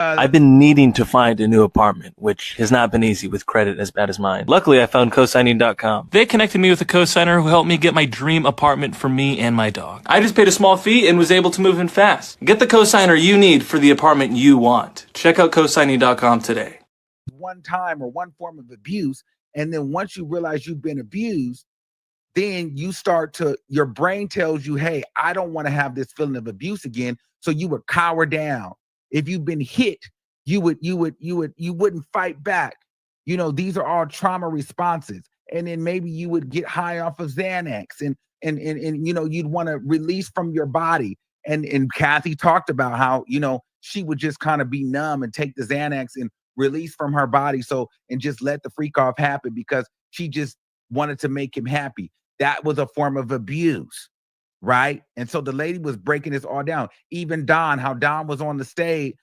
I've been needing to find a new apartment, which has not been easy with credit as bad as mine. Luckily, I found cosigning.com. They connected me with a cosigner who helped me get my dream apartment for me and my dog. I just paid a small fee and was able to move in fast. Get the cosigner you need for the apartment you want. Check out cosigning.com today. One time or one form of abuse, and then once you realize you've been abused, then you start to, your brain tells you, hey, I don't want to have this feeling of abuse again. So you would cower down. If you've been hit, you wouldn't fight back. You know, these are all trauma responses. And then maybe you would get high off of Xanax and you know, you'd want to release from your body. And Kathy talked about how, you know, she would just kind of be numb and take the Xanax and release from her body. So, and just let the freak off happen because she just wanted to make him happy. That was a form of abuse. Right. And so the lady was breaking this all down. Even Dawn, how Dawn was on the stand,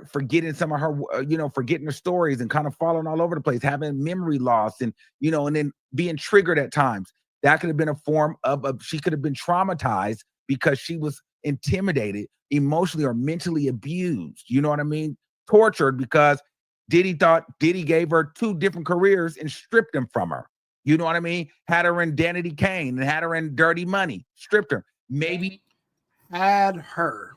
forgetting some of her, you know, forgetting her stories and kind of falling all over the place, having memory loss and, you know, and then being triggered at times. That could have been a form of she could have been traumatized because she was intimidated, emotionally or mentally abused. You know what I mean? Tortured because Diddy thought Diddy gave her 2 different careers and stripped them from her. You know what I mean? Had her in Danity Kane and had her in Dirty Money, stripped her. Maybe had her.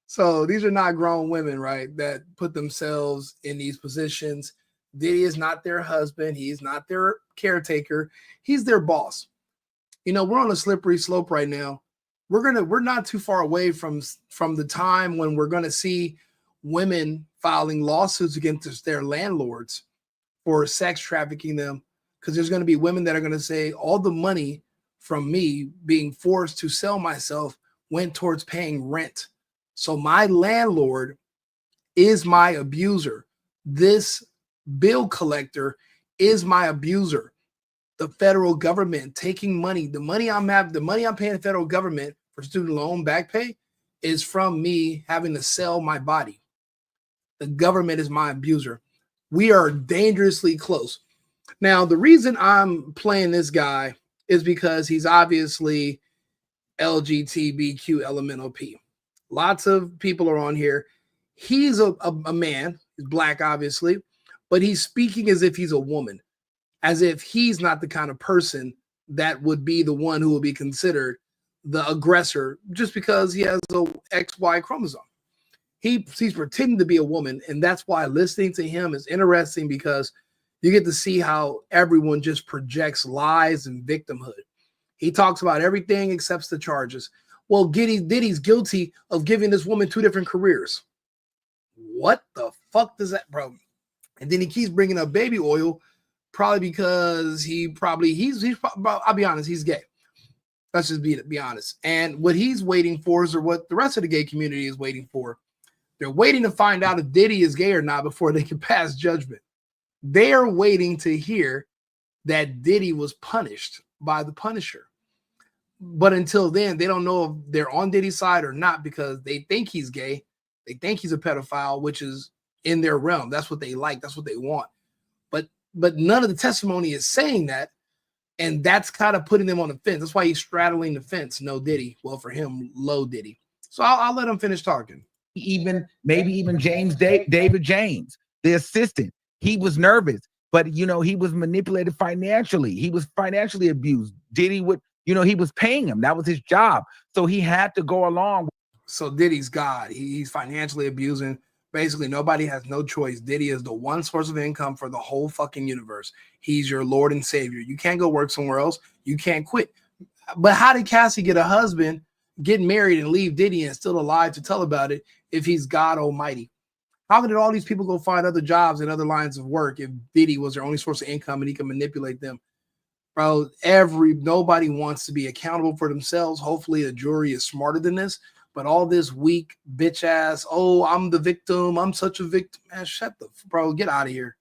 So these are not grown women, right? That put themselves in these positions. Diddy is not their husband. He's not their caretaker. He's their boss. You know, we're on a slippery slope right now. We're not too far away from the time when we're going to see women filing lawsuits against their landlords for sex trafficking them, because there's going to be women that are going to say all the money from me being forced to sell myself went towards paying rent. So my landlord is my abuser. This bill collector is my abuser. The federal government taking money, the money I'm paying the federal government for student loan back pay is from me having to sell my body. The government is my abuser. We are dangerously close. Now, the reason I'm playing this guy is because he's obviously LGBTQ elemental P. Lots of people are on here. He's a man. He's black, obviously, but he's speaking as if he's a woman, as if he's not the kind of person that would be the one who will be considered the aggressor just because he has a XY chromosome. He's pretending to be a woman, and that's why listening to him is interesting, because you get to see how everyone just projects lies and victimhood. He talks about everything except the charges. Well, Diddy's guilty of giving this woman 2 different careers. What the fuck does that, bro? And then he keeps bringing up baby oil, probably because he's I'll be honest, he's gay. Let's just be honest. And what he's waiting for is, or what the rest of the gay community is waiting for, they're waiting to find out if Diddy is gay or not before they can pass judgment. They are waiting to hear that Diddy was punished by the Punisher. But until then, they don't know if they're on Diddy's side or not, because they think he's gay. They think he's a pedophile, which is in their realm. That's what they like. That's what they want. But none of the testimony is saying that. And that's kind of putting them on the fence. That's why he's straddling the fence. No Diddy. Well, for him, low Diddy. So I'll let him finish talking. Maybe even David James, the assistant, he was nervous, but you know, he was manipulated financially. He was financially abused. Diddy would, you know, he was paying him. That was his job. So he had to go along. So Diddy's God. He's financially abusing. Basically, nobody has no choice. Diddy is the one source of income for the whole fucking universe. He's your Lord and Savior. You can't go work somewhere else. You can't quit. But how did Cassie get a husband, get married, and leave Diddy and still alive to tell about it if he's God Almighty? How did all these people go find other jobs and other lines of work if Diddy was their only source of income and he can manipulate them? Bro, nobody wants to be accountable for themselves. Hopefully a jury is smarter than this. But all this weak bitch ass, oh, I'm the victim, I'm such a victim. Man, shut the, bro, get out of here.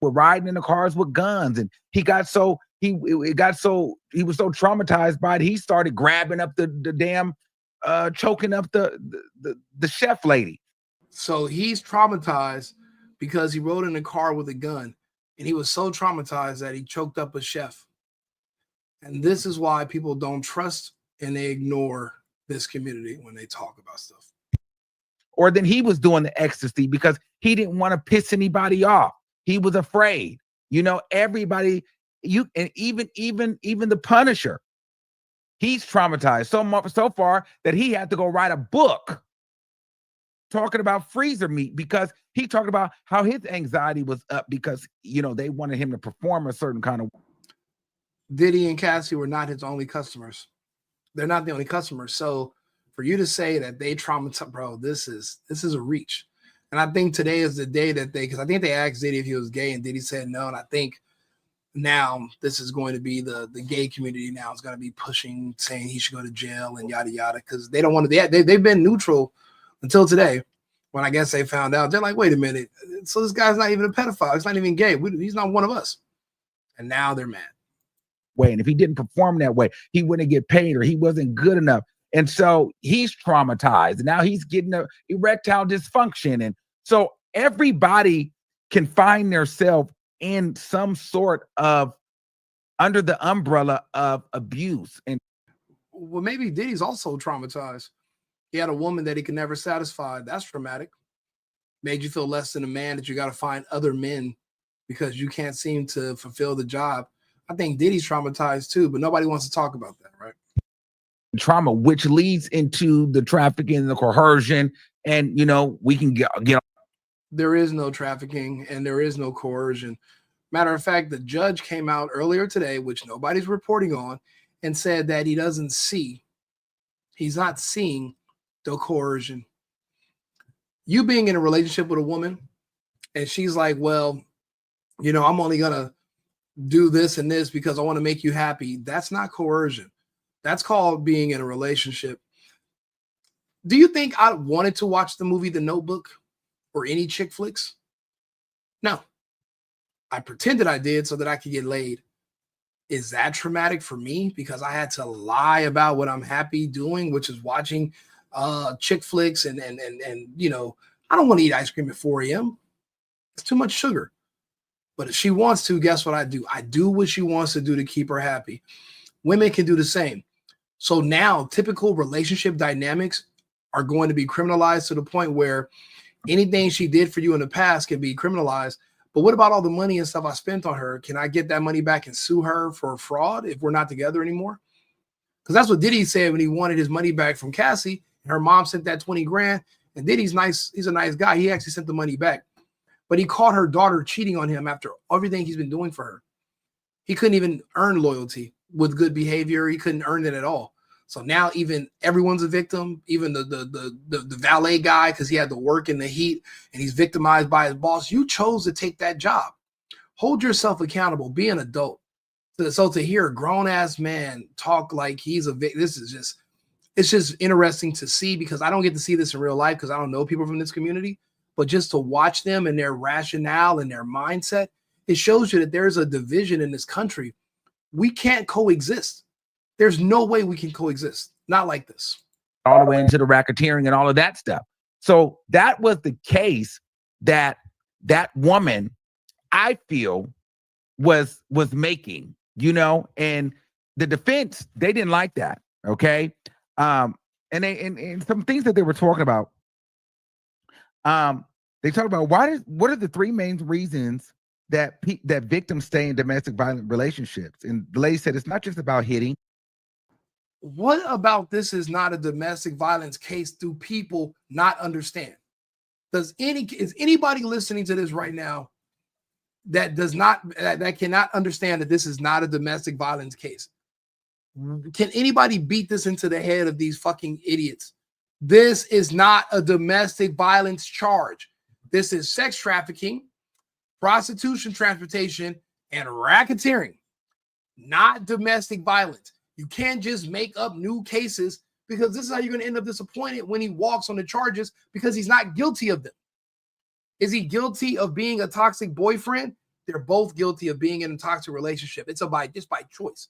We're riding in the cars with guns, and he was so traumatized by it, he started grabbing up the damn choking up the chef lady. So he's traumatized because he rode in a car with a gun, and he was so traumatized that he choked up a chef. And this is why people don't trust and they ignore this community when they talk about stuff. or then he was doing the ecstasy because he didn't want to piss anybody off. He was afraid. You know, everybody, and even the Punisher, he's traumatized so far that he had to go write a book talking about freezer meat because he talked about how his anxiety was up because, you know, they wanted him to perform a certain kind of. Diddy and Cassie were not his only customers. They're not the only customers. So for you to say that they traumatized, bro, this is a reach. And I think today is the day that because I think they asked Diddy if he was gay and Diddy said no. And I think now this is going to be the gay community now is going to be pushing, saying he should go to jail and yada, yada, because they don't want to, they've been neutral until today, when I guess they found out. They're like, wait a minute. So this guy's not even a pedophile. He's not even gay. He's not one of us. And now they're mad. Way. And if he didn't perform that way, he wouldn't get paid or he wasn't good enough. And so he's traumatized. Now he's getting erectile dysfunction. And so everybody can find themselves in some sort of under the umbrella of abuse. And well, maybe Diddy's also traumatized. He had a woman that he could never satisfy. That's traumatic. Made you feel less than a man, that you got to find other men because you can't seem to fulfill the job. I think Diddy's traumatized too, but nobody wants to talk about that, right? Trauma, which leads into the trafficking, the coercion, and, you know, we can get. There is no trafficking and there is no coercion. Matter of fact, the judge came out earlier today, which nobody's reporting on, and said that he's not seeing the coercion. You being in a relationship with a woman and she's like, well, you know, I'm only going to do this and this because I want to make you happy. That's not coercion. That's called being in a relationship. Do you think I wanted to watch the movie The Notebook or any chick flicks? No. I pretended I did so that I could get laid. Is that traumatic for me because I had to lie about what I'm happy doing, which is watching chick flicks and you know, I don't want to eat ice cream at 4 a.m. It's too much sugar. But if she wants to, guess what I do? I do what she wants to do to keep her happy. Women can do the same. So now typical relationship dynamics are going to be criminalized to the point where anything she did for you in the past can be criminalized. But what about all the money and stuff I spent on her? Can I get that money back and sue her for fraud if we're not together anymore? Because that's what Diddy said when he wanted his money back from Cassie. And her mom sent that 20 grand. And Diddy's nice. He's a nice guy. He actually sent the money back. But he caught her daughter cheating on him after everything he's been doing for her. He couldn't even earn loyalty with good behavior. He couldn't earn it at all. So now even everyone's a victim, even the valet guy, because he had to work in the heat and he's victimized by his boss. You chose to take that job. Hold yourself accountable. Be an adult. So to hear a grown-ass man talk like he's a victim, it's just interesting to see because I don't get to see this in real life because I don't know people from this community. But just to watch them and their rationale and their mindset, it shows you that there's a division in this country. We can't coexist. There's no way we can coexist. Not like this. All the way into the racketeering and all of that stuff. So that was the case that woman, I feel, was making, you know, and the defense, they didn't like that. Okay. And some things that they were talking about. They talk about what are the three main reasons that victims stay in domestic violent relationships. And the lady said it's not just about hitting. What about this is not a domestic violence case? Do people not understand? Is anybody listening to this right now that cannot understand that this is not a domestic violence case? Can anybody beat this into the head of these fucking idiots? This is not a domestic violence charge. This is sex trafficking, prostitution, transportation, and racketeering, not domestic violence. You can't just make up new cases because this is how you're going to end up disappointed when he walks on the charges because he's not guilty of them. Is he guilty of being a toxic boyfriend? They're both guilty of being in a toxic relationship. It's by choice.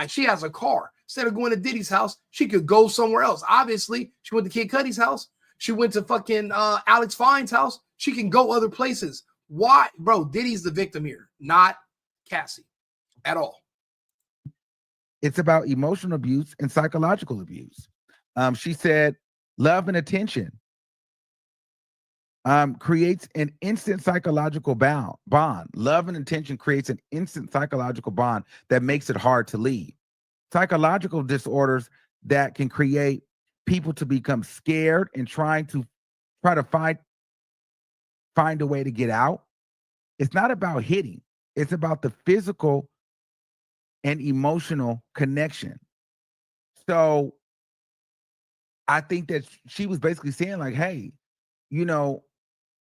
She has a car. Instead of going to Diddy's house, she could go somewhere else. Obviously, she went to Kid Cudi's house. She went to fucking Alex Fine's house. She can go other places. Why? Bro, Diddy's the victim here, not Cassie at all. It's about emotional abuse and psychological abuse. She said love and attention. creates an instant psychological bond. Love and intention creates an instant psychological bond that makes it hard to leave. Psychological disorders that can create people to become scared and try to find a way to get out. It's not about hitting. It's about the physical and emotional connection. So I think that she was basically saying like, hey, you know,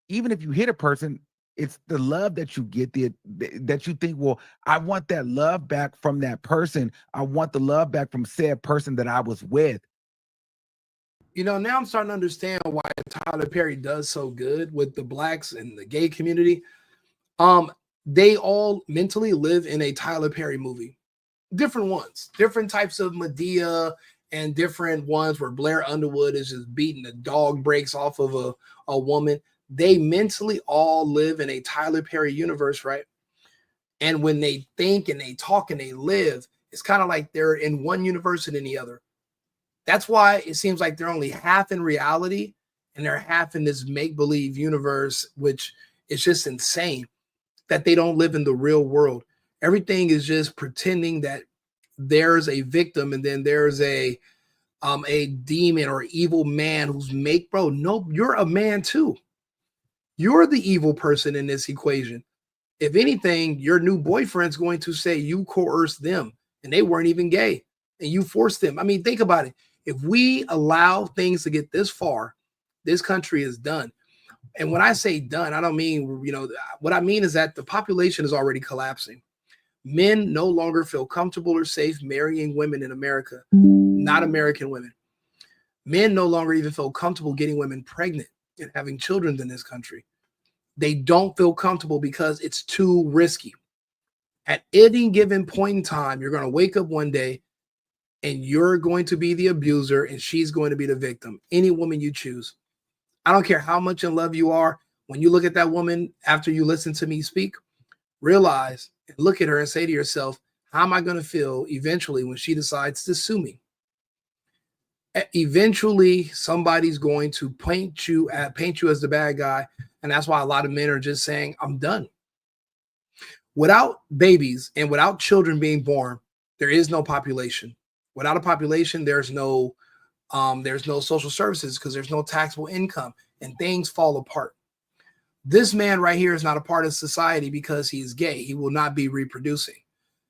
even if you hit a person, it's the love that you get, that you think, well, I want that love back from that person. I want the love back from said person that I was with. You know, now I'm starting to understand why Tyler Perry does so good with the blacks and the gay community. They all mentally live in a Tyler Perry movie. Different ones, different types of Medea, and different ones where Blair Underwood is just beating the dog breaks off of a woman. They mentally all live in a Tyler Perry universe, right? And when they think and they talk and they live, it's kind of like they're in one universe and in the other. That's why it seems like they're only half in reality and they're half in this make-believe universe, which is just insane that they don't live in the real world. Everything is just pretending that there's a victim and then there's a demon or evil man who's bro, no, you're a man too. You're the evil person in this equation. If anything, your new boyfriend's going to say you coerced them and they weren't even gay and you forced them. I mean, think about it. If we allow things to get this far, this country is done. And when I say done, I don't mean, you know, what I mean is that the population is already collapsing. Men no longer feel comfortable or safe marrying women in America, not American women. Men no longer even feel comfortable getting women pregnant and having children in this country. They don't feel comfortable because it's too risky. At any given point in time, you're going to wake up one day and you're going to be the abuser and she's going to be the victim. Any woman you choose. I don't care how much in love you are. When you look at that woman after you listen to me speak, realize and look at her and say to yourself, how am I going to feel eventually when she decides to sue me? Eventually, somebody's going to paint you as the bad guy. And that's why a lot of men are just saying, I'm done. Without babies and without children being born, there is no population. Without a population, there's no social services because there's no taxable income and things fall apart. This man right here is not a part of society because he's gay. He will not be reproducing.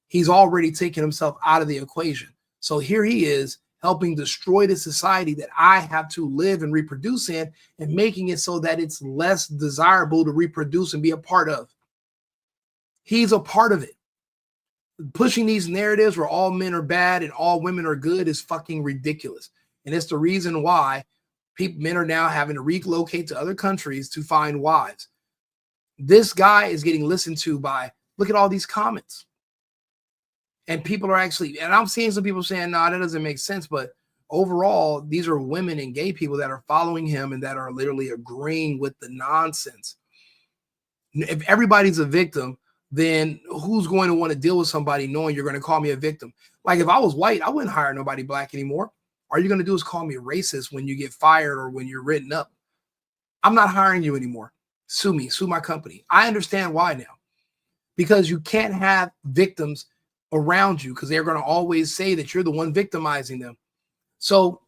He's already taken himself out of the equation. So here he is helping destroy the society that I have to live and reproduce in and making it so that it's less desirable to reproduce and be a part of. He's a part of it. Pushing these narratives where all men are bad and all women are good is fucking ridiculous. And it's the reason why men are now having to relocate to other countries to find wives. This guy is getting listened to by, look at all these comments. And people are actually, and I'm seeing some people saying, no, that doesn't make sense. But overall, these are women and gay people that are following him and that are literally agreeing with the nonsense. If everybody's a victim, then who's going to want to deal with somebody knowing you're going to call me a victim? Like if I was white, I wouldn't hire nobody black anymore. All you're going to do is call me a racist when you get fired or when you're written up. I'm not hiring you anymore. Sue me, sue my company. I understand why now. Because you can't have victims around you because they're going to always say that you're the one victimizing them. So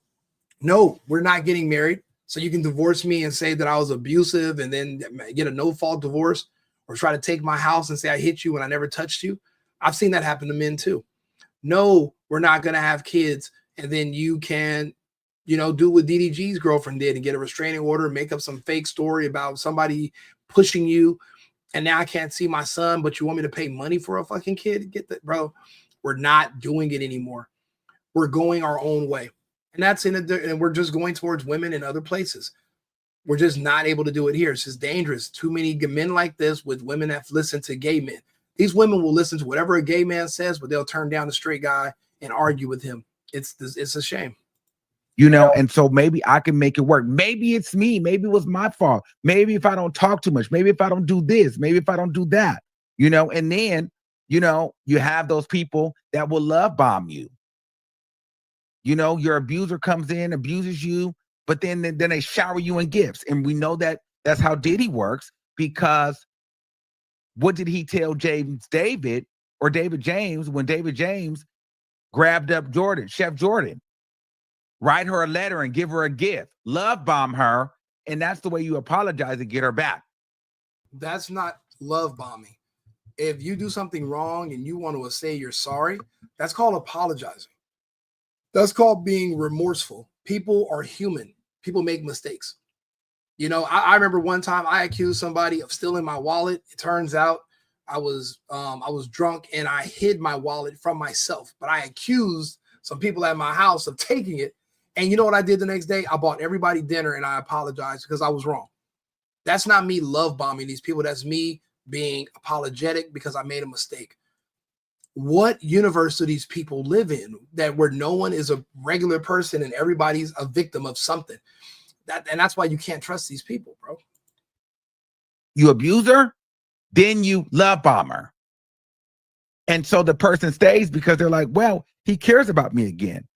no, we're not getting married. So you can divorce me and say that I was abusive and then get a no-fault divorce or try to take my house and say I hit you when I never touched you. I've seen that happen to men too. No, we're not going to have kids. And then you can, do what DDG's girlfriend did and get a restraining order, make up some fake story about somebody pushing you. And now I can't see my son, but you want me to pay money for a fucking kid? Get that, bro. We're not doing it anymore. We're going our own way. And that's and we're just going towards women in other places. We're just not able to do it here. It's just dangerous. Too many men like this with women that listen to gay men. These women will listen to whatever a gay man says, but they'll turn down a straight guy and argue with him. It's a shame. And so maybe I can make it work. Maybe it's me. Maybe it was my fault. Maybe if I don't talk too much, maybe if I don't do this, maybe if I don't do that, and then, you have those people that will love bomb you. Your abuser comes in, abuses you, but then they shower you in gifts. And we know that That's how Diddy works, because what did he tell David James when David James grabbed up Chef Jordan? Write her a letter and give her a gift. Love bomb her, and that's the way you apologize and get her back. That's not love bombing. If you do something wrong and you want to say you're sorry, that's called apologizing. That's called being remorseful. People are human. People make mistakes. You know, I remember one time I accused somebody of stealing my wallet. It turns out I was drunk and I hid my wallet from myself, but I accused some people at my house of taking it. And you know what I did the next day? I bought everybody dinner and I apologized because I was wrong. That's not me love bombing these people. That's me being apologetic because I made a mistake. What universe do these people live in that where no one is a regular person and everybody's a victim of something? And that's why you can't trust these people, bro. You abuse her, then you love bomb her. And so the person stays because they're like, well, he cares about me again.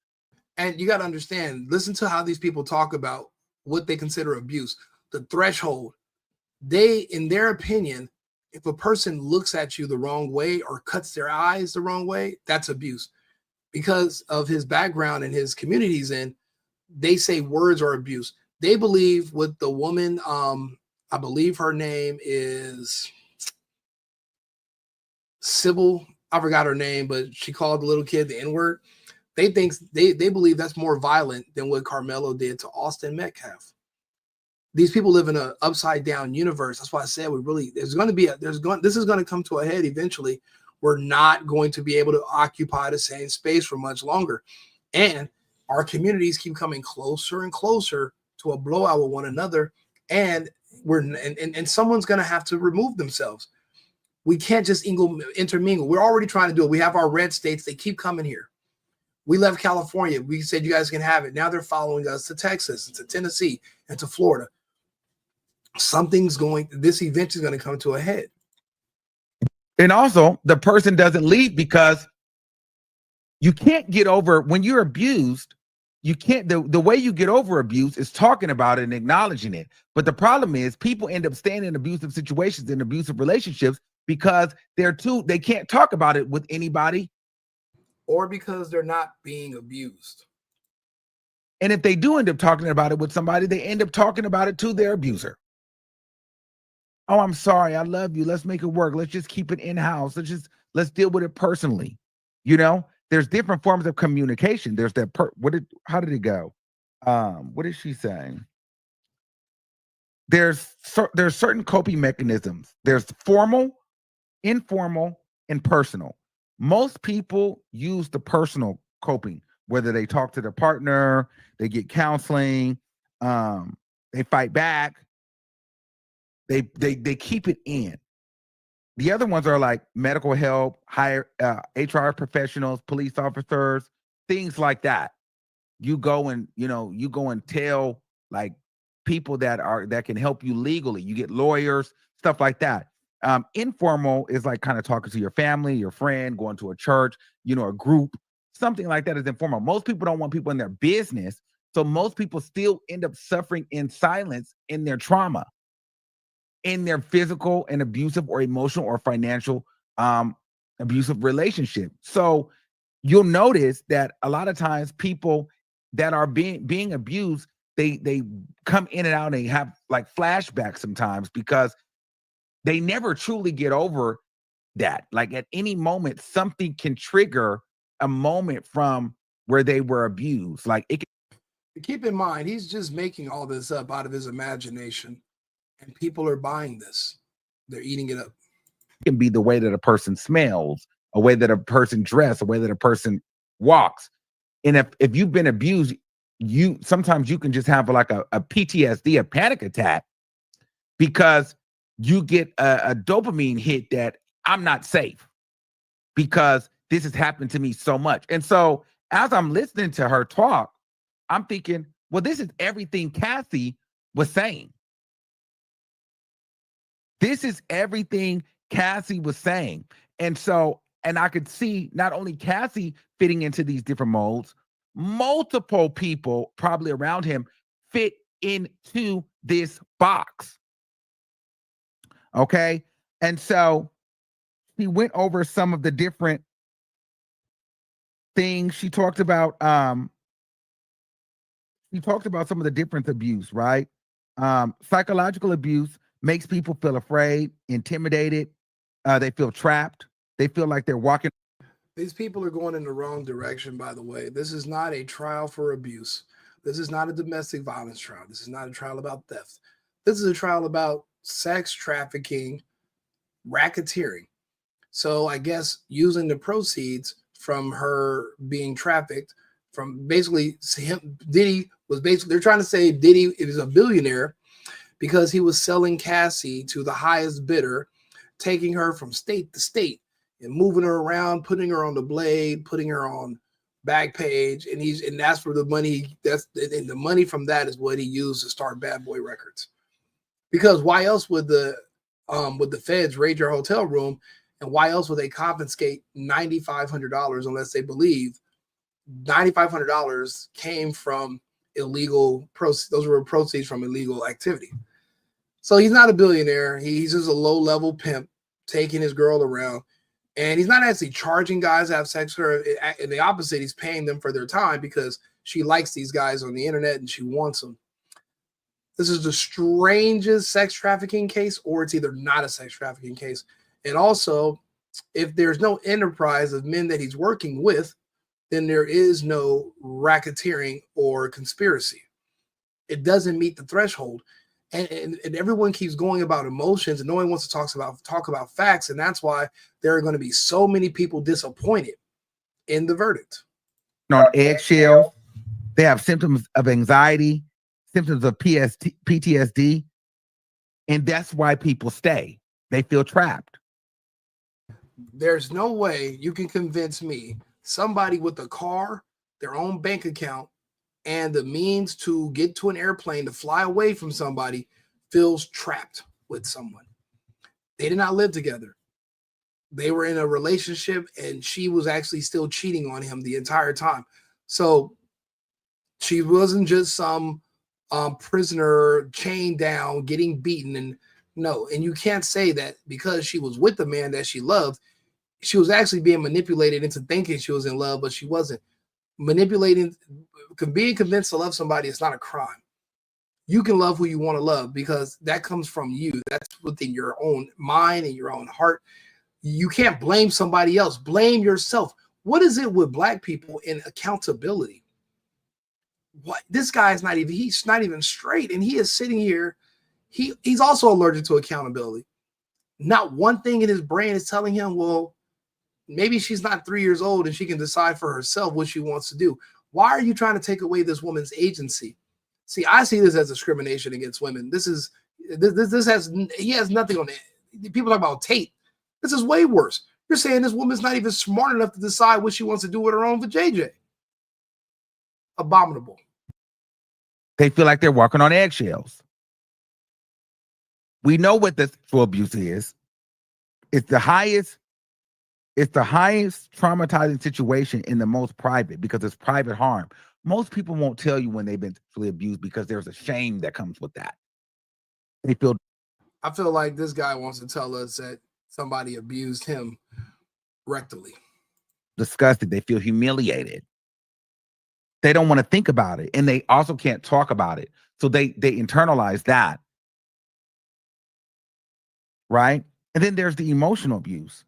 And you got to understand, listen to how these people talk about what they consider abuse. The threshold, in their opinion, if a person looks at you the wrong way or cuts their eyes the wrong way, that's abuse. Because of his background and his communities in, they say words are abuse. They believe with the woman, I believe her name is Sybil. I forgot her name, but she called the little kid the N-word. They believe that's more violent than what Carmelo did to Austin Metcalf. These people live in an upside down universe. That's why I said this is going to come to a head eventually. We're not going to be able to occupy the same space for much longer. And our communities keep coming closer and closer to a blowout with one another. And someone's going to have to remove themselves. We can't just intermingle. We're already trying to do it. We have our red states. They keep coming here. We left California. We said, you guys can have it. Now they're following us to Texas, and to Tennessee, and to Florida. This event is going to come to a head. And also, the person doesn't leave because you can't get over, when you're abused, you can't, the way you get over abuse is talking about it and acknowledging it. But the problem is people end up staying in abusive situations and abusive relationships because they can't talk about it with anybody. Or because they're not being abused. And if they do end up talking about it with somebody, they end up talking about it to their abuser. Oh, I'm sorry. I love you. Let's make it work. Let's just keep it in-house. Let's deal with it personally. You know, there's different forms of communication. There's that how did it go? What is she saying? There's certain coping mechanisms. There's formal, informal, and personal. Most people use the personal coping, whether they talk to their partner, they get counseling, they fight back, they keep it in. The other ones are like medical help, higher HR professionals, police officers, things like that. You go and tell like people that can help you legally. You get lawyers, stuff like that. Informal is like kind of talking to your family, your friend, going to a church, a group, something like that is informal. Most people don't want people in their business. So most people still end up suffering in silence in their trauma, in their physical and abusive or emotional or financial abusive relationship. So you'll notice that a lot of times people that are being abused, they come in and out and they have like flashbacks sometimes because they never truly get over that. Like at any moment, something can trigger a moment from where they were abused. Like it can, keep in mind, he's just making all this up out of his imagination, and people are buying this. They're eating it up. It can be the way that a person smells, a way that a person dresses, a way that a person walks. And if you've been abused, sometimes you can just have like a PTSD, a panic attack, because you get a dopamine hit that I'm not safe because this has happened to me so much. And so as I'm listening to her talk, I'm thinking, well, this is everything Cassie was saying. This is everything Cassie was saying. And I could see not only Cassie fitting into these different molds, multiple people probably around him fit into this box. Okay. And so he went over some of the different things. She talked about some of the different abuse, right? Psychological abuse makes people feel afraid, intimidated. They feel trapped. They feel like they're walking. These people are going in the wrong direction, by the way. This is not a trial for abuse. This is not a domestic violence trial. This is not a trial about theft. This is a trial about sex trafficking, racketeering. So I guess using the proceeds from her being trafficked, from basically him, Diddy was basically, they're trying to say Diddy is a billionaire because he was selling Cassie to the highest bidder, taking her from state to state and moving her around, putting her on the blade, putting her on Backpage, and that's where the money, and the money from that is what he used to start Bad Boy Records. Because why else would the feds raid your hotel room, and why else would they confiscate $9,500 unless they believe $9,500 came from illegal proceeds? Those were proceeds from illegal activity. So he's not a billionaire. He's just a low-level pimp taking his girl around. And he's not actually charging guys to have sex with her. In the opposite, he's paying them for their time because she likes these guys on the internet and she wants them. This is the strangest sex trafficking case, or it's either not a sex trafficking case. And also, if there's no enterprise of men that he's working with, then there is no racketeering or conspiracy. It doesn't meet the threshold. And everyone keeps going about emotions and no one wants to talk about facts. And that's why there are going to be so many people disappointed in the verdict. On eggshells, they have symptoms of anxiety, symptoms of PTSD, and that's why people stay. They feel trapped. There's no way you can convince me somebody with a car, their own bank account, and the means to get to an airplane to fly away from somebody feels trapped with someone. They did not live together. They were in a relationship and she was actually still cheating on him the entire time. So she wasn't just some prisoner chained down, getting beaten. And no, and you can't say that because she was with the man that she loved, she was actually being manipulated into thinking she was in love, but she wasn't. Being convinced to love somebody is not a crime. You can love who you want to love because that comes from you. That's within your own mind and your own heart. You can't blame somebody else. Blame yourself. What is it with Black people in accountability? What, this guy is he's not even straight, and he is sitting here. He's also allergic to accountability. Not one thing in his brain is telling him, well, maybe she's not 3 years old and she can decide for herself what she wants to do. Why are you trying to take away this woman's agency? See, I see this as discrimination against women. He has nothing on it. People talk about Tate. This is way worse. You're saying this woman's not even smart enough to decide what she wants to do with her own for JJ. Abominable. They feel like they're walking on eggshells. We know what the sexual abuse is. It's the highest traumatizing situation in the most private because it's private harm. Most people won't tell you when they've been sexually abused because there's a shame that comes with that. I feel like this guy wants to tell us that somebody abused him rectally. Disgusted. They feel humiliated. They don't want to think about it. And they also can't talk about it. So they internalize that. Right? And then there's the emotional abuse.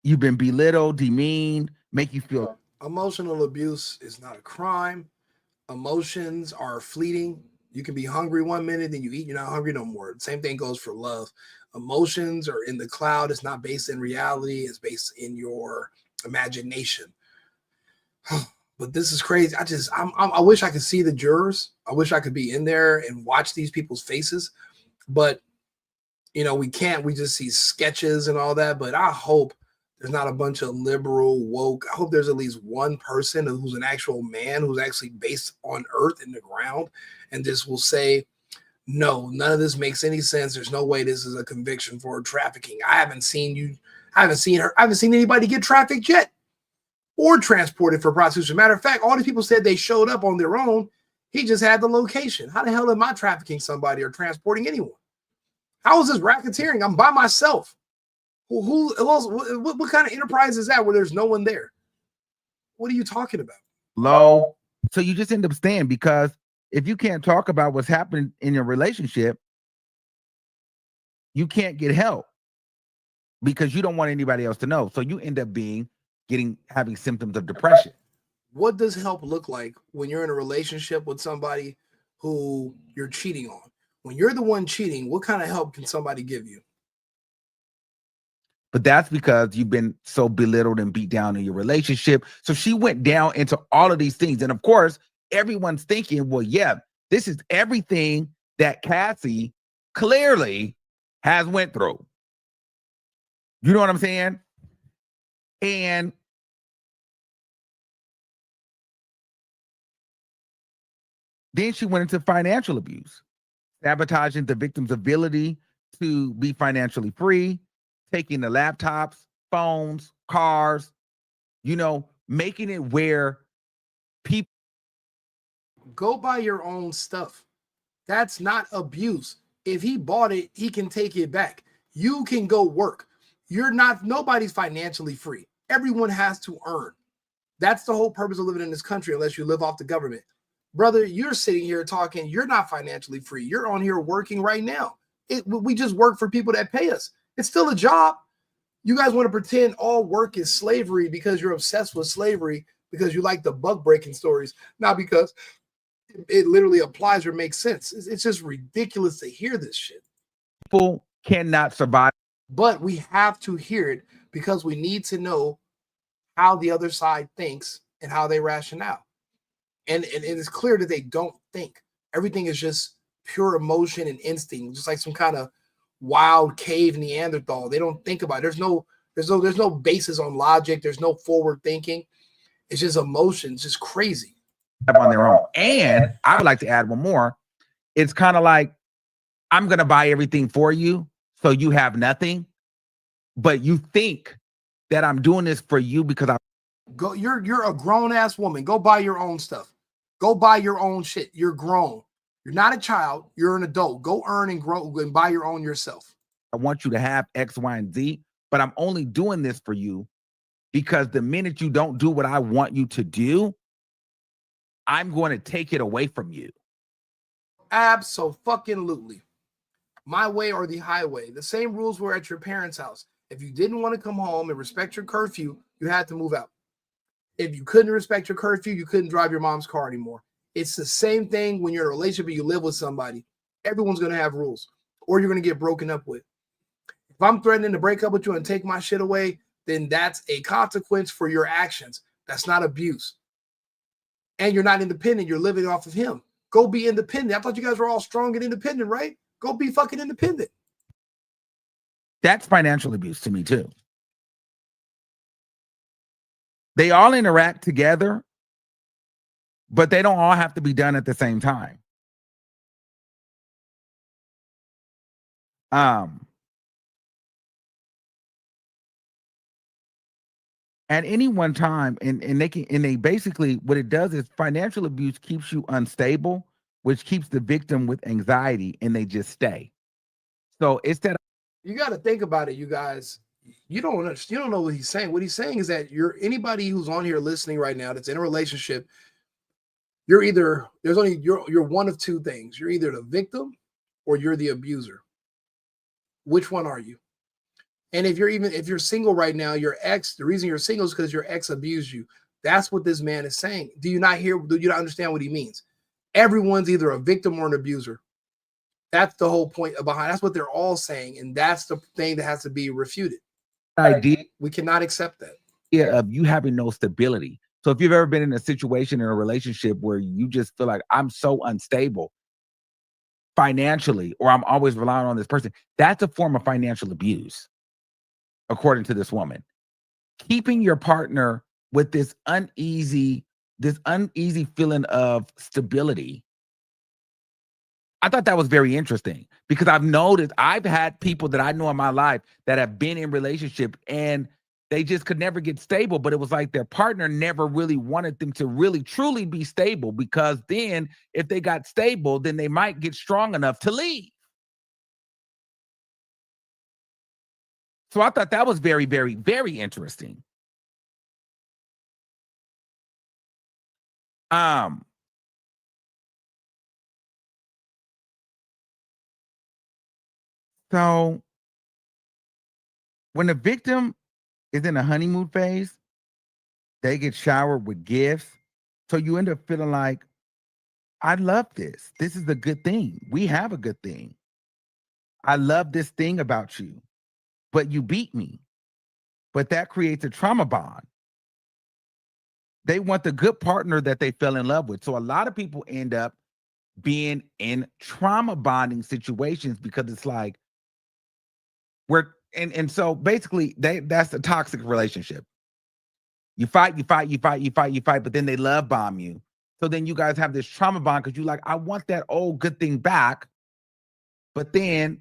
You've been belittled, demeaned, make you feel. Emotional abuse is not a crime. Emotions are fleeting. You can be hungry one minute, then you eat, you're not hungry no more. Same thing goes for love. Emotions are in the cloud. It's not based in reality. It's based in your imagination. But this is crazy. I wish I could see the jurors. I wish I could be in there and watch these people's faces. But, we can't. We just see sketches and all that. But I hope there's not a bunch of liberal woke. I hope there's at least one person who's an actual man who's actually based on earth in the ground and just will say, no, none of this makes any sense. There's no way this is a conviction for trafficking. I haven't seen anybody get trafficked yet or transported for prostitution. Matter of fact, all these people said they showed up on their own. He just had the location. How the hell am I trafficking somebody or transporting anyone? How is this racketeering? I'm by myself. Who else? What kind of enterprise is that where there's no one there? What are you talking about? Low. So you just end up staying, because if you can't talk about what's happening in your relationship, you can't get help because you don't want anybody else to know. So you end up having symptoms of depression. What does help look like when you're in a relationship with somebody who you're cheating on? When you're the one cheating, what kind of help can somebody give you? But that's because you've been so belittled and beat down in your relationship. So she went down into all of these things. And of course, everyone's thinking, well, yeah, this is everything that Cassie clearly has went through. You know what I'm saying? And then she went into financial abuse, sabotaging the victim's ability to be financially free, taking the laptops, phones, cars, making it where people go buy your own stuff. That's not abuse. If he bought it, he can take it back. You can go work. Nobody's financially free. Everyone has to earn. That's the whole purpose of living in this country, unless you live off the government. Brother, you're sitting here talking, you're not financially free. You're on here working right now. We just work for people that pay us. It's still a job. You guys want to pretend all work is slavery because you're obsessed with slavery, because you like the buck breaking stories, not because it literally applies or makes sense. It's just ridiculous to hear this shit. People cannot survive. But we have to hear it because we need to know how the other side thinks and how they ration out. And it is clear that they don't think. Everything is just pure emotion and instinct, just like some kind of wild cave Neanderthal. They don't think about it. There's no basis on logic. There's no forward thinking. It's just emotion. It's just crazy. On their own. And I would like to add one more. It's kind of like, I'm going to buy everything for you, so you have nothing, but you think that I'm doing this for you because you're a grown-ass woman. Go buy your own stuff. Go buy your own shit. You're grown. You're not a child. You're an adult. Go earn and grow and buy your own yourself. I want you to have X, Y, and Z, but I'm only doing this for you because the minute you don't do what I want you to do, I'm going to take it away from you. Abso-fucking-lutely. My way or the highway. The same rules were at your parents' house. If you didn't want to come home and respect your curfew, you had to move out. If you couldn't respect your curfew, you couldn't drive your mom's car anymore. It's the same thing when you're in a relationship and you live with somebody. Everyone's going to have rules, or you're going to get broken up with. If I'm threatening to break up with you and take my shit away, then that's a consequence for your actions. That's not abuse. And you're not independent. You're living off of him. Go be independent. I thought you guys were all strong and independent, right? Go be fucking independent. That's financial abuse to me too. They all interact together, but they don't all have to be done at the same time. At any one time, and they basically, what it does is financial abuse keeps you unstable, which keeps the victim with anxiety, and they just stay. So it's that you got to think about it, you guys. You don't know what he's saying. What he's saying is that anybody who's on here listening right now that's in a relationship, you're one of two things. You're either the victim or you're the abuser. Which one are you? And if you're single right now, the reason you're single is because your ex abused you. That's what this man is saying. Do you not understand what he means? Everyone's either a victim or an abuser. That's the whole point behind. That's what they're all saying. And that's the thing that has to be refuted. We cannot accept that. Yeah, of you having no stability. So if you've ever been in a situation in a relationship where you just feel like I'm so unstable financially, or I'm always relying on this person, that's a form of financial abuse, according to this woman. Keeping your partner with this uneasy feeling of stability. I thought that was very interesting because I've had people that I know in my life that have been in relationship and they just could never get stable, but it was like their partner never really wanted them to really truly be stable, because then if they got stable, then they might get strong enough to leave. So I thought that was very, very, very interesting. So when the victim is in a honeymoon phase, they get showered with gifts. So you end up feeling like, I love this. This is a good thing. We have a good thing. I love this thing about you, but you beat me. But that creates a trauma bond. They want the good partner that they fell in love with. So a lot of people end up being in trauma bonding situations because it's like and so basically that's a toxic relationship. You fight, but then they love bomb you. So then you guys have this trauma bond because you're like, I want that old good thing back, but then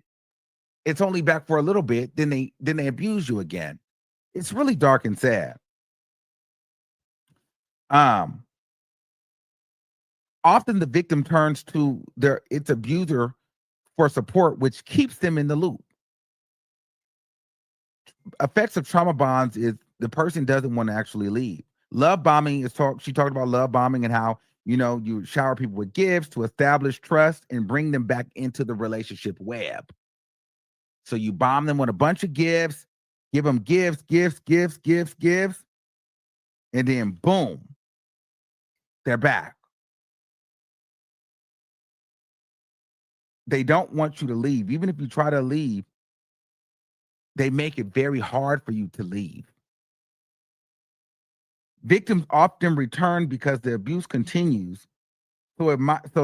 it's only back for a little bit. Then they abuse you again. It's really dark and sad. Often the victim turns to its abuser for support, which keeps them in the loop. Effects of trauma bonds is the person doesn't want to actually leave. Love bombing she talked about love bombing and how, you shower people with gifts to establish trust and bring them back into the relationship web. So you bomb them with a bunch of gifts, give them gifts, and then boom, they're back. They don't want you to leave. Even if you try to leave, they make it very hard for you to leave. Victims often return because the abuse continues. So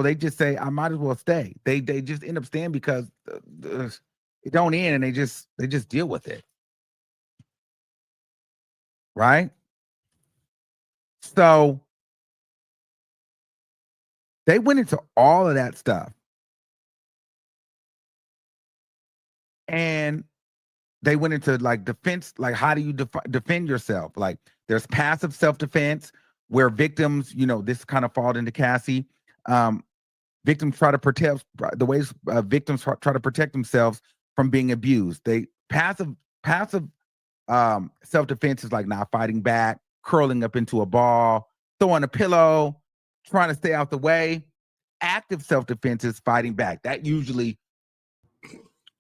they just say, I might as well stay. They just end up staying because it don't end, and they just deal with it. Right? So they went into all of that stuff. And they went into like defense, like how do you defend yourself? Like there's passive self-defense where victims, this kind of falls into Cassie. Victims try to protect the ways victims try to protect themselves from being abused. They passive self-defense is like not fighting back, curling up into a ball, throwing a pillow, trying to stay out the way. Active self-defense is fighting back. That usually,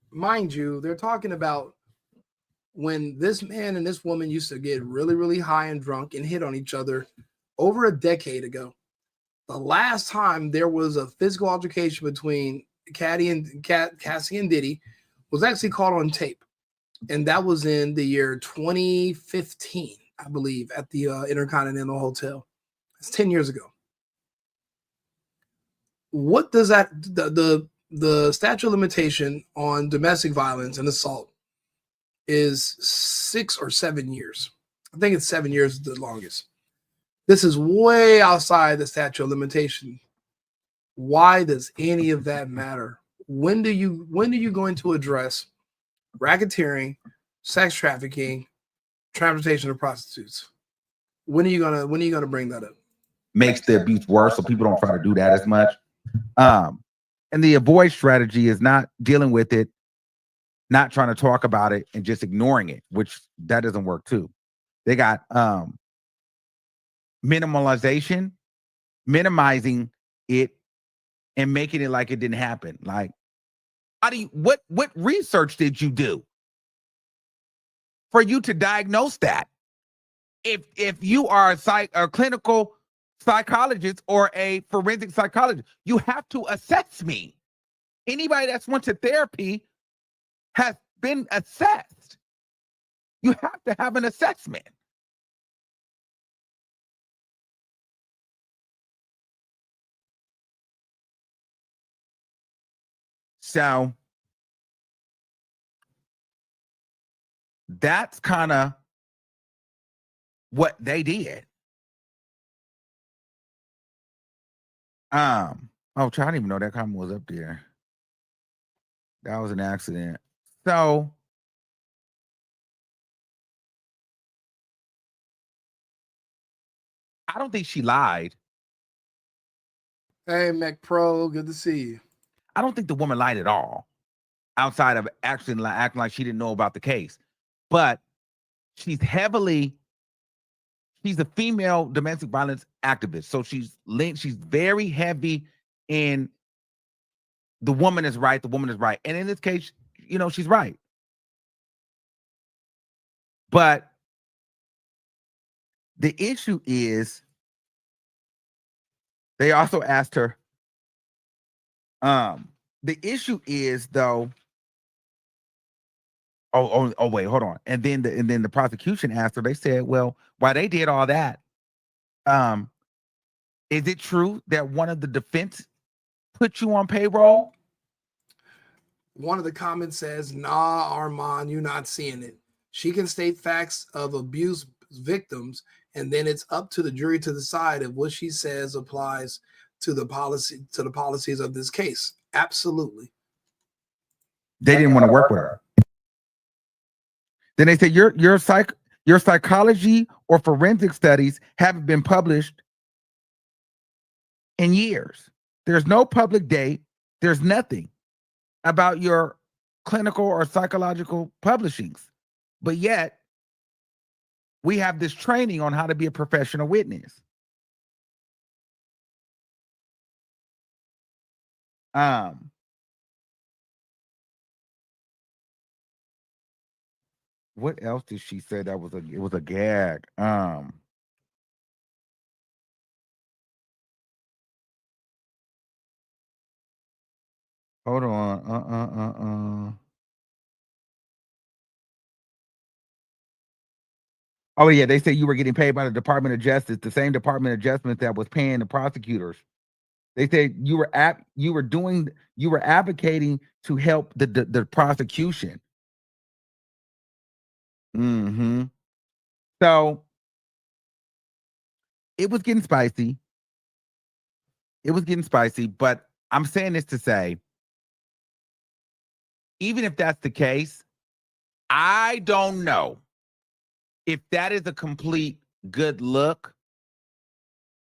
mind you, they're talking about when this man and this woman used to get really, really high and drunk and hit on each other over a decade ago. The last time there was a physical altercation between Cassie and Diddy was actually caught on tape. And that was in the year 2015, I believe, at the Intercontinental Hotel. It's 10 years ago. What does that, the statute of limitation on domestic violence and assault is 6 or 7 years. I think it's 7 years is the longest. This is way outside the statute of limitation. Why does any of that matter? When are you going to address racketeering, sex trafficking, transportation of prostitutes? When are you gonna bring that up? Makes the abuse worse, so people don't try to do that as much. And the avoid strategy is not dealing with it, not trying to talk about it, and just ignoring it, which that doesn't work too. They got minimalization, minimizing it, and making it like it didn't happen. Like, what research did you do for you to diagnose that? If you are a clinical psychologist or a forensic psychologist, you have to assess me. Anybody that's went to therapy has been assessed. You have to have an assessment. So that's kind of what they did. Oh, I didn't even know that comment was up there. That was an accident. So I don't think she lied. Hey, Mac Pro, good to see you. I don't think the woman lied at all, outside of acting like she didn't know about the case. but she's a female domestic violence activist. So she's very heavy in the woman is right, And in this case, she's right. But the issue is, they also asked her, the issue is though, oh wait, hold on. And then the prosecution asked her, they said, well, while they did all that, is it true that one of the defense put you on payroll? One of the comments says, nah, Armand, you're not seeing it. She can state facts of abuse victims, and then it's up to the jury to decide if what she says applies to the policies of this case. Absolutely. They didn't want to work with her. Then they said your psychology or forensic studies haven't been published in years. There's no public date. There's nothing about your clinical or psychological publishings. But yet, we have this training on how to be a professional witness. What else did she say that was it was a gag? Hold on. Oh yeah, they say you were getting paid by the Department of Justice, the same Department of Justice that was paying the prosecutors. They said you were advocating to help the prosecution. So it was getting spicy. But I'm saying this to say, even if that's the case, I don't know if that is a complete good look.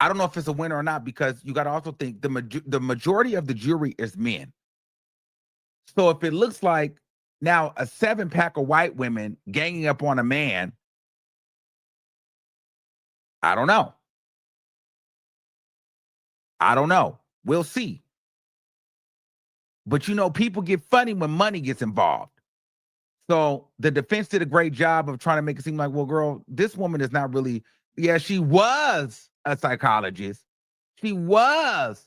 I don't know if it's a winner or not, because you got to also think the majority of the jury is men. So if it looks like now a 7-pack of white women ganging up on a man, I don't know. We'll see. But people get funny when money gets involved. So the defense did a great job of trying to make it seem like, well, girl, this woman is not really, yeah, she was a psychologist. She was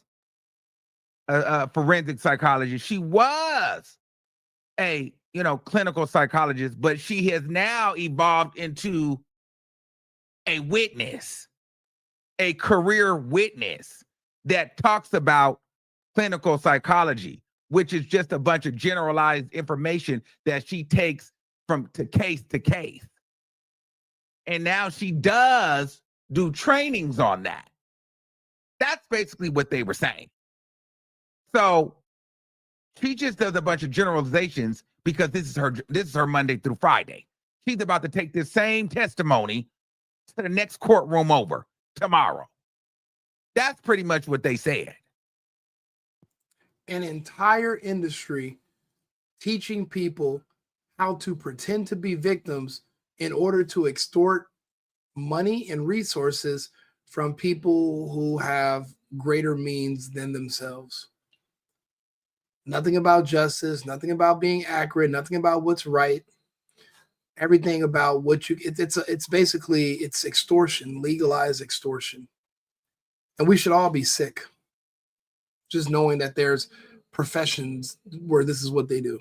a forensic psychologist. She was a, clinical psychologist, but she has now evolved into a witness, a career witness that talks about clinical psychology, which is just a bunch of generalized information that she takes from case to case. And now she does do trainings on that. That's basically what they were saying. So she just does a bunch of generalizations because this is her Monday through Friday. She's about to take this same testimony to the next courtroom over tomorrow. That's pretty much what they said. An entire industry teaching people how to pretend to be victims in order to extort money and resources from people who have greater means than themselves. Nothing about justice, nothing about being accurate, nothing about what's right. Everything about what it's basically extortion, legalized extortion. And we should all be sick just knowing that there's professions where this is what they do.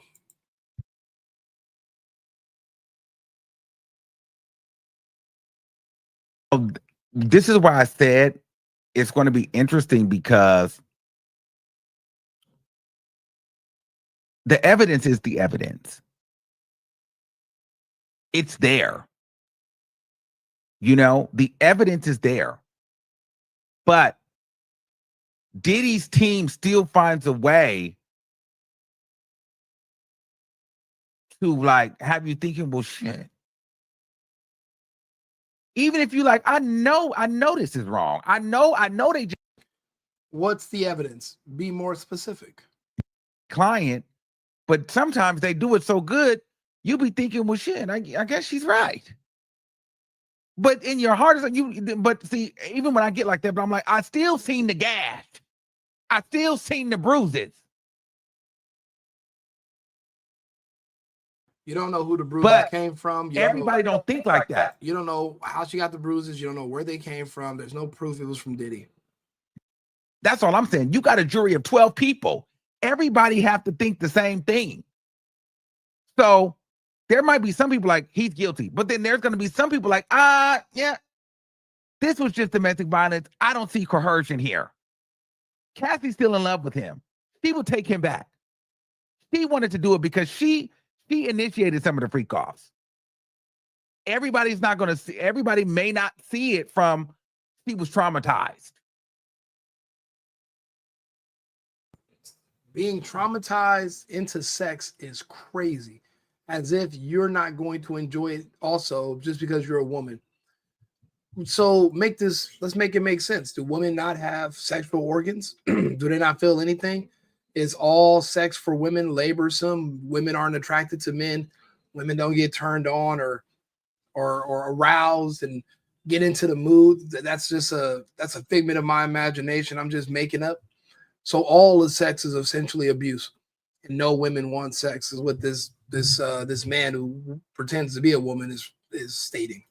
This is why I said it's going to be interesting, because the evidence is the evidence. It's there. The evidence is there. But Diddy's team still finds a way to have you thinking, well, shit. Even if you I know this is wrong. I know they just. What's the evidence? Be more specific. Client, but sometimes they do it so good you be thinking, well, shit, I guess she's right. But in your heart, it's like but see, even when I get like that, but I'm like, I still seen the gash. I still seen the bruises. You don't know who the bruises came from. Everybody don't think like that. You don't know how she got the bruises. You don't know where they came from. There's no proof it was from Diddy. That's all I'm saying. You got a jury of 12 people. Everybody have to think the same thing. So there might be some people like, he's guilty. But then there's going to be some people like, yeah, this was just domestic violence. I don't see coercion here. Cassie's still in love with him. She will take him back. She wanted to do it because she initiated some of the freak offs. Everybody's not going to see, everybody may not see it from she was traumatized. Being traumatized into sex is crazy. As if you're not going to enjoy it also just because you're a woman. So let's make it make sense. Do women not have sexual organs? Do they not feel anything? Is all sex for women laborsome? Women aren't attracted to men. Women don't get turned on or aroused and get into the mood. That's a figment of my imagination. I'm just making up. So all of sex is essentially abuse, and no women want sex, is what this man who pretends to be a woman is stating.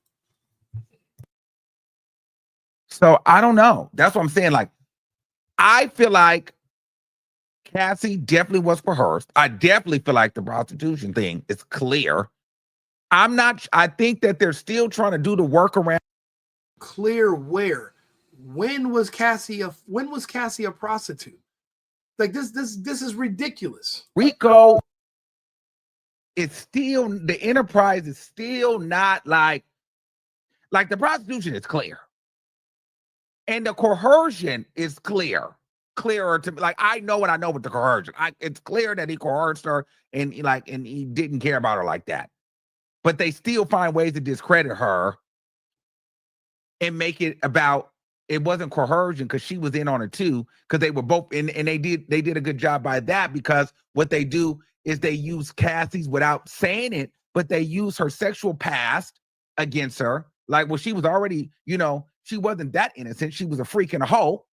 So I don't know. That's what I'm saying. Like, I feel like Cassie definitely was coerced. I definitely feel like the prostitution thing is clear. I think that they're still trying to do the workaround. Clear where? When was Cassie a prostitute? Like this is ridiculous. Rico is still, the enterprise is still not like the prostitution is clear. And the coercion is clearer to me. Like, I know with the coercion. It's clear that he coerced her and he didn't care about her like that. But they still find ways to discredit her and make it about it wasn't coercion because she was in on it too, because they were both and they did a good job by that, because what they do is they use Cassie's without saying it, but they use her sexual past against her. Like, well, she was already, she wasn't that innocent. She was a freak and a hoe.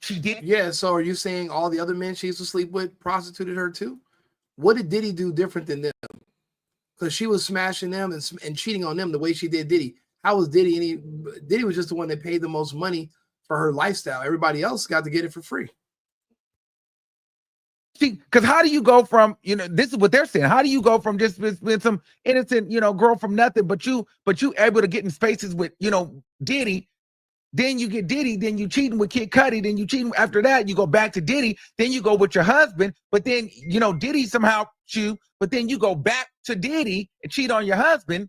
She did. Yeah, so are you saying all the other men she used to sleep with prostituted her too? What did Diddy do different than them? Because she was smashing them and cheating on them the way she did Diddy. How was Diddy Diddy was just the one that paid the most money for her lifestyle. Everybody else got to get it for free. See, because how do you go from, this is what they're saying. How do you go from just being some innocent, girl from nothing, but you able to get in spaces with, Diddy. Then you get Diddy, then you cheating with Kid Cudi, then you cheating after that, you go back to Diddy, then you go with your husband, but then, Diddy somehow cheat, but then you go back to Diddy and cheat on your husband.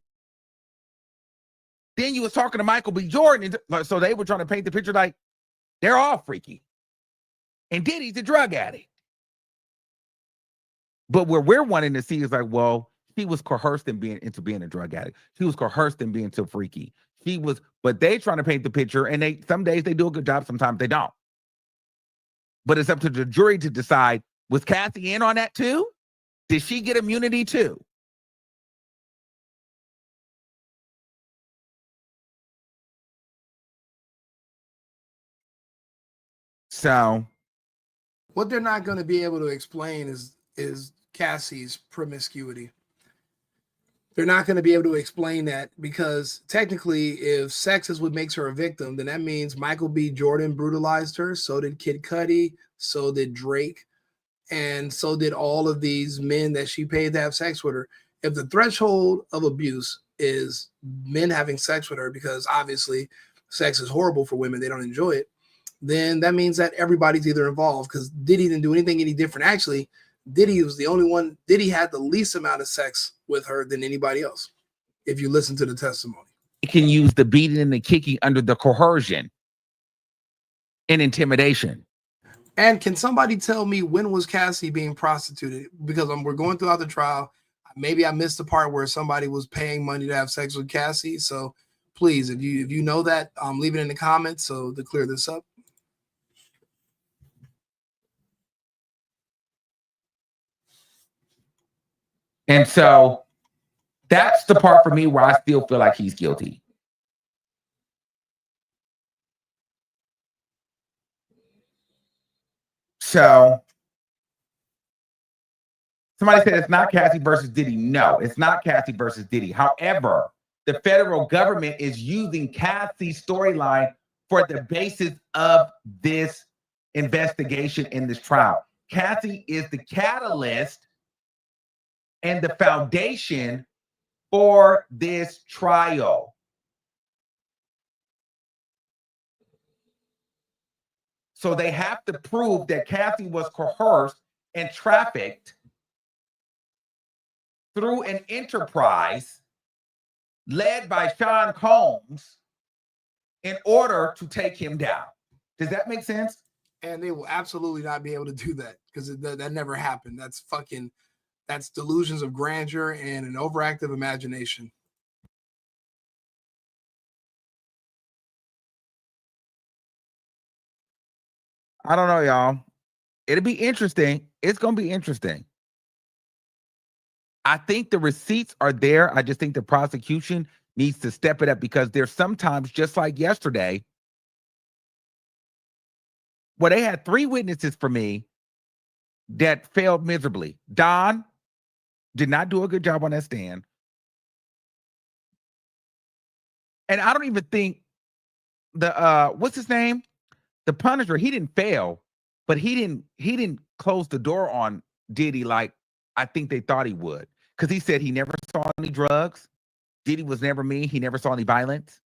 Then you was talking to Michael B. Jordan, so they were trying to paint the picture like they're all freaky. And Diddy's a drug addict. But what we're wanting to see is like, well, she was coerced into being a drug addict. She was coerced in being too freaky. But they trying to paint the picture, and some days they do a good job, sometimes they don't. But it's up to the jury to decide, was Cassie in on that too? Did she get immunity too? So what they're not going to be able to explain is Cassie's promiscuity. They're not going to be able to explain that, because technically, if sex is what makes her a victim, then that means Michael B. Jordan brutalized her. So did Kid Cudi. So did Drake. And so did all of these men that she paid to have sex with her. If the threshold of abuse is men having sex with her, because obviously sex is horrible for women, they don't enjoy it, then that means that everybody's either involved, because Diddy didn't do anything any different. Actually, Diddy was the only one. Diddy had the least amount of sex with her than anybody else, if you listen to the testimony. You can use the beating and the kicking under the coercion and intimidation. And can somebody tell me, when was Cassie being prostituted? Because we're going throughout the trial. Maybe I missed the part where somebody was paying money to have sex with Cassie. So please, if you know that, leave it in the comments so to clear this up. And so that's the part for me where I still feel like he's guilty. So somebody said it's not Cassie versus Diddy. No, it's not Cassie versus Diddy. However, the federal government is using Cassie's storyline for the basis of this investigation in this trial. Cassie is the catalyst and the foundation for this trial. So they have to prove that Cassie was coerced and trafficked through an enterprise led by Sean Combs in order to take him down. Does that make sense? And they will absolutely not be able to do that because that never happened. That's delusions of grandeur and an overactive imagination. I don't know, y'all. It'll be interesting. It's going to be interesting. I think the receipts are there. I just think the prosecution needs to step it up because there's sometimes, just like yesterday, where they had 3 witnesses for me that failed miserably. Don did not do a good job on that stand. And I don't even think the what's his name? The Punisher, he didn't fail, but he didn't close the door on Diddy like I think they thought he would. Because he said he never saw any drugs. Diddy was never mean. He never saw any violence.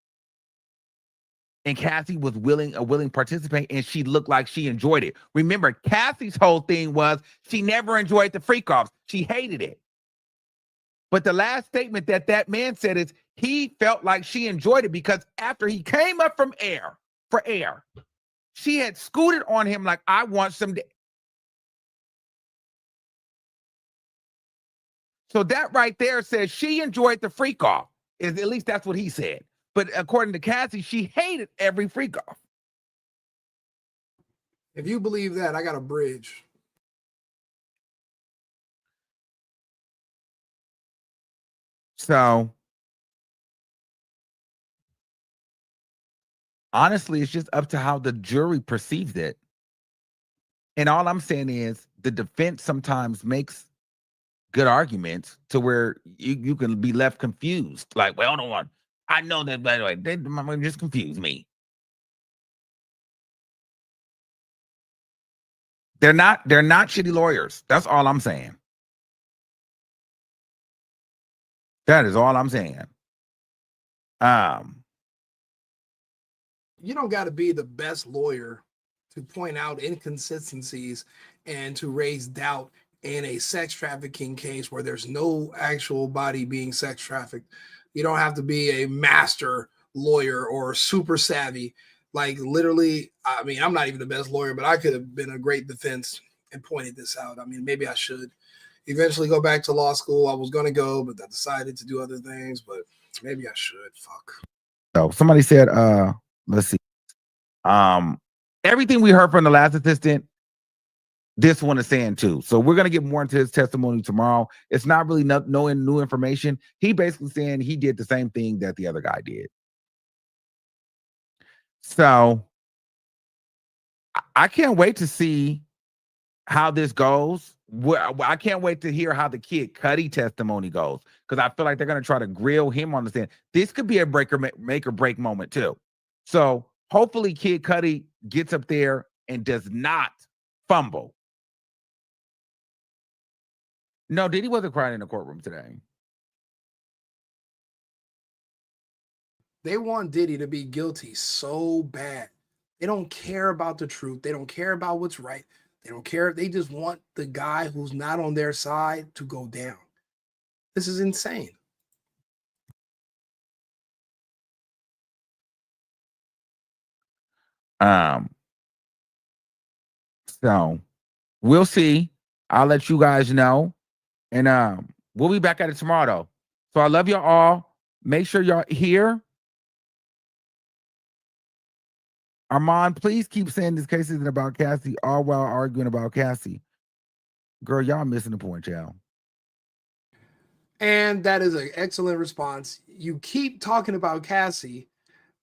And Cassie was a willing participant, and she looked like she enjoyed it. Remember, Cassie's whole thing was she never enjoyed the freak-offs. She hated it. But the last statement that man said is he felt like she enjoyed it because after he came up for air, she had scooted on him like, I want some. So that right there says she enjoyed the freak-off. At least that's what he said. But according to Cassie, she hated every freak-off. If you believe that, I got a bridge. So honestly, it's just up to how the jury perceives it. And all I'm saying is the defense sometimes makes good arguments to where you can be left confused. Like, well, no one. I know that, by the way, they just confuse me. They're not shitty lawyers. That's all I'm saying. That is all I'm saying. You don't got to be the best lawyer to point out inconsistencies and to raise doubt in a sex trafficking case where there's no actual body being sex trafficked. You don't have to be a master lawyer or super savvy. Like literally, I mean, I'm not even the best lawyer, but I could have been a great defense and pointed this out. I mean, maybe I should eventually go back to law school. I was going to go, but I decided to do other things, but maybe I should. Fuck. So somebody said, let's see. Everything we heard from the last assistant, this one is saying too. So we're gonna get more into his testimony tomorrow. It's not really no new information. He basically saying he did the same thing that the other guy did. So I can't wait to see how this goes. I can't wait to hear how the Kid Cudi testimony goes because I feel like they're gonna try to grill him on the stand. This could be a make or break moment too. So hopefully Kid Cudi gets up there and does not fumble. No, Diddy wasn't crying in the courtroom today. They want Diddy to be guilty so bad. They don't care about the truth. They don't care about what's right. They don't care. They just want the guy who's not on their side to go down. This is insane. So we'll see. I'll let you guys know. And we'll be back at it tomorrow, though. So I love y'all all. Make sure y'all here. Armand, please keep saying this case isn't about Cassie, all while arguing about Cassie. Girl, y'all missing the point, y'all. And that is an excellent response. You keep talking about Cassie,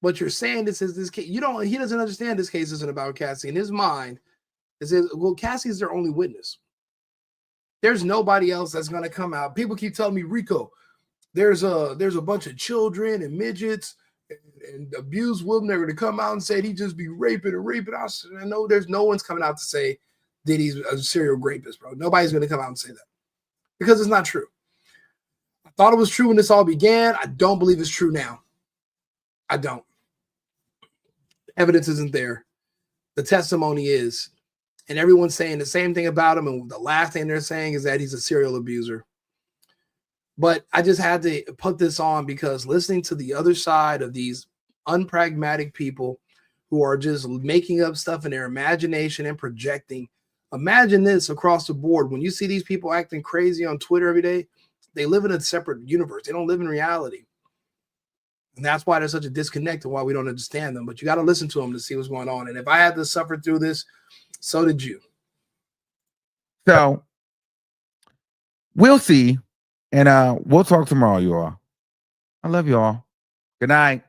but you're saying this is this case. He doesn't understand this case isn't about Cassie. In his mind, well, Cassie is their only witness. There's nobody else that's gonna come out. People keep telling me, Rico, there's a bunch of children and midgets and abused women that are gonna come out and say he just be raping and raping. I know there's no one's coming out to say Diddy's a serial rapist, bro. Nobody's gonna come out and say that because it's not true. I thought it was true when this all began. I don't believe it's true now. I don't. Evidence isn't there. The testimony is. And everyone's saying the same thing about him. And the last thing they're saying is that he's a serial abuser. But I just had to put this on because listening to the other side of these unpragmatic people who are just making up stuff in their imagination and projecting. Imagine this across the board. When you see these people acting crazy on Twitter every day, they live in a separate universe. They don't live in reality. And that's why there's such a disconnect and why we don't understand them. But you got to listen to them to see what's going on. And if I had to suffer through this, so did you. So we'll see. And we'll talk tomorrow, you all. I love you all. Good night.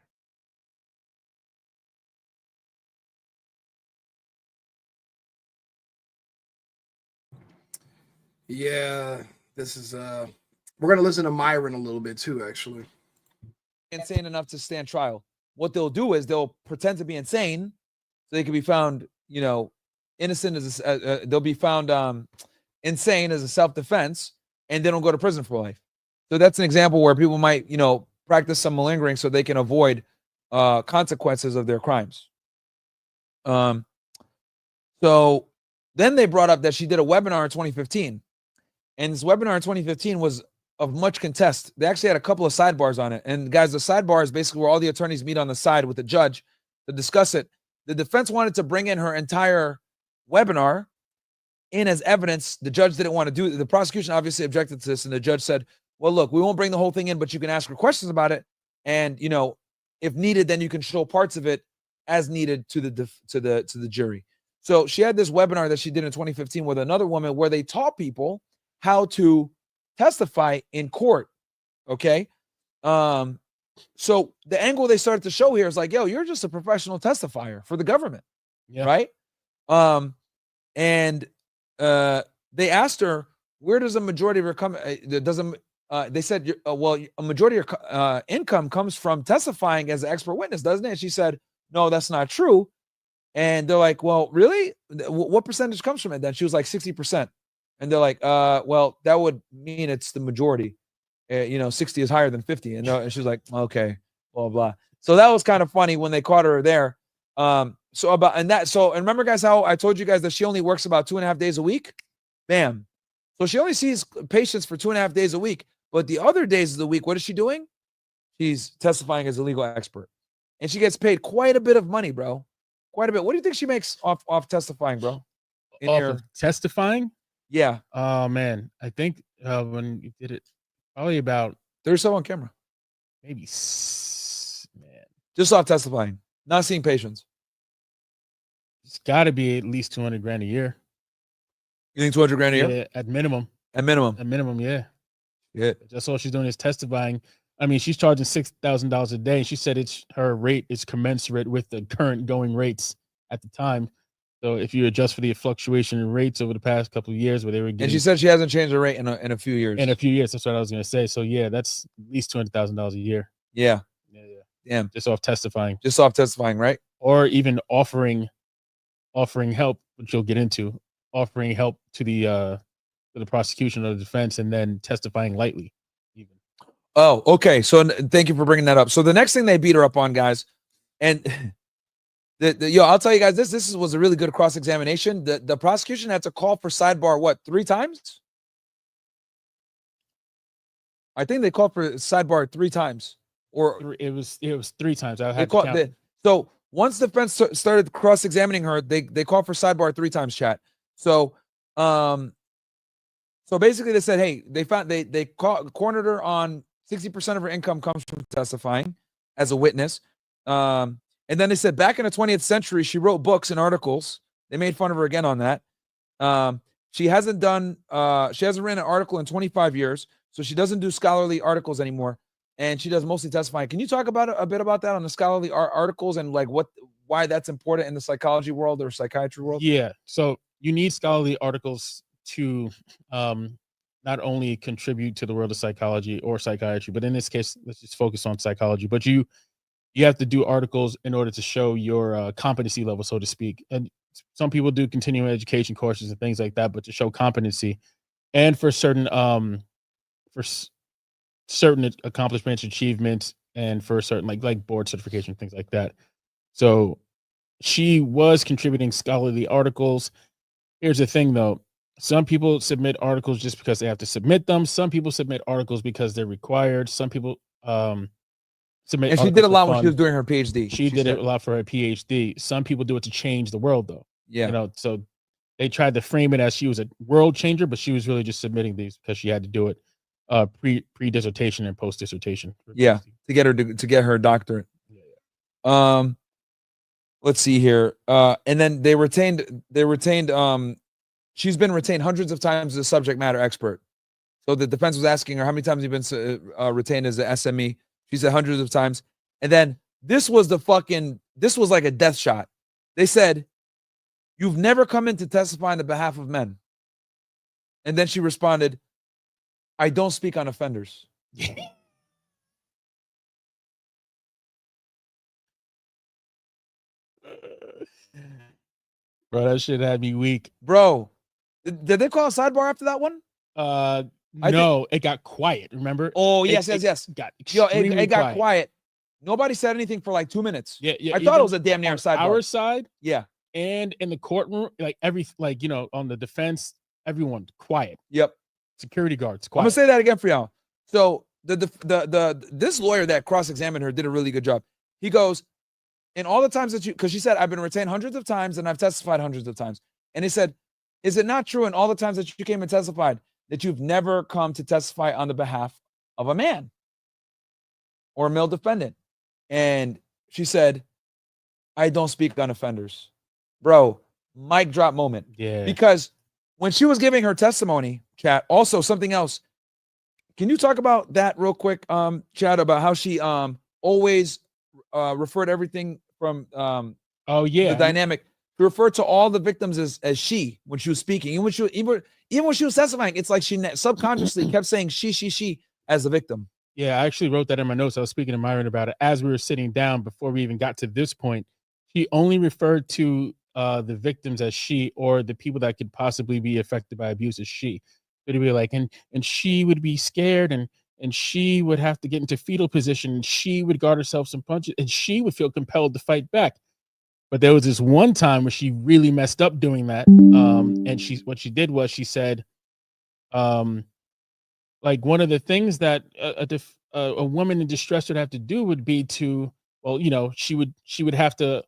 Yeah, this is we're gonna listen to Myron a little bit too, actually. Insane enough to stand trial. What they'll do is they'll pretend to be insane so they can be found, innocent as they'll be found insane as a self-defense, and they don't go to prison for life. So that's an example where people might, practice some malingering so they can avoid consequences of their crimes. So then they brought up that she did a webinar in 2015, and this webinar in 2015 was of much contest. They actually had a couple of sidebars on it, and guys, the sidebar is basically where all the attorneys meet on the side with the judge to discuss it. The defense wanted to bring in her entire webinar in as evidence. The judge didn't want to do it. The prosecution obviously objected to this, and the judge said, well, look, we won't bring the whole thing in, but you can ask her questions about it, and if needed, then you can show parts of it as needed to the jury. So she had this webinar that she did in 2015 with another woman where they taught people how to testify in court. Okay. So the angle they started to show here is like, yo, you're just a professional testifier for the government. Yeah. Right. And they asked her, where does a majority of your come? They said, well, a majority of your income comes from testifying as an expert witness, doesn't it? And she said, no, that's not true. And they're like, well, really? What percentage comes from it then? She was like 60%. And they're like, well, that would mean it's the majority. 60 is higher than 50. And she was like, okay, blah, blah. So that was kind of funny when they caught her there. And remember, guys, how I told you guys that she only works about 2.5 days a week? Bam. So she only sees patients for 2.5 days a week. But the other days of the week, what is she doing? She's testifying as a legal expert. And she gets paid quite a bit of money, bro. Quite a bit. What do you think she makes off testifying, bro? Of testifying? Yeah. Oh, man. I think when you did it, probably about... There's someone on camera. Maybe, man. Just off testifying. Not seeing patients. It's got to be at least $200,000 a year. You think $200,000 a year? Yeah, at minimum. At minimum. At minimum, yeah. Yeah. That's all she's doing is testifying. I mean, she's charging $6,000 a day. And she said her rate is commensurate with the current going rates at the time. So if you adjust for the fluctuation in rates over the past couple of years where they were getting... And she said she hasn't changed her rate in a few years. In a few years, that's what I was going to say. So yeah, that's at least $200,000 a year. Yeah. Yeah. Damn. Just off testifying. Just off testifying, right? Or even offering help, which you'll get into, offering help to the prosecution or the defense, and then testifying lightly. Even. Oh, okay. So thank you for bringing that up. So the next thing they beat her up on, guys, and I'll tell you guys, this was a really good cross-examination. The prosecution had to call for sidebar, 3 times? I think they called for sidebar 3 times. Or it was 3 times. I had so once the defense started cross-examining her, they called for sidebar 3 times, chat. So basically they said, hey, they cornered her on 60% of her income comes from testifying as a witness. And then they said back in the 20th century, she wrote books and articles. They made fun of her again on that. She hasn't written an article in 25 years. So she doesn't do scholarly articles anymore, and she does mostly testifying. Can you talk about a bit about that on the scholarly articles and like why that's important in the psychology world or psychiatry world? Yeah. So you need scholarly articles to not only contribute to the world of psychology or psychiatry, but in this case, let's just focus on psychology. But you have to do articles in order to show your competency level, so to speak. And some people do continuing education courses and things like that, but to show competency and for certain certain accomplishments, achievements, and for certain like board certification, things like that. So she was contributing scholarly articles. Here's the thing, though. Some people submit articles just because they have to submit them. Some people submit articles because they're required. Some people submit. And she did a lot when she was doing her PhD. She did it a lot for her PhD. Some people do it to change the world, though. Yeah. You know, so they tried to frame it as she was a world changer, but she was really just submitting these because she had to do it pre dissertation and post dissertation. Yeah, to get her doctorate. Let's see here. And then they retained she's been retained hundreds of times as a subject matter expert. So the defense was asking her how many times you've been retained as an SME. She said hundreds of times. And then this was like a death shot. They said, "You've never come in to testify on the behalf of men." And then she responded, "I don't speak on offenders." Bro, that shit had me weak. Bro, did they call a sidebar after that one? No, it got quiet. Remember? Oh, yes. It got quiet. Nobody said anything for like 2 minutes. Yeah. I thought it was a damn near sidebar. Our side, yeah, and in the courtroom, on the defense, everyone quiet. Yep. Security guards quiet. I'm gonna say that again for y'all. So this lawyer that cross-examined her did a really good job. He goes, "In all the times that because she said, I've been retained hundreds of times and I've testified hundreds of times." And he said, "Is it not true in all the times that you came and testified that you've never come to testify on the behalf of a man or a male defendant?" And she said, "I don't speak on offenders." Bro, mic drop moment. Yeah. Because when she was giving her testimony, chat, also something else. Can you talk about that real quick, chat, about how she always referred everything from the dynamic to refer to all the victims as she when she was speaking, even when she was testifying, it's like she subconsciously kept saying she as the victim. Yeah, I actually wrote that in my notes. I was speaking to Myron about it as we were sitting down before we even got to this point. She only referred to the victims as she, or the people that could possibly be affected by abuse as she. It'd be like, and she would be scared, and she would have to get into fetal position, and she would guard herself some punches, and she would feel compelled to fight back. But there was this one time where she really messed up doing that. And what she did was she said, like, one of the things that a woman in distress would have to do would be to, she would have to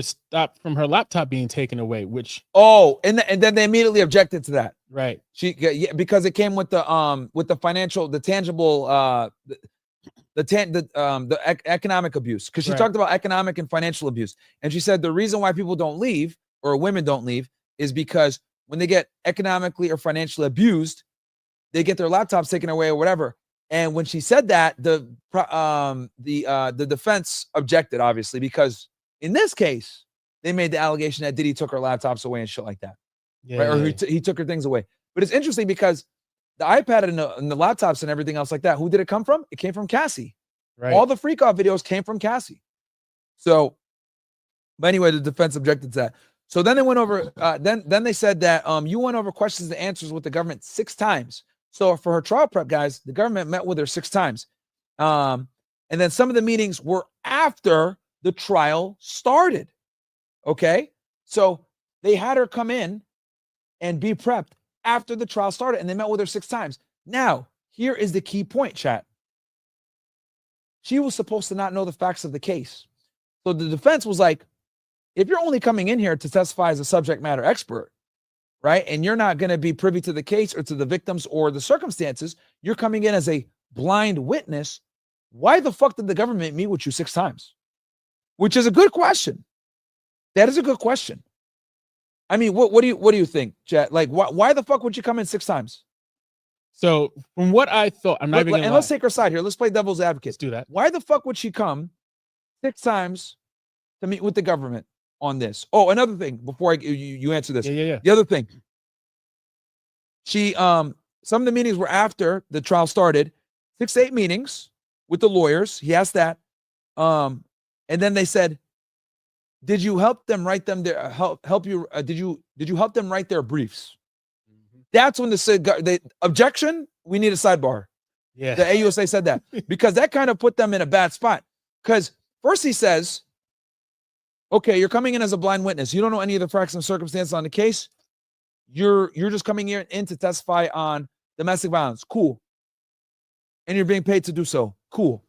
stop from her laptop being taken away, which and then they immediately objected to that. Right. Because it came with the financial, the tangible, the economic abuse, because she talked about economic and financial abuse. And she said the reason why people don't leave, or women don't leave, is because when they get economically or financially abused, they get their laptops taken away or whatever. And when she said that, the defense objected, obviously, because in this case, they made the allegation that Diddy took her laptops away and shit like that. Yeah, right? Or he took her things away. But it's interesting because the iPad and the laptops and everything else like that, who did it come from? It came from Cassie. Right. All the freak out videos came from Cassie. So, but anyway, the defense objected to that. So then they went over, then they said that you went over questions and answers with the government 6 times. So for her trial prep, guys, the government met with her 6 times. And then some of the meetings were after the trial started. Okay. So they had her come in and be prepped after the trial started, and they met with her 6 times. Now, here is the key point, chat. She was supposed to not know the facts of the case. So the defense was like, if you're only coming in here to testify as a subject matter expert, right, and you're not going to be privy to the case or to the victims or the circumstances, you're coming in as a blind witness, why the fuck did the government meet with you 6 times? Which is a good question. That is a good question. I mean, what do you think, chat? Like, why the fuck would you come in 6 times? So from what I thought, I'm not even gonna and lie. let's take her side here. Let's play devil's advocate. Let's do that. Why the fuck would she come 6 times to meet with the government on this? Oh, another thing before you answer this. Yeah. The other thing, she some of the meetings were after the trial started, 6 to 8 meetings with the lawyers. He asked that, and then they said, "Did you help them write them their Did you help them write their briefs?" That's when the objection. We need a sidebar. Yeah. The AUSA said that because that kind of put them in a bad spot. Because first he says, "Okay, you're coming in as a blind witness. You don't know any of the facts and circumstances on the case. You're just coming in to testify on domestic violence. Cool. And you're being paid to do so. Cool.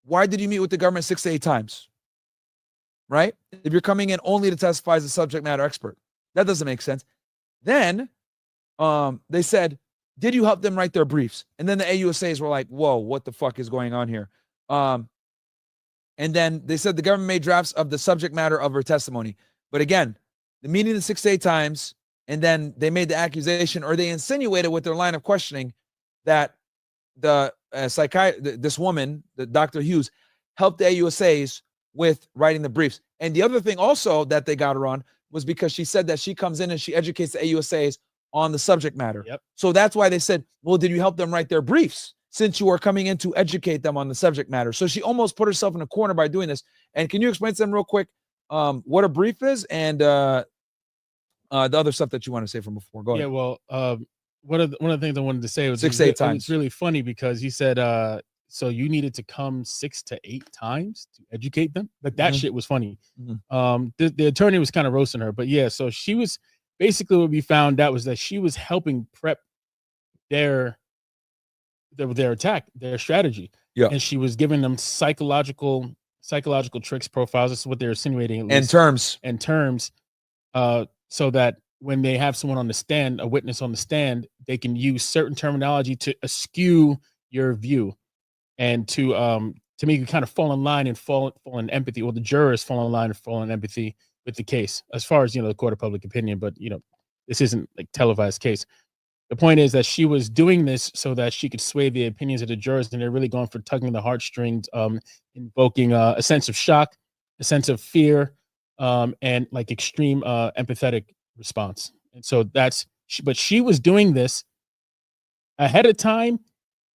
Why did you meet with the government 6 to 8 times? Right? If you're coming in only to testify as a subject matter expert, that doesn't make sense." Then they said, "Did you help them write their briefs?" And then the AUSAs were like, "Whoa, what the fuck is going on here?" And then they said the government made drafts of the subject matter of her testimony. But again, the meeting the 6 to 8 times, and then they made the accusation, or they insinuated with their line of questioning, that the this woman, the Dr. Hughes, helped the AUSAs with writing the briefs. And the other thing also that they got her on was because she said that she comes in and she educates the AUSAs on the subject matter. Yep. So that's why they said, "Well, did you help them write their briefs since you are coming in to educate them on the subject matter?" So she almost put herself in a corner by doing this. And can you explain to them real quick what a brief is and the other stuff that you want to say from before? Go ahead. Yeah, well, one of the things I wanted to say was 6 to 8 times. It's really funny because he said, so you needed to come 6 to 8 times to educate them. Like that shit was funny. The attorney was kind of roasting her, but yeah, so she was basically, what we found out was that she was helping prep their attack, their strategy. Yeah. And she was giving them psychological tricks, profiles. This is what they're insinuating, at least, And terms, so that when they have someone on the stand, a witness on the stand, they can use certain terminology to eschew your view and to make you kind of fall in line and fall in empathy, or the jurors fall in line and fall in empathy with the case, as far as, the court of public opinion. But this isn't like televised case. The point is that she was doing this so that she could sway the opinions of the jurors, and they're really going for tugging the heartstrings, invoking a sense of shock, a sense of fear, and like extreme empathetic response. And so but she was doing this ahead of time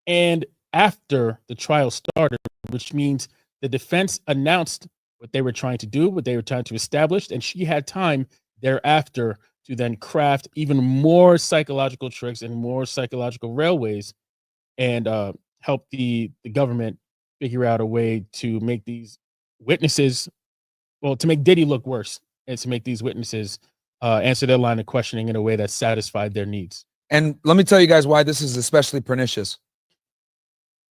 and after the trial started, which means the defense announced what they were trying to do, what they were trying to establish, and she had time thereafter to then craft even more psychological tricks and more psychological railways, and help the government figure out a way to make these witnesses, to make Diddy look worse, and to make these witnesses answer their line of questioning in a way that satisfied their needs. And let me tell you guys why this is especially pernicious.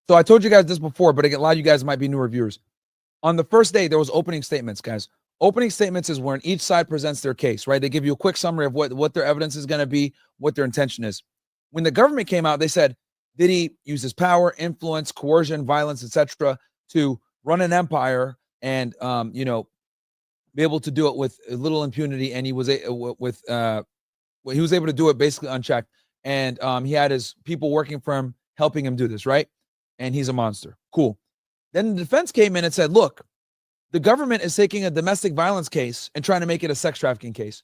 So I told you guys this before, but a lot of you guys might be newer viewers. On the first day, there was opening statements, guys. Opening statements is when each side presents their case, right? They give you a quick summary of what their evidence is going to be, what their intention is. When the government came out, they said, Diddy uses power, influence, coercion, violence, etc., to run an empire and, be able to do it with little impunity. And he was able to do it basically unchecked. And he had his people working for him, helping him do this, right? And he's a monster. Cool. Then the defense came in and said, look, the government is taking a domestic violence case and trying to make it a sex trafficking case.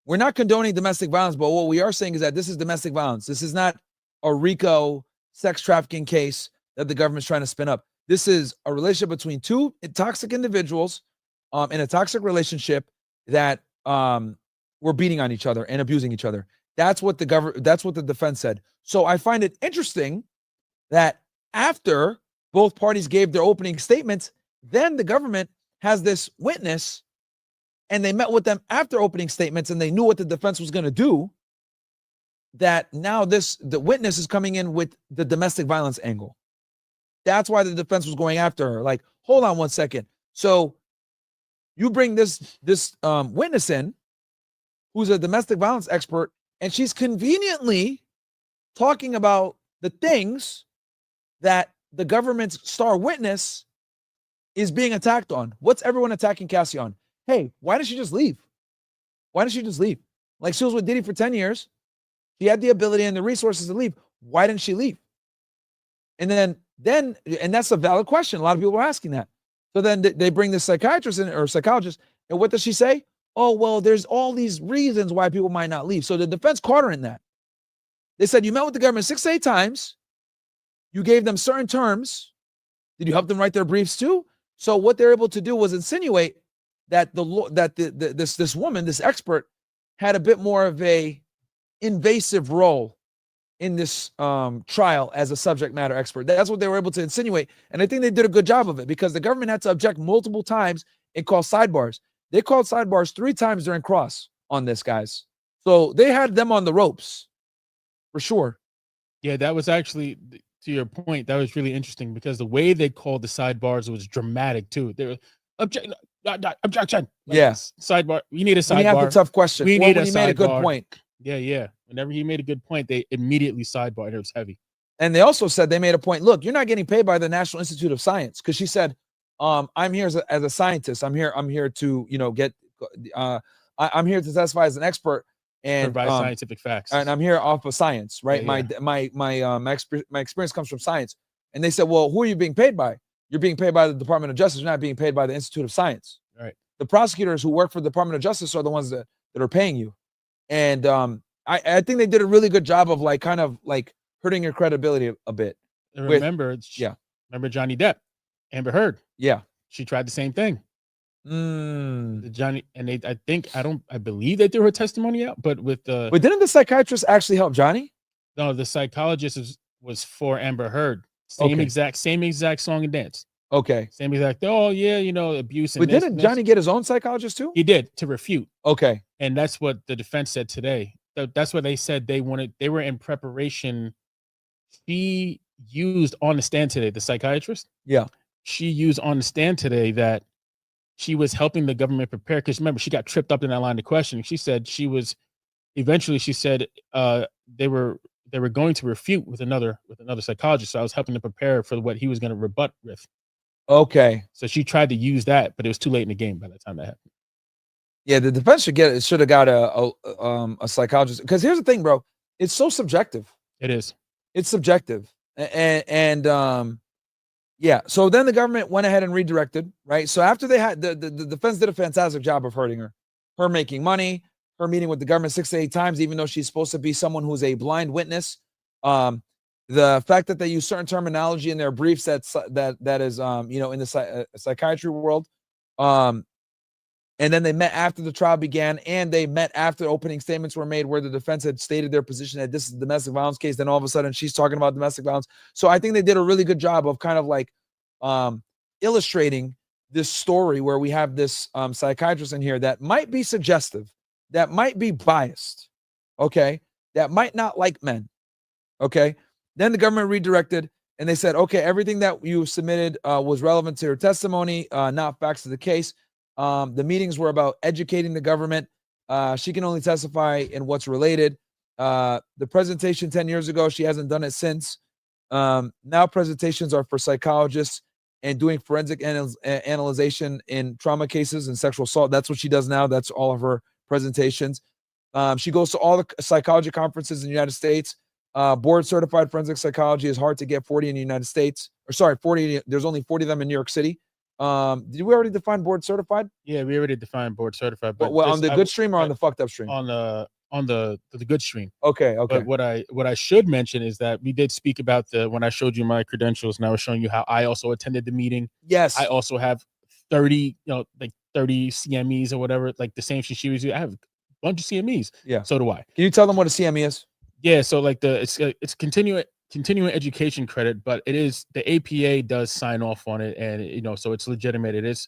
We're not condoning domestic violence, but what we are saying is that this is domestic violence. This is not a Rico sex trafficking case that the government's trying to spin up. This is a relationship between two toxic individuals in a toxic relationship that were beating on each other and abusing each other. That's what the defense said. So I find it interesting that after both parties gave their opening statements, then the government has this witness, and they met with them after opening statements, and they knew what the defense was going to do, that now the witness is coming in with the domestic violence angle. That's why the defense was going after her. Like, hold on one second. So you bring this witness in, who's a domestic violence expert, and she's conveniently talking about the things that the government's star witness is being attacked on. What's everyone attacking Cassie on? Hey, why didn't she just leave? Why didn't she just leave? Like, she was with Diddy for 10 years. She had the ability and the resources to leave. Why didn't she leave? And then, and that's a valid question. A lot of people are asking that. So then they bring this psychiatrist in or psychologist, and what does she say? Oh, well, there's all these reasons why people might not leave. So the defense caught her in that. They said, you met with the government 6 to 8 times. You gave them certain terms. Did you help them write their briefs too? So what they're able to do was insinuate that this woman, this expert, had a bit more of a invasive role in this trial as a subject matter expert. That's what they were able to insinuate. And I think they did a good job of it because the government had to object multiple times and call sidebars. They called sidebars 3 times during cross on this, guys. So they had them on the ropes for sure. Yeah, that was actually, to your point, that was really interesting because the way they called the sidebars was dramatic too. They were objection. Like, yeah. Sidebar. We need a sidebar. When you have a tough question. We need when he made a good point. Yeah. Whenever he made a good point, they immediately sidebarred. It was heavy. And they also said they made a point. Look, you're not getting paid by the National Institute of Science, because she said, I'm here as a scientist. I'm here to, get. I'm here to testify as an expert and provide scientific facts. And I'm here off of science, right? Yeah. My experience comes from science. And they said, well, who are you being paid by? You're being paid by the Department of Justice. You're not being paid by the Institute of Science. Right. The prosecutors who work for the Department of Justice are the ones that are paying you. And I think they did a really good job of kind of hurting your credibility a bit. And remember Johnny Depp, Amber Heard. Yeah. She tried the same thing. Johnny, and I believe they threw her testimony out, but with But didn't the psychiatrist actually help Johnny? No, the psychologist was for Amber Heard. Same exact song and dance. Okay. Same exact. Oh yeah, abuse. But didn't Johnny get his own psychologist too? He did, to refute. Okay. And that's what the defense said today. That's what they said they were in preparation. She used on the stand today, the psychiatrist. Yeah. She used on the stand today that she was helping the government prepare, because remember, she got tripped up in that line of questioning. She said they were going to refute with another psychologist. So I was helping to prepare for what he was going to rebut with. Okay. So she tried to use that, but it was too late in the game by the time that happened. Yeah, the defense should have got a psychologist, because here's the thing, bro. It's so subjective. It is. It's subjective. And yeah. So then the government went ahead and redirected, right? So after they had the defense did a fantastic job of hurting her making money, her meeting with the government 6 to 8 times, even though she's supposed to be someone who's a blind witness. The fact that they use certain terminology in their briefs that is in the psychiatry world. And then they met after the trial began, and they met after opening statements were made where the defense had stated their position that this is a domestic violence case. Then all of a sudden she's talking about domestic violence. So I think they did a really good job of kind of illustrating this story where we have this psychiatrist in here that might be suggestive, that might be biased, okay, that might not like men, okay. Then the government redirected and they said, okay, everything that you submitted was relevant to your testimony, not facts of the case. The meetings were about educating the government. She can only testify in what's related. The presentation 10 years ago, she hasn't done it since. Now presentations are for psychologists and doing forensic analyzation in trauma cases and sexual assault. That's what she does now. That's all of her presentations. She goes to all the psychology conferences in the United States. Board certified forensic psychology is hard to get 40 in the United States. 40. There's only 40 of them in New York City. Did we already define board certified? Yeah, we already defined board certified. But on the good stream or on the fucked up stream? On the good stream. Okay. But what I should mention is that we did speak about when I showed you my credentials, and I was showing you how I also attended the meeting. Yes. I also have 30 CMEs or whatever, like the same she was. I have a bunch of CMEs. Yeah. So do I. Can you tell them what a CME is? Yeah. So it's continuing education credit, but it is, the APA does sign off on it, and so it's legitimate. It's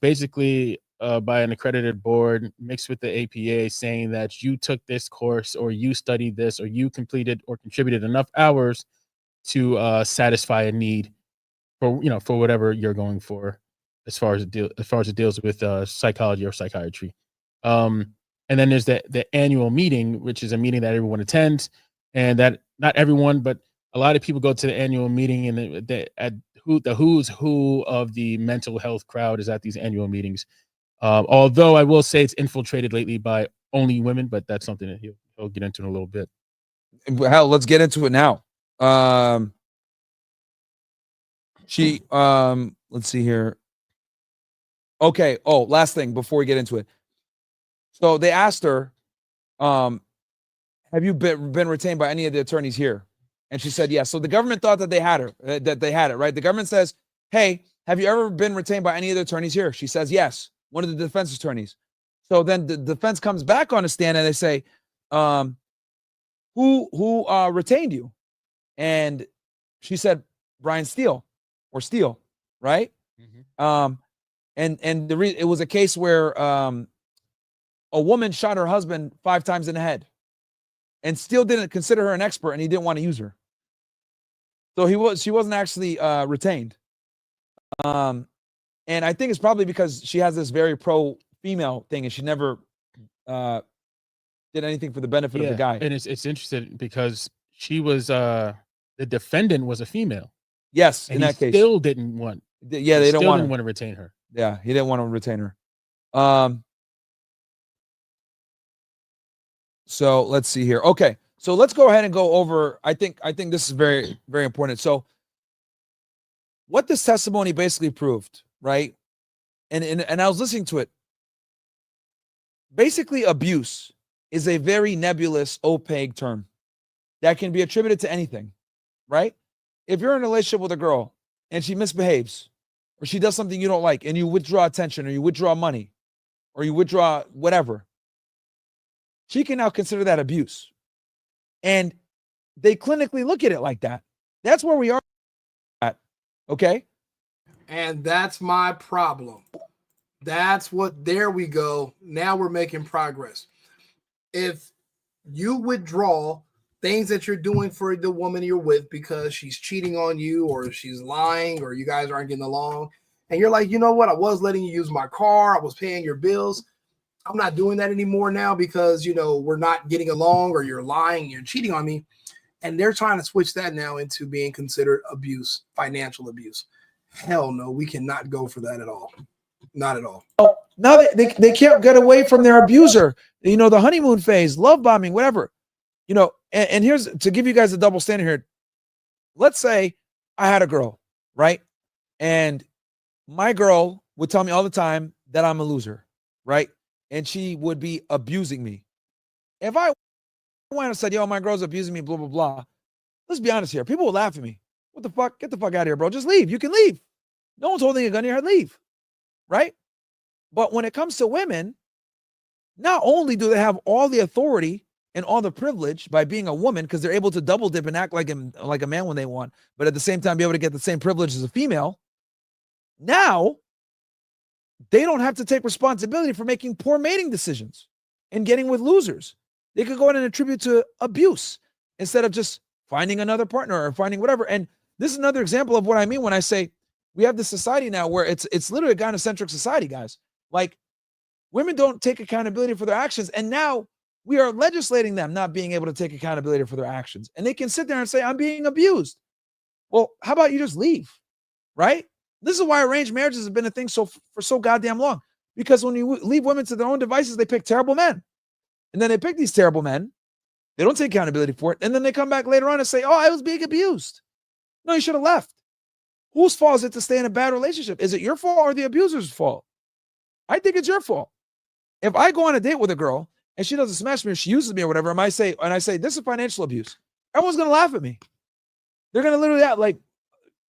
basically by an accredited board mixed with the APA, saying that you took this course or you studied this or you completed or contributed enough hours to satisfy a need for whatever you're going for as far as it deals with psychology or psychiatry. And then there's the annual meeting, which is a meeting that everyone attends, and that not everyone, but a lot of people go to the annual meeting, and the who's who of the mental health crowd is at these annual meetings. Although I will say it's infiltrated lately by only women, but that's something that he'll We'll get into it in a little bit. Hell, let's get into it now. Let's see here. Okay. Oh, last thing before we get into it. So they asked her, have you been retained by any of the attorneys here? And she said yes. So the government thought that they had her, that they had it, right? The government says, hey, have you ever been retained by any of the attorneys here? She says yes, one of the defense attorneys. So then the defense comes back on the stand and they say, who retained you? And she said, Brian Steele, right? Mm-hmm. And it was a case where a woman shot her husband 5 times in the head and Steele didn't consider her an expert and he didn't want to use her. So she wasn't actually retained. And I think it's probably because she has this very pro-female thing and she never did anything for the benefit of the guy. And it's interesting because she was the defendant was a female. Yes, and in that case. Still didn't want. Yeah, they don't want to retain her. Yeah, he didn't want to retain her. So let's see here. Okay, so let's go ahead and go over. I think this is very, very important. So what this testimony basically proved, right? And I was listening to it. Basically, abuse is a very nebulous, opaque term that can be attributed to anything, right? If you're in a relationship with a girl and she misbehaves or she does something you don't like and you withdraw attention or you withdraw money or you withdraw whatever, she can now consider that abuse. And they clinically look at it like that. That's where we are at, okay? And that's my problem. There we go. Now we're making progress. If you withdraw things that you're doing for the woman you're with because she's cheating on you or she's lying or you guys aren't getting along, and you're like, you know what? I was letting you use my car. I was paying your bills. I'm not doing that anymore now because, we're not getting along or you're lying, you're cheating on me. And they're trying to switch that now into being considered abuse, financial abuse. Hell no, we cannot go for that at all. Not at all. Now they can't get away from their abuser. The honeymoon phase, love bombing, whatever. And here's to give you guys a double standard here. Let's say I had a girl, right? And my girl would tell me all the time that I'm a loser, right? And she would be abusing me. If I went and said, yo, my girl's abusing me, blah, blah, blah. Let's be honest here. People will laugh at me. What the fuck? Get the fuck out of here, bro. Just leave. You can leave. No one's holding a gun to your head. Leave. Right? But when it comes to women, not only do they have all the authority and all the privilege by being a woman, because they're able to double dip and act like a man when they want, but at the same time be able to get the same privilege as a female. Now, they don't have to take responsibility for making poor mating decisions and getting with losers. They could go in and attribute to abuse instead of just finding another partner or finding whatever. And this is another example of what I mean when I say we have this society now where it's literally a gynocentric society, guys. Like, women don't take accountability for their actions, and now we are legislating them not being able to take accountability for their actions. And they can sit there and say, I'm being abused. Well, how about you just leave, right? This is why arranged marriages have been a thing for so goddamn long. Because when you leave women to their own devices, they pick terrible men. And then they pick these terrible men. They don't take accountability for it. And then they come back later on and say, oh, I was being abused. No, you should have left. Whose fault is it to stay in a bad relationship? Is it your fault or the abuser's fault? I think it's your fault. If I go on a date with a girl and she doesn't smash me or she uses me or whatever, and I say, this is financial abuse, everyone's going to laugh at me. They're going to literally act like,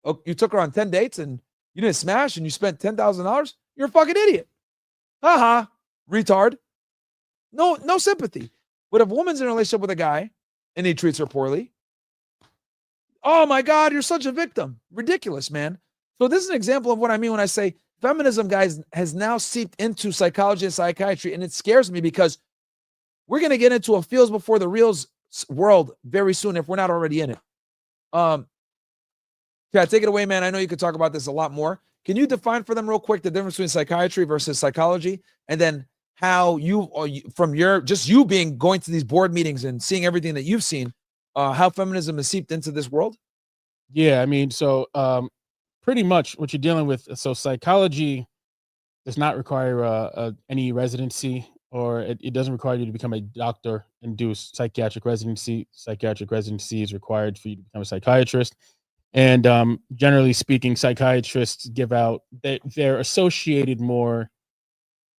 oh, you took her on 10 dates and you didn't smash and you spent $10,000? You're a fucking idiot. Haha, retard. No sympathy. But if a woman's in a relationship with a guy and he treats her poorly, oh my God, you're such a victim. Ridiculous, man. So this is an example of what I mean when I say feminism, guys, has now seeped into psychology and psychiatry. And it scares me because we're going to get into a feels before the reals world very soon if we're not already in it. Yeah, take it away, man. I know you could talk about this a lot more. Can you define for them real quick the difference between psychiatry versus psychology, and then how from you being going to these board meetings and seeing everything that you've seen, how feminism has seeped into this world? Yeah, I mean, so pretty much what you're dealing with. So psychology does not require any residency. or it doesn't require you to become a doctor-induced psychiatric residency. Psychiatric residency is required for you to become a psychiatrist. And generally speaking, psychiatrists give out, they're associated more.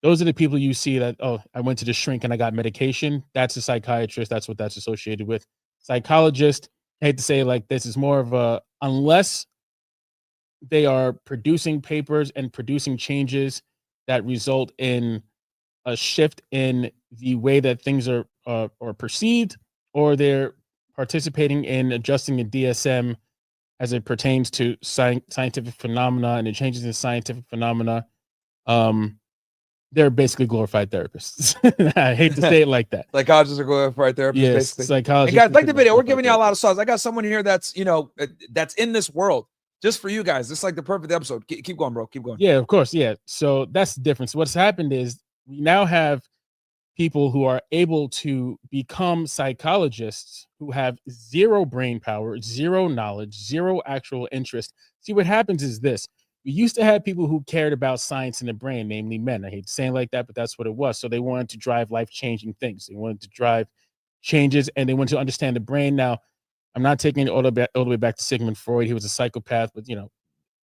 Those are the people you see that, oh, I went to the shrink and I got medication. That's a psychiatrist. That's what that's associated with. Psychologist, I hate to say it like this, is more of a, unless they are producing papers and producing changes that result in a shift in the way that things are perceived, or they're participating in adjusting the DSM as it pertains to scientific phenomena and the changes in scientific phenomena. They're basically glorified therapists. I hate to say it like that. Psychologists are glorified therapists, Yes, basically. psychologists. Hey guys, like the video. We're giving you a lot of sauce. I got someone here that's, you know, that's in this world just for you guys. This is like the perfect episode. Keep going, bro. Keep going. Yeah, of course. Yeah. So that's the difference. What's happened is we now have people who are able to become psychologists who have zero brain power, zero knowledge, zero actual interest. See, what happens is this. We used to have people who cared about science in the brain, namely men. I hate saying it like that, but that's what it was. So they wanted to drive life-changing things. They wanted to drive changes, and they wanted to understand the brain. Now, I'm not taking it all the way back to Sigmund Freud. He was a psychopath, but you know,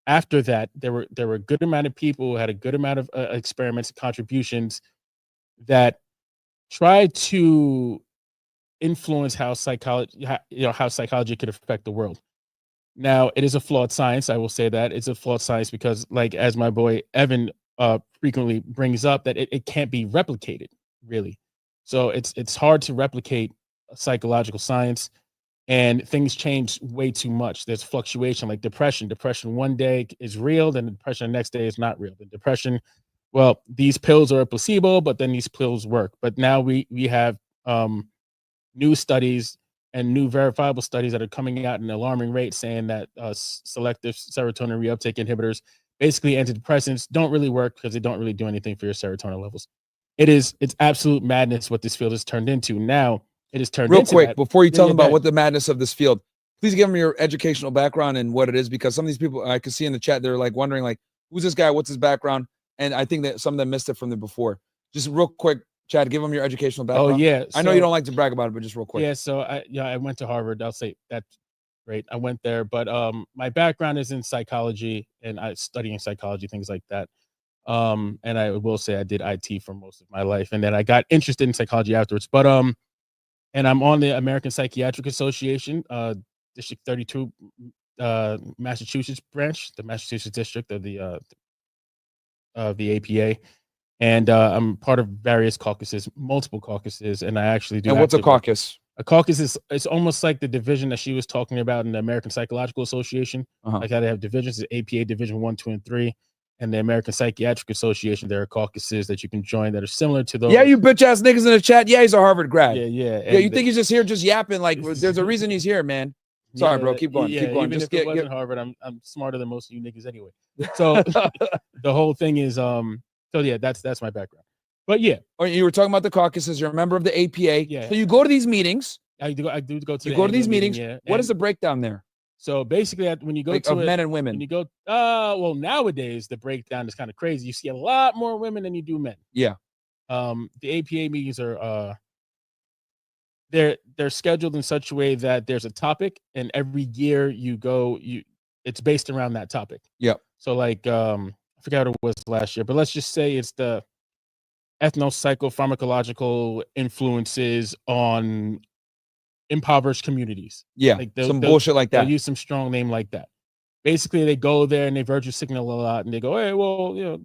after that, there were a good amount of people who had a good amount of experiments and contributions that tried to influence how psychology could affect the world. Now, it is a flawed science. I will say that it's a flawed science because, like, as my boy Evan frequently brings up, that it can't be replicated, really. So it's hard to replicate psychological science, and things change way too much. There's fluctuation, like depression. Depression one day is real, then depression the next day is not real. The depression, well, these pills are a placebo, but then these pills work. But now we have new studies and new verifiable studies that are coming out in an alarming rate saying that selective serotonin reuptake inhibitors, basically antidepressants, don't really work because they don't really do anything for your serotonin levels. It's absolute madness what this field has turned into. Now it is turned real into quick that. before you tell them about that. what the madness of this field. Please give them your educational background and what it is, because some of these people I could see in the chat, they're like wondering, like, who's this guy? What's his background? And I think that some of them missed it from the before. Just real quick, Chad, give them your educational background. Oh yeah, I know you don't like to brag about it, but just real quick. Yeah, so I went to Harvard. I'll say that's great. I went there, but my background is in psychology, and I studying psychology, things like that. And I will say I did IT for most of my life, and then I got interested in psychology afterwards. But and I'm on the American Psychiatric Association, District 32, Massachusetts branch, the Massachusetts district of the APA. And I'm part of various caucuses, multiple caucuses, and I actually do. And what's a caucus? A caucus is, it's almost like the division that she was talking about in the American Psychological Association. Like how they have divisions, the APA Division 1, 2, and 3, and the American Psychiatric Association. There are caucuses that you can join that are similar to those. Yeah, you bitch ass niggas in the chat. Yeah, he's a Harvard grad. Yeah. You think he's just here just yapping? Like, there's a reason he's here, man. Sorry, bro. Keep going. Keep going. Even Just if it wasn't Harvard, I'm smarter than most of you niggas anyway. So the whole thing is so yeah, that's my background. But yeah. Oh, you were talking about the caucuses. You're a member of the APA. Yeah. So you go to these meetings. I do go to. You go to these meetings. Yeah. What is the breakdown there? So basically, when you go Like, to of men and women, when you go, well, nowadays the breakdown is kind of crazy. You see a lot more women than you do men. Yeah. The APA meetings are they're scheduled in such a way that there's a topic, and every year you go, it's based around that topic. Yeah. So like I forgot what it was last year, but let's just say it's the ethno-psychopharmacological influences on impoverished communities. Yeah, like some bullshit like that. They'll use some strong name like that. Basically, they go there and they virtue signal a lot, and they go, "Hey, well, you know,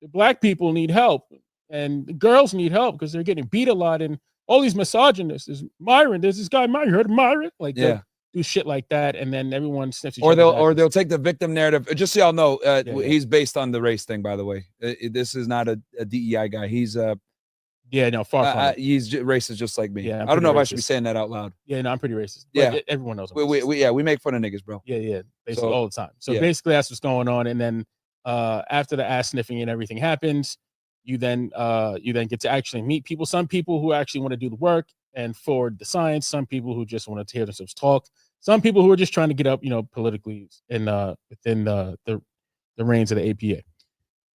the black people need help, and the girls need help because they're getting beat a lot, and all these misogynists is Myron. There's this guy Myron. You heard of Myron? Like, yeah, do shit like that, and then everyone sniffs each or other's they'll take the victim narrative. Just so y'all know, yeah. he's based on the race thing. By the way, this is not a DEI guy. He's yeah, no, far from it. He's racist just like me. Yeah, I don't know if racist. I should be saying that out loud. Yeah, no, I'm pretty racist. But Yeah, everyone knows. We make fun of niggas, bro. Yeah, basically So, all the time. So yeah. basically, that's what's going on. And then after the ass sniffing and everything happens, you then get to actually meet people. Some people who actually want to do the work and forward the science. Some people who just want to hear themselves talk. Some people who are just trying to get up, politically in within the reins of the APA.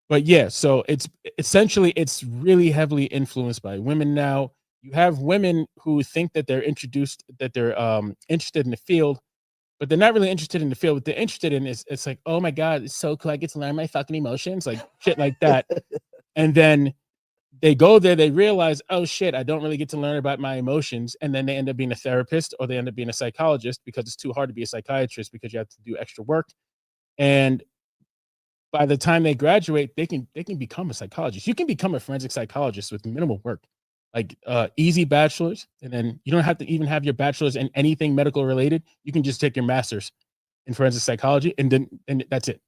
But yeah, so it's essentially it's really heavily influenced by women now. You have women who think that they're interested in the field, but they're not really interested in the field. What they're interested in is it's like, oh my God, it's so cool. I get to learn my fucking emotions, like shit like that. And then they go there, they realize, oh shit, I don't really get to learn about my emotions. And then they end up being a therapist or they end up being a psychologist because it's too hard to be a psychiatrist because you have to do extra work. And by the time they graduate, they can become a psychologist. You can become a forensic psychologist with minimal work, like easy bachelor's, and then you don't have to even have your bachelor's in anything medical related. You can just take your master's in forensic psychology, and then that's it.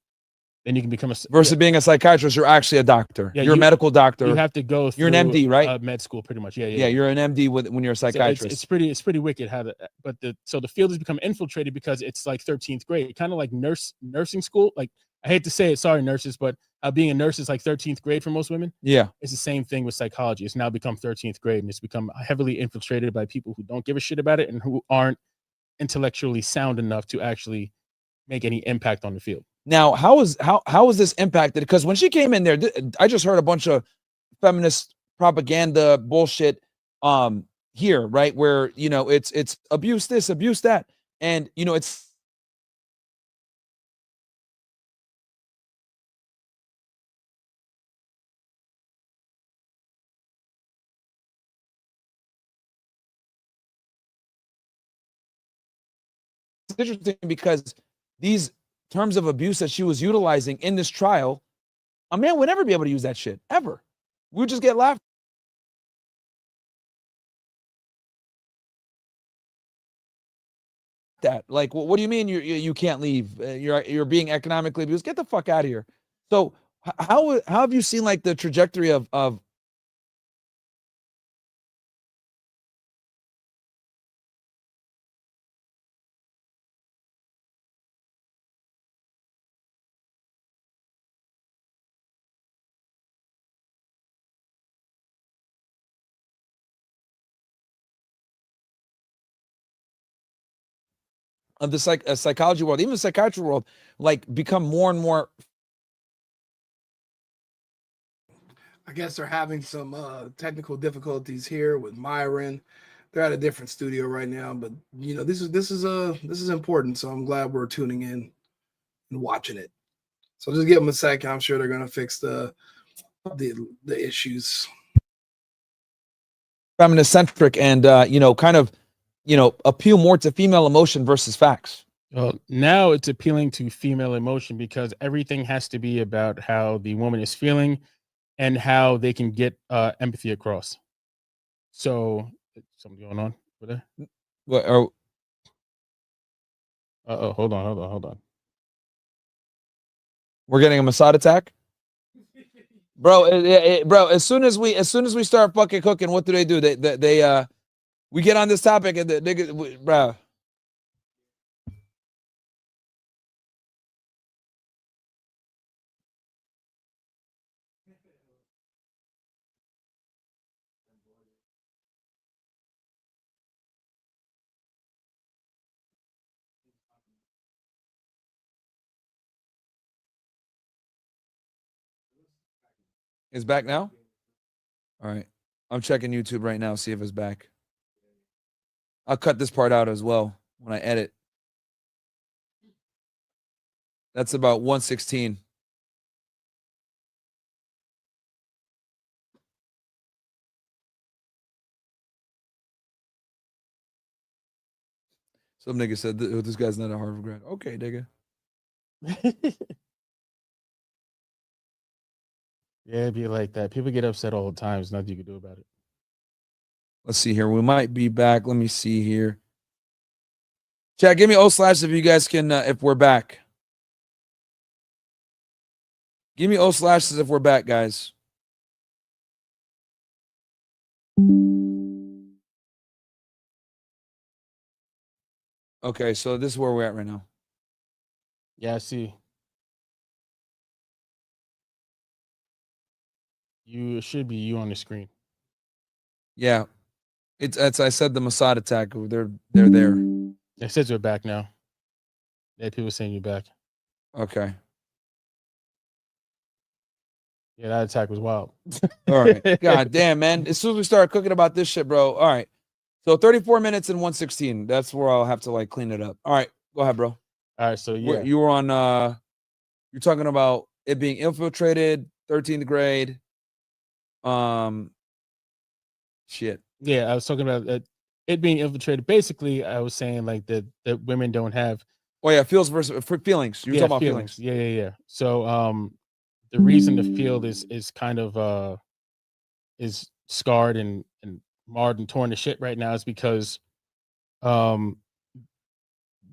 Then you can become versus being a psychiatrist. You're actually a doctor. Yeah, you're a medical doctor. You have to go through. You're an MD, right? Med school, pretty much. Yeah. You're an MD when you're a psychiatrist. So it's pretty wicked how but the field has become infiltrated because it's like 13th grade, kind of like nursing school. Like, I hate to say it, sorry nurses, but being a nurse is like 13th grade for most women. Yeah, it's the same thing with psychology. It's now become 13th grade, and it's become heavily infiltrated by people who don't give a shit about it and who aren't intellectually sound enough to actually make any impact on the field. Now, how is this impacted? Because when she came in there, I just heard a bunch of feminist propaganda bullshit here, right? Where, you know, it's abuse this, abuse that. And, you know, it's interesting because these terms of abuse that she was utilizing in this trial, a man would never be able to use that shit, ever. We would just get laughed at. Like, what do you mean you can't leave? You're being economically abused? Get the fuck out of here. So how have you seen like the trajectory of the psychology world, even the psychiatry world, like become more and more? I guess they're having some technical difficulties here with Myron. They're at a different studio right now, but you know, this is important. So I'm glad we're tuning in and watching it. So just give them a second. I'm sure they're gonna fix the issues. Feminist centric and you know, kind of, you know, appeal more to female emotion versus facts. Well, now it's appealing to female emotion because everything has to be about how the woman is feeling and how they can get empathy across. So, something going on over there? What are? Hold on. We're getting a Mossad attack, bro. Bro, as soon as we start fucking cooking, what do? They we get on this topic and the nigga, bro. It's back now? All right. I'm checking YouTube right now, see if it's back. I'll cut this part out as well when I edit. That's about 116. Some nigga said this guy's not a Harvard grad. Okay, nigga. Yeah, it'd be like that. People get upset all the time. There's nothing you can do about it. Let's see here. We might be back. Let me see here. Chat, give me O/ if you guys can, if we're back. Give me O/ if we're back, guys. Okay, so this is where we're at right now. Yeah, I see. It should be you on the screen. Yeah. It's I said the Mossad attack. They're there. It says we're back now. Yeah, people saying you're back. Okay. Yeah, that attack was wild. All right. God damn, man. As soon as we start cooking about this shit, bro. All right. So 34 minutes and 116. That's where I'll have to like clean it up. All right. Go ahead, bro. All right, so yeah. You were on you're talking about it being infiltrated, 13th grade. Shit. Yeah, I was talking about it being infiltrated. Basically, I was saying like that women don't have. Oh yeah, feels versus feelings. You're Yeah, talking about feelings. Yeah. So the reason the field is kind of is scarred and marred and torn to shit right now is because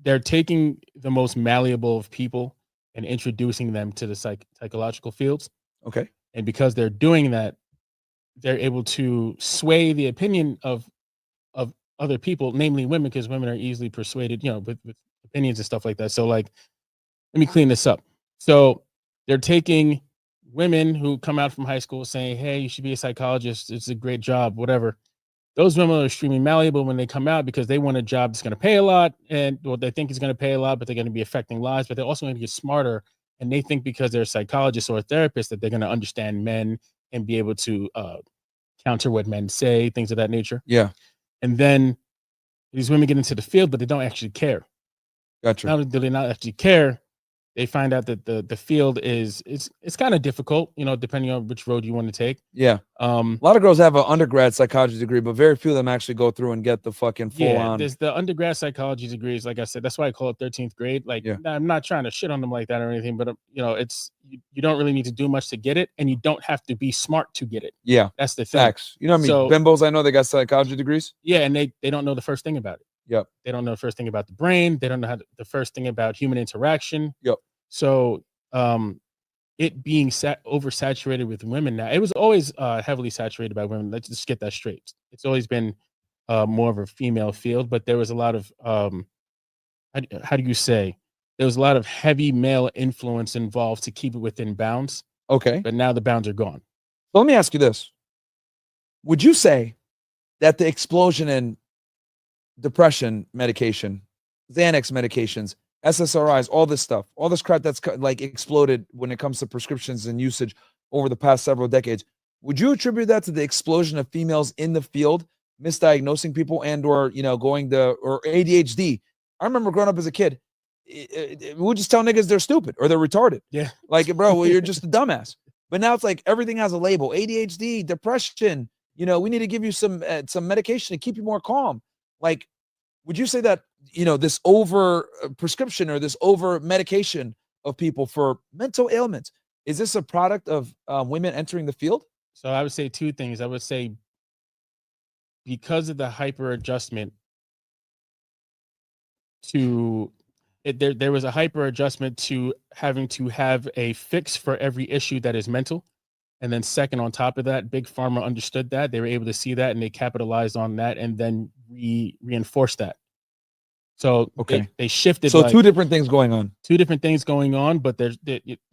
they're taking the most malleable of people and introducing them to the psychological fields. Okay. And because they're doing that, they're able to sway the opinion of other people, namely women, because women are easily persuaded, you know, with opinions and stuff like that. So like, let me clean this up. So they're taking women who come out from high school saying, hey, you should be a psychologist. It's a great job, whatever. Those women are extremely malleable when they come out because they want a job that's going to pay a lot and what they think is going to pay a lot, but they're going to be affecting lives, but they're also going to get smarter. And they think because they're a psychologist or a therapist that they're going to understand men and be able to counter what men say, things of that nature. Yeah. And then these women get into the field, but they don't actually care. Gotcha. Not only do they not actually care, they find out that the field is it's kind of difficult, you know, depending on which road you want to take. Yeah. A lot of girls have an undergrad psychology degree, but very few of them actually go through and get the fucking full on. There's the undergrad psychology degrees, like I said, that's why I call it 13th grade. Like, I'm not trying to shit on them like that or anything, but you know, it's you don't really need to do much to get it, and you don't have to be smart to get it. Yeah, that's the thing. Facts. You know what I mean? So, bimbos, I know they got psychology degrees. Yeah, and they don't know the first thing about it. Yep. They don't know the first thing about the brain. They don't know the first thing about human interaction. Yep. So, it being oversaturated with women now, it was always heavily saturated by women. Let's just get that straight. It's always been more of a female field, but there was a lot of how do you say? There was a lot of heavy male influence involved to keep it within bounds. Okay. But now the bounds are gone. So let me ask you this. Would you say that the explosion in depression medication, Xanax medications, SSRIs, all this stuff, all this crap that's like exploded when it comes to prescriptions and usage over the past several decades, would you attribute that to the explosion of females in the field, misdiagnosing people and or, you know, or ADHD? I remember growing up as a kid, we would just tell niggas they're stupid or they're retarded. Yeah. Like, bro, well, you're just a dumbass. But now it's like everything has a label. ADHD, depression, you know, we need to give you some medication to keep you more calm. Like, would you say that, you know, this over prescription or this over medication of people for mental ailments, is this a product of women entering the field? So I would say two things. I would say because of the hyper adjustment to it, there was a hyper adjustment to having to have a fix for every issue that is mental. And then second, on top of that, Big Pharma understood that. They were able to see that and they capitalized on that and then reinforced that. So okay, they shifted. So like, two different things going on. Two different things going on, but they're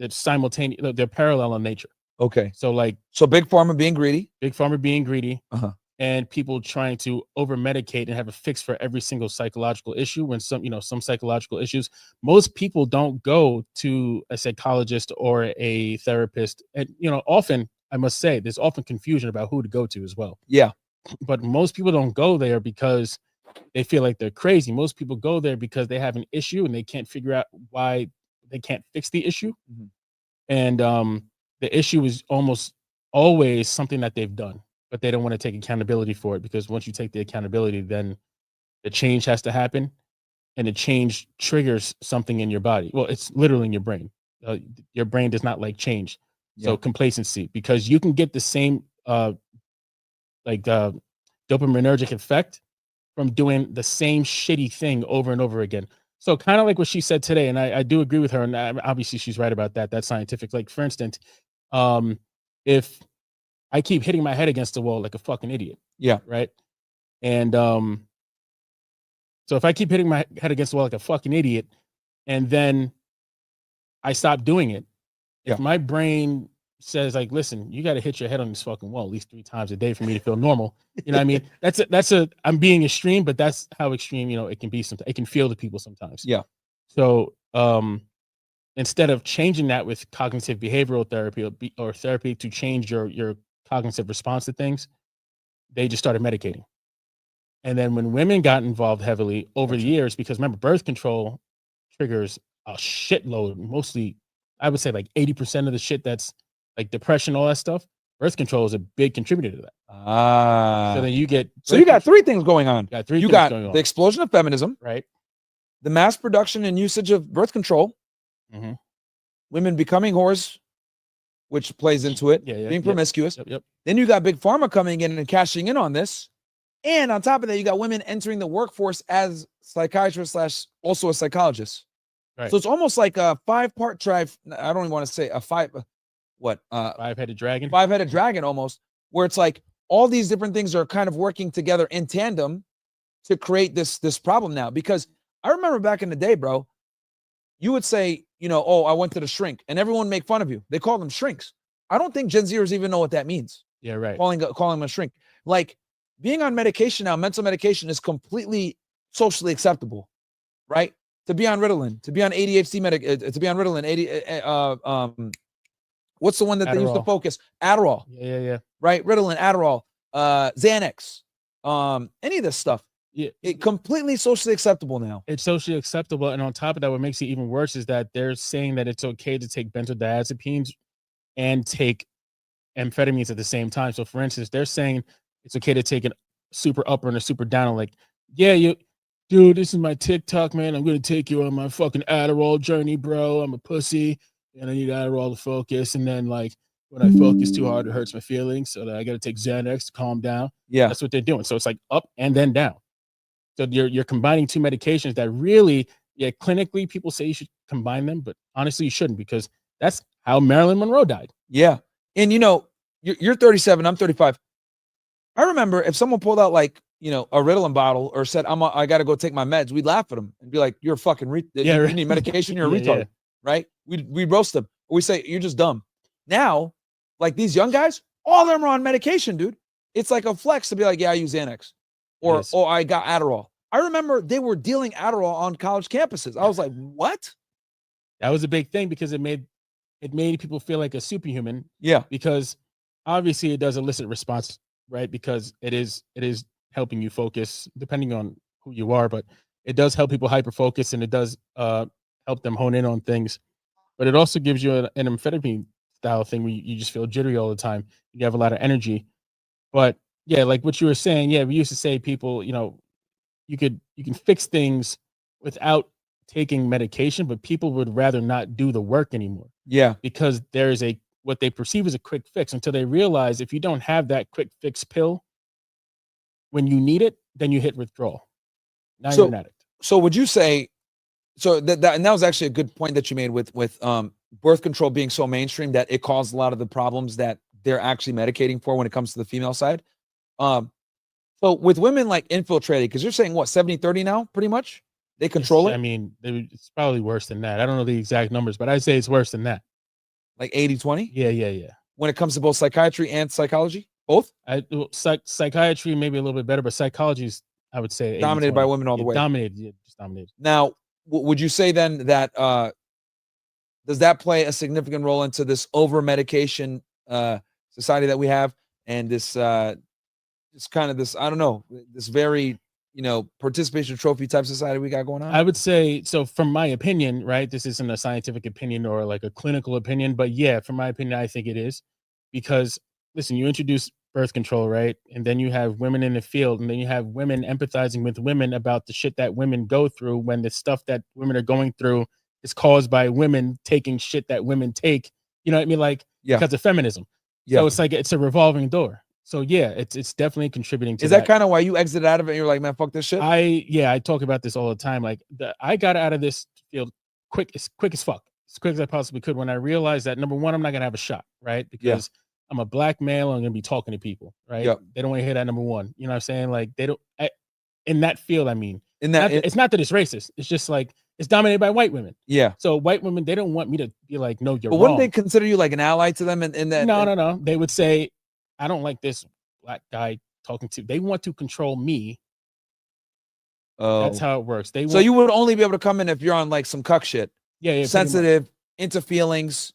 simultaneous. They're parallel in nature. Okay. So Big Pharma being greedy. Big Pharma being greedy. Uh-huh. And people trying to over medicate and have a fix for every single psychological issue. When some psychological issues, most people don't go to a psychologist or a therapist. And, you know, often, I must say, there's often confusion about who to go to as well. Yeah. But most people don't go there because they feel like they're crazy. Most people go there because they have an issue and they can't figure out why they can't fix the issue. Mm-hmm. And the issue is almost always something that they've done, but they don't want to take accountability for it, because once you take the accountability, then the change has to happen, and the change triggers something in your body. Well, it's literally in your brain. Your brain does not like change. Yeah. So complacency, because you can get the same dopaminergic effect from doing the same shitty thing over and over again. So kind of like what she said today, and I do agree with her, and obviously she's right about that. That's scientific. Like, for instance, if I keep hitting my head against the wall like a fucking idiot. Yeah. Right. And so if I keep hitting my head against the wall like a fucking idiot, and then I stop doing it, if my brain says like, listen, you got to hit your head on this fucking wall at least 3 times a day for me to feel normal. You know what I mean? I'm being extreme, but that's how extreme, you know, it can be sometimes. It can feel to people sometimes. Yeah. So instead of changing that with cognitive behavioral therapy or therapy to change your cognitive response to things, they just started medicating. And then when women got involved heavily over the years, because remember, birth control triggers a shitload, mostly, I would say like 80% of the shit that's like depression, all that stuff. Birth control is a big contributor to that. So then you get. So you got three things going on. You got going on. the explosion of feminism, right? The mass production and usage of birth control, women becoming whores, which plays into it, being promiscuous. Yep. Then you got big pharma coming in and cashing in on this. And on top of that, you got women entering the workforce as psychiatrists / also a psychologist. Right. So it's almost like a 5-part drive. I don't even want to say a five-headed dragon. 5-headed dragon almost, where it's like all these different things are kind of working together in tandem to create this problem now. Because I remember back in the day, bro, you would say, oh, I went to the shrink, and everyone make fun of you. They call them shrinks. I don't think Gen Zers even know what that means. Yeah, right. Calling them a shrink. Like, being on medication now, mental medication, is completely socially acceptable, right? To be on Ritalin, to be on ADHD to be on Ritalin, what's the one that they used to focus? Adderall. Yeah. Right? Ritalin, Adderall, Xanax, any of this stuff. Yeah. It completely socially acceptable now. It's socially acceptable. And on top of that, what makes it even worse is that they're saying that it's okay to take benzodiazepines and take amphetamines at the same time. So for instance, they're saying it's okay to take a super upper and a super down. Like, yeah, dude, this is my TikTok, man. I'm going to take you on my fucking Adderall journey, bro. I'm a pussy and I need Adderall to focus. And then like when I focus too hard, it hurts my feelings. So I got to take Xanax to calm down. Yeah. That's what they're doing. So it's like up and then down. So you're combining two medications that really, clinically people say you should combine them, but honestly you shouldn't, because that's how Marilyn Monroe died. Yeah. And you're 37, I'm 35. I remember if someone pulled out like, a Ritalin bottle or said, I got to go take my meds, we'd laugh at them and be like, you're a fucking you need medication, you're a retard, right? We roast them. We say, you're just dumb. Now, like these young guys, all of them are on medication, dude. It's like a flex to be like, yeah, I use Xanax or I got Adderall. I remember they were dealing Adderall on college campuses. I was like, what? That was a big thing because it made people feel like a superhuman. Yeah. Because obviously it does elicit response, right? Because it is helping you focus depending on who you are, but it does help people hyper focus and it does help them hone in on things. But it also gives you an amphetamine style thing where you just feel jittery all the time. You have a lot of energy. But yeah, like what you were saying, we used to say people, you can fix things without taking medication, but people would rather not do the work anymore. Yeah. Because there is what they perceive as a quick fix until they realize if you don't have that quick fix pill when you need it, then you hit withdrawal. Now you're an addict. So would you say, and that was actually a good point that you made with birth control being so mainstream that it caused a lot of the problems that they're actually medicating for when it comes to the female side. So with women like infiltrated, because you're saying what, 70-30 now, pretty much? They control it? I mean, it's probably worse than that. I don't know the exact numbers, but I'd say it's worse than that. Like 80-20? Yeah. When it comes to both psychiatry and psychology? Both? Psychiatry maybe a little bit better, but psychology is, I would say, dominated by women all the way. Just dominated. Now, would you say then that does that play a significant role into this over medication society that we have, and this kind of this, I don't know, this very participation trophy type society we got going on? I would say so. From my opinion, right? This isn't a scientific opinion or like a clinical opinion, but yeah, from my opinion, I think it is, because listen, you introduce birth control, right? And then you have women in the field, and then you have women empathizing with women about the shit that women go through when the stuff that women are going through is caused by women taking shit that women take. You know what I mean? Like, because of feminism. Yeah. So it's like it's a revolving door. So yeah, it's definitely contributing to that. Is that kind of why you exited out of it and you're like, man, fuck this shit? I talk about this all the time. Like I got out of this field quick as fuck, as quick as I possibly could, when I realized that, number one, I'm not gonna have a shot, right? Because I'm a black male, I'm gonna be talking to people, right? Yep. They don't want to hear that, number one. You know what I'm saying? Like they don't in that field, I mean. It's not that it's racist. It's just like it's dominated by white women. Yeah. So white women, they don't want me to be like, no, you're wrong. But wouldn't they consider you like an ally to them in that? No. They would say, I don't like this black guy talking to. They want to control me. Oh, that's how it works. So you would only be able to come in if you're on like some cuck shit. Yeah. Sensitive, into feelings,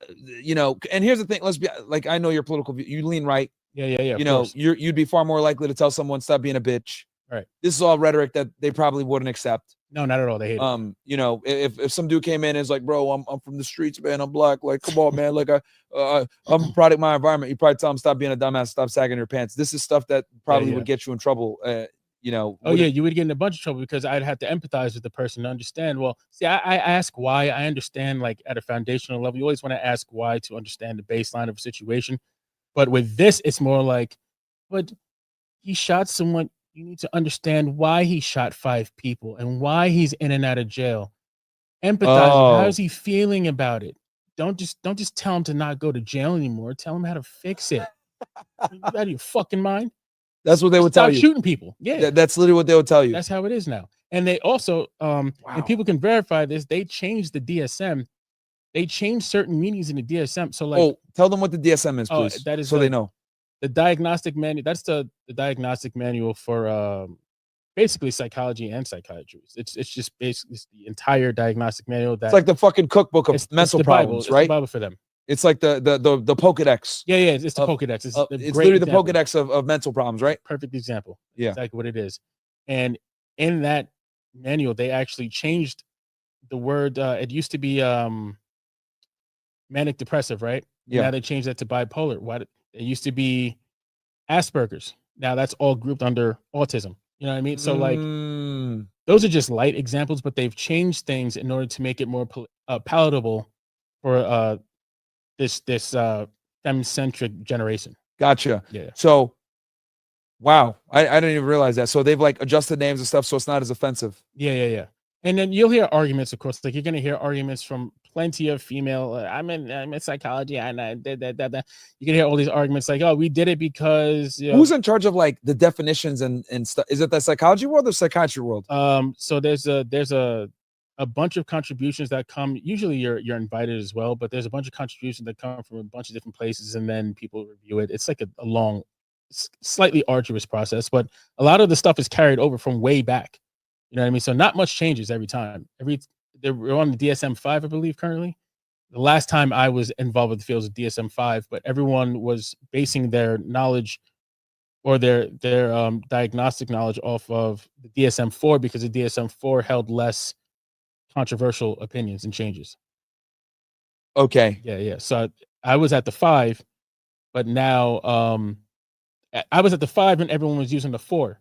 you know. And here's the thing: let's be like, I know your political view. You lean right. Yeah. You know, course. you'd be far more likely to tell someone stop being a bitch. Right. This is all rhetoric that they probably wouldn't accept. No, not at all. They hate it. You know, if some dude came in and is like, bro, I'm from the streets, man, I'm black, like, come on, man, like, I'm a product of my environment. You probably tell them stop being a dumbass, stop sagging your pants. This is stuff that probably would get you in trouble. You know. Oh yeah, you would get in a bunch of trouble because I'd have to empathize with the person to understand. Well, see, I ask why. I understand, like, at a foundational level, you always want to ask why to understand the baseline of a situation. But with this, it's more like, but he shot someone. You need to understand why he shot 5 people and why he's in and out of jail. Empathize. Oh. How's he feeling about it? Don't just tell him to not go to jail anymore. Tell him how to fix it. You out of your fucking mind? That's what they would tell you. Stop shooting people. Yeah, that's literally what they would tell you. that's how it is now. And they also, and people can verify this. They changed the DSM. They changed certain meanings in the DSM. So, like, tell them what the DSM is, please. That is so they know. The diagnostic manual. That's the diagnostic manual for basically psychology and psychiatry. It's just basically the entire diagnostic manual. It's like the fucking cookbook of mental problems, right? It's the Bible for them. It's like the Pokedex. Yeah, it's the Pokedex. It's literally the Pokedex of mental problems, right? Perfect example. Yeah, exactly what it is. And in that manual, they actually changed the word. It used to be manic depressive, right? Yeah. Now they changed that to bipolar. What it used to be Asperger's. Now that's all grouped under autism. You know what I mean? So like those are just light examples, but they've changed things in order to make it more palatable for this femme-centric generation. Gotcha. Yeah. So, wow, I didn't even realize that. So they've like adjusted names and stuff, so it's not as offensive. Yeah. And then you'll hear arguments, of course. Like you're gonna hear arguments from plenty of female. I'm in psychology, and I did that. You can hear all these arguments like, "Oh, we did it because." You know, who's in charge of like the definitions and stuff? Is it the psychology world or psychiatry world? So there's a bunch of contributions that come. Usually, you're invited as well, but there's a bunch of contributions that come from a bunch of different places, and then people review it. It's like a long, slightly arduous process, but a lot of the stuff is carried over from way back. You know what I mean? So not much changes every time. We're on the DSM-5, I believe, currently. The last time I was involved with the field was DSM-5, but everyone was basing their knowledge or their diagnostic knowledge off of the DSM-4 because the DSM-4 held less controversial opinions and changes. Okay. Yeah. So I was at the 5, but now I was at the 5 and everyone was using the 4.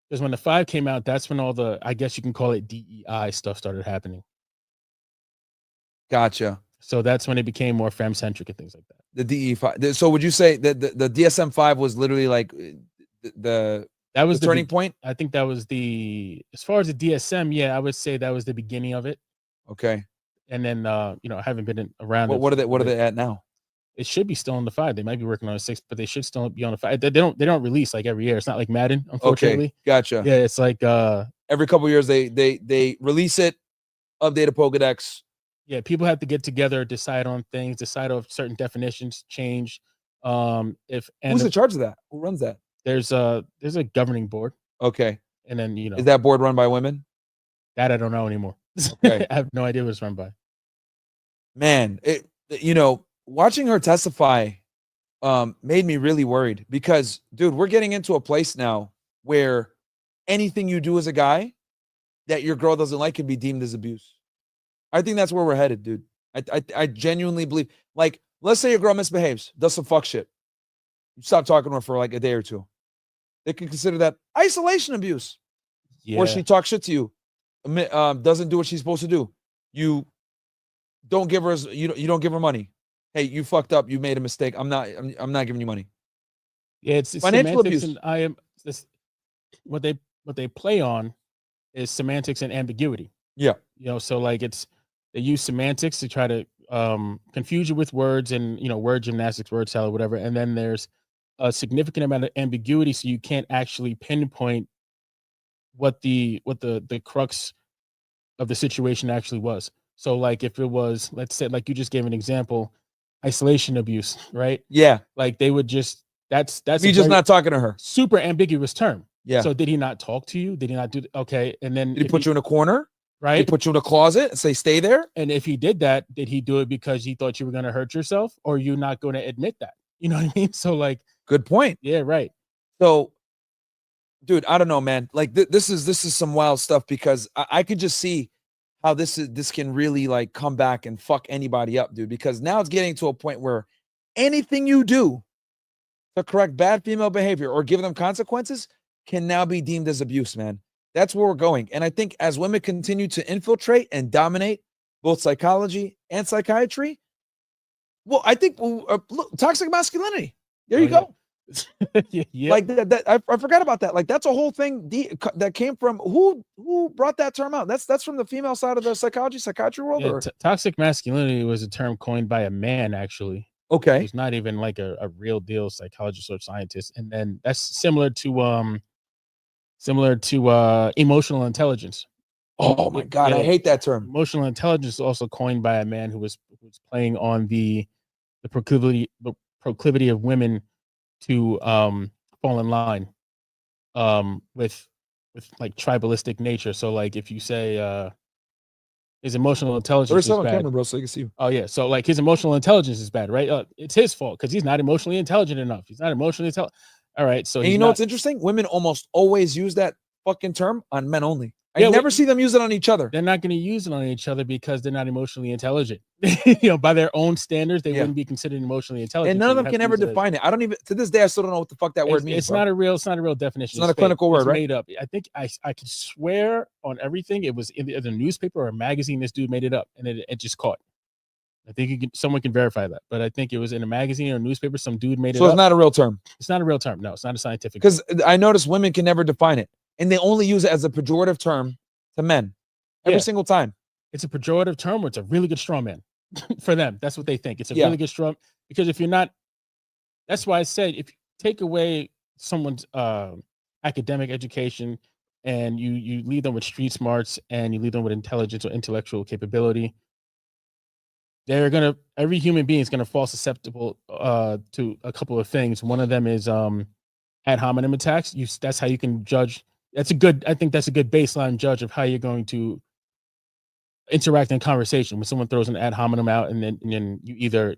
Because when the 5 came out, that's when all the, I guess you can call it DEI stuff started happening. Gotcha. So that's when it became more femme-centric and things like that. The DE5. So would you say that the DSM-5 was literally like that was the turning point? I think that was as far as the DSM, yeah, I would say that was the beginning of it. Okay. And then, I haven't been around. What are they at now? It should be still on the 5. They might be working on a 6, but they should still be on the 5. They don't release like every year. It's not like Madden, unfortunately. Okay, gotcha. Yeah, it's like every couple of years they release it, update a Pokedex. Yeah, people have to get together, decide on things, decide on certain definitions, change. Who's in charge of that? Who runs that? There's a governing board. Okay. And then is that board run by women? That I don't know anymore. Okay. I have no idea what it's run by. Man, watching her testify made me really worried because, dude, we're getting into a place now where anything you do as a guy that your girl doesn't like can be deemed as abuse. I think that's where we're headed, dude. I genuinely believe, like, let's say your girl misbehaves, does some fuck shit. You stop talking to her for like a day or two. They can consider that isolation abuse. Yeah. Or she talks shit to you, doesn't do what she's supposed to do. You don't give her you don't give her money. Hey, you fucked up. You made a mistake. I'm not giving you money. Yeah, it's financial abuse. And what they play on is semantics and ambiguity. Yeah. So like they use semantics to try to confuse you with words and word gymnastics, word salad, whatever. And then there's a significant amount of ambiguity, so you can't actually pinpoint what the crux of the situation actually was. So like if it was, let's say, like you just gave an example, isolation abuse, right? Yeah. Like they would just that's me just not talking to her. Super ambiguous term. Yeah. So did he not talk to you? Did he not do okay? And then did he put you in a corner? right? They put you in a closet and say, stay there. And if he did that, did he do it because he thought you were going to hurt yourself, or you're not going to admit that? You know what I mean? So like, good point. Yeah, right. So, dude, I don't know, man. Like this is some wild stuff, because I could just see how this can really like come back and fuck anybody up, dude. Because now it's getting to a point where anything you do to correct bad female behavior or give them consequences can now be deemed as abuse, man. That's where we're going. And I think as women continue to infiltrate and dominate both psychology and psychiatry, well, I think look, toxic masculinity. There you go. Yeah. Like that I forgot about that. Like that's a whole thing that came from who brought that term out? That's from the female side of the psychiatry world. Yeah, Or? Toxic masculinity was a term coined by a man, actually. Okay, It's not even like a real deal psychologist or scientist. And then that's similar to emotional intelligence. oh my god, I hate that term. Emotional intelligence is also coined by a man who was playing on the proclivity of women to fall in line with like tribalistic nature. So like if you say his emotional intelligence is on bad, camera, bro, so you can see you. oh yeah, so like his emotional intelligence is bad, right? It's his fault because he's not emotionally intelligent enough. He's not emotionally intelligent. All right, so And you know what's interesting? Women almost always use that fucking term on men only. I Yeah, never see them use it on each other. they're not going to use it on each other because they're not emotionally intelligent. By their own standards, they wouldn't be considered emotionally intelligent. And none So of them you can have ever to use it. define it. I don't even, to this day, I still don't know what the fuck that word means. It's not a real definition. It's not a fake. clinical word, It's right? made up. I think I could swear on everything. It was in the newspaper or a magazine. This dude made it up, and it just caught. I think someone can verify that, but I think it was in a magazine or a newspaper. Some dude made it up. So it's not a real term. It's not a real term. No, it's not a scientific. Because I noticed women can never define it, and they only use it as a pejorative term to men every single time. It's a pejorative term, or it's a really good straw man for them. That's what they think. It's a really good straw, because if you're not, that's why I said if you take away someone's academic education and you leave them with street smarts and you leave them with intelligence or intellectual capability, every human being is gonna fall susceptible to a couple of things. One of them is ad hominem attacks. That's how you can judge. I think that's a good baseline judge of how you're going to interact in conversation. When someone throws an ad hominem out, and then you either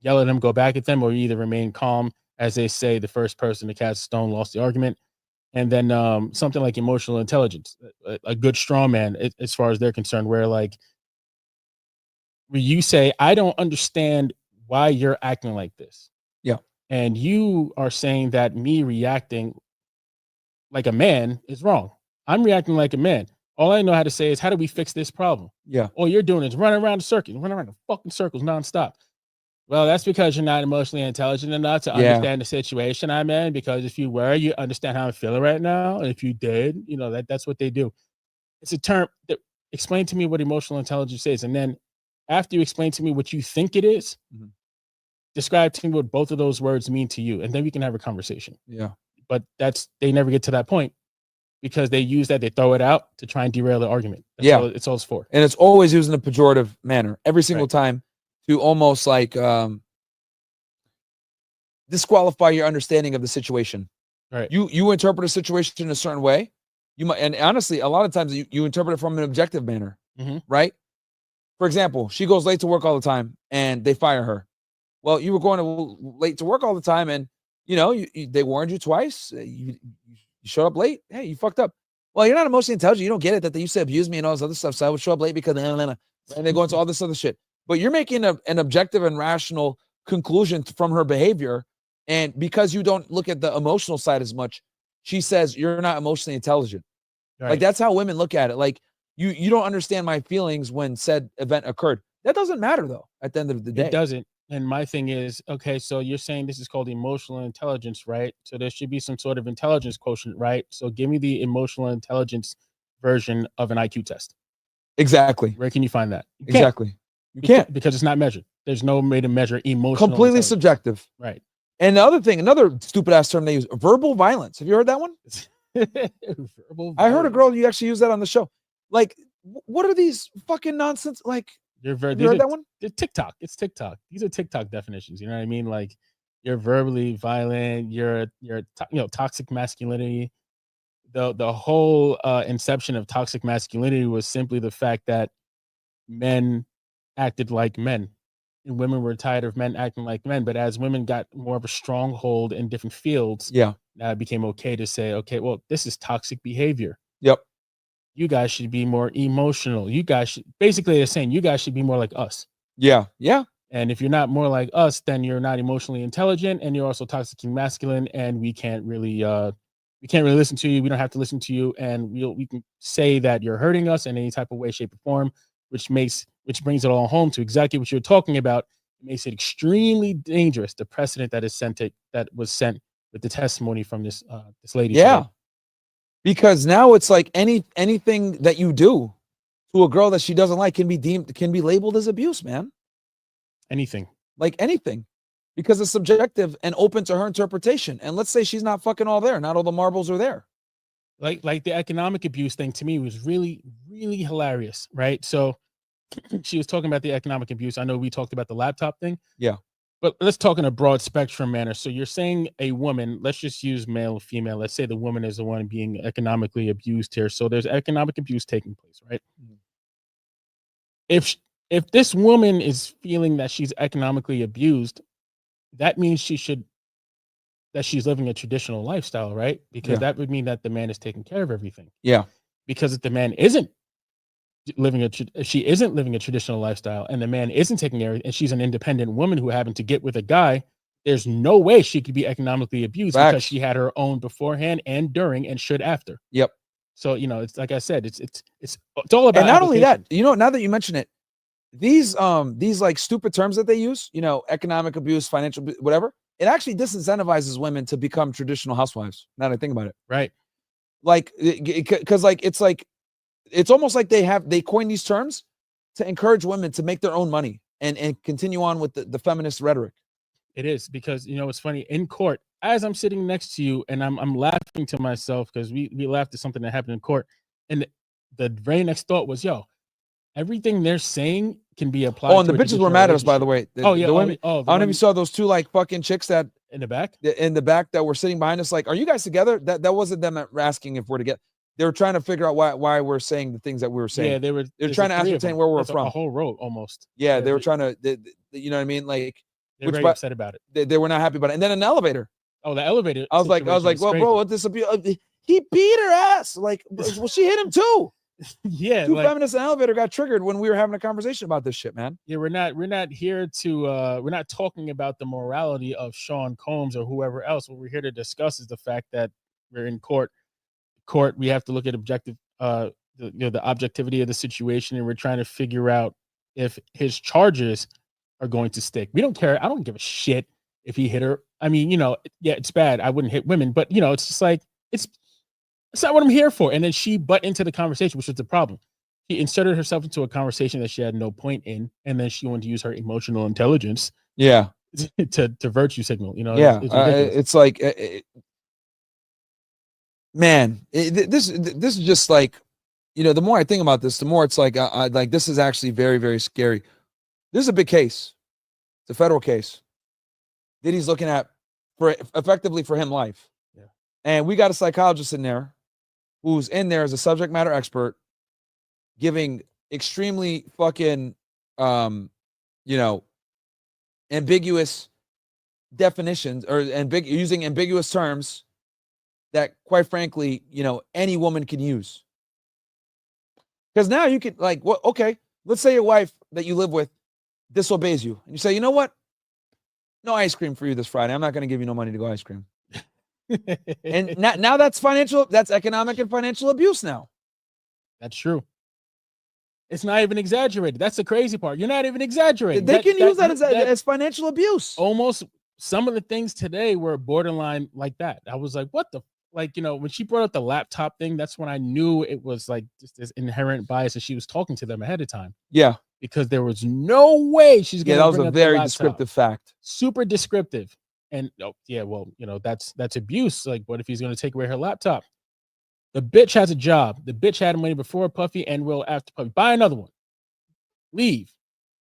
yell at them, go back at them, or you either remain calm. As they say, the first person to cast a stone lost the argument. And then something like emotional intelligence, a good straw man, as far as they're concerned, where like where you say, I don't understand why you're acting like this. Yeah. And you are saying that me reacting like a man is wrong. I'm reacting like a man. All I know how to say is, how do we fix this problem? Yeah. All you're doing is running around the fucking circles nonstop. Well, that's because you're not emotionally intelligent enough to understand the situation I'm in. Because if you were, you understand how I'm feeling right now. And if you did, that's what they do. It's a term that explain to me what emotional intelligence is. And then after you explain to me what you think it is, describe to me what both of those words mean to you. And then we can have a conversation. Yeah. But they never get to that point because they use that, they throw it out to try and derail the argument. That's all it's all for. And it's always used in a pejorative manner every single time to almost like disqualify your understanding of the situation. Right. You interpret a situation in a certain way. You might, and honestly, a lot of times you interpret it from an objective manner, right? For example, she goes late to work all the time and they fire her. Well, you were going late to work all the time, and they warned you twice. You showed up late. Hey, you fucked up. Well, you're not emotionally intelligent. You don't get it that they used to abuse me and all this other stuff. So I would show up late because and they go into all this other shit. But you're making an objective and rational conclusion from her behavior. And because you don't look at the emotional side as much, she says you're not emotionally intelligent. Right. Like that's how women look at it. Like you don't understand my feelings when said event occurred. That doesn't matter though. At the end of the day, it doesn't. And my thing is, okay, so you're saying this is called emotional intelligence, right? So there should be some sort of intelligence quotient, right? So give me the emotional intelligence version of an IQ test. Exactly. Where can you find that? Exactly. You can't, because it's not measured. There's no way to measure emotional. Completely subjective. Right. And the other thing, another stupid ass term they use, verbal violence. Have you heard that one? I heard a girl, you actually use that on the show. Like, what are these fucking nonsense? Like, you heard that one? TikTok. It's TikTok. These are TikTok definitions. You know what I mean? Like, you're verbally violent. You're toxic masculinity. the whole inception of toxic masculinity was simply the fact that men acted like men and women were tired of men acting like men. But as women got more of a stronghold in different fields, Yeah. now it became okay to say, okay, well, this is toxic behavior. Yep. You guys should be more emotional. You guys should, basically they're saying you guys should be more like us. Yeah. Yeah. And if you're not more like us, then you're not emotionally intelligent, and you're also toxically masculine, and we can't really listen to you. We don't have to listen to you, and we can say that you're hurting us in any type of way, shape, or form, which brings it all home to exactly what you're talking about. It makes it extremely dangerous. The precedent that was sent with the testimony from this lady. Yeah. Today. Because now it's like anything that you do to a girl that she doesn't like can be labeled as abuse, man. Anything. Like anything. Because it's subjective and open to her interpretation. And let's say she's not fucking all there. Not all the marbles are there. Like the economic abuse thing to me was really, really hilarious, right? So she was talking about the economic abuse. I know we talked about the laptop thing. Yeah. But let's talk in a broad spectrum manner. So you're saying a woman, let's just use male or female. Let's say the woman is the one being economically abused here. So there's economic abuse taking place, right? Mm-hmm. If this woman is feeling that she's economically abused, that means she's living a traditional lifestyle, right? Because that would mean that the man is taking care of everything. Yeah. Because if the man isn't living a traditional lifestyle, and the man isn't taking care, and she's an independent woman who happened to get with a guy, there's no way she could be economically abused. Facts. Because she had her own beforehand and during and should after. Yep. So it's like I said, it's all about. And not only that, now that you mention it, these like stupid terms that they use, economic abuse, financial, whatever, it actually disincentivizes women to become traditional housewives. Now that I think about it, right? Like, because it's almost like they coin these terms to encourage women to make their own money and continue on with the feminist rhetoric. It is, because it's funny, in court, as I'm sitting next to you and I'm laughing to myself because we laughed at something that happened in court, and the very next thought was, everything they're saying can be applied. Oh, and the bitches were mad at us, by the way. The women, I don't know if you saw those two like fucking chicks that in the back that were sitting behind us. Like, are you guys together? That wasn't them asking if we're together. They were trying to figure out why we're saying the things that we were saying. Yeah, they're trying to ascertain where we're from. A whole row almost. Yeah, they were trying to. You know what I mean? Like, they're very upset about it. They were not happy about it. And then an elevator. Oh, the elevator. I was like, well, bro, what this abuse? He beat her ass. Like, well, she hit him too. Yeah, two feminists in an elevator got triggered when we were having a conversation about this shit, man. Yeah, we're not here to we're not talking about the morality of Sean Combs or whoever else. What we're here to discuss is the fact that we're in court. We have to look at the objectivity of the situation, and we're trying to figure out if his charges are going to stick. We don't care. I don't give a shit if he hit her. I mean, yeah, it's bad. I wouldn't hit women, but it's just like it's not what I'm here for. And then she butt into the conversation, which was the problem. She inserted herself into a conversation that she had no point in, and then she wanted to use her emotional intelligence, to virtue signal. It's like, man, this is just like, the more I think about this, the more it's like, like this is actually very, very scary. This is a big case. It's a federal case. Diddy's looking at effectively for him life. Yeah. And we got a psychologist in there who's in there as a subject matter expert, giving extremely fucking, ambiguous definitions or using ambiguous terms that, quite frankly, any woman can use. Because now you could, like, what? Okay, let's say your wife that you live with disobeys you, and you say, you know what? No ice cream for you this Friday. I'm not going to give you no money to go ice cream. And now that's economic and financial abuse now. That's true. It's not even exaggerated. That's the crazy part. You're not even exaggerating. They can use that as financial abuse. Almost some of the things today were borderline like that. I was like, what the, when she brought up the laptop thing, that's when I knew it was like just this inherent bias, and she was talking to them ahead of time. Yeah. Because there was no way she's going to. Yeah, that was a very descriptive fact. Super descriptive. And that's abuse. Like, what if he's going to take away her laptop? The bitch has a job. The bitch had money before Puffy and will after Puffy. Buy another one. Leave.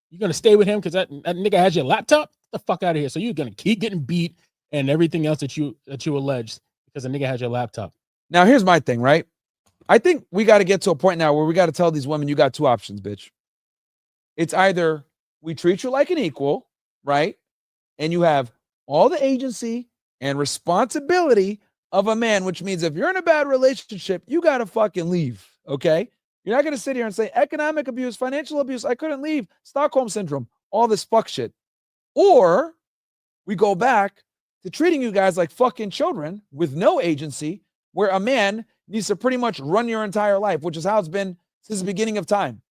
You're going to stay with him because that nigga has your laptop? Get the fuck out of here. So you're going to keep getting beat and everything else that you alleged because the nigga has your laptop. Now, here's my thing, right? I think we got to get to a point now where we got to tell these women, you got two options, bitch. It's either we treat you like an equal, right? And you have all the agency and responsibility of a man, which means if you're in a bad relationship, you got to fucking leave, okay? You're not going to sit here and say economic abuse, financial abuse, I couldn't leave, Stockholm syndrome, all this fuck shit. Or we go back to treating you guys like fucking children with no agency, where a man needs to pretty much run your entire life, which is how it's been since the beginning of time,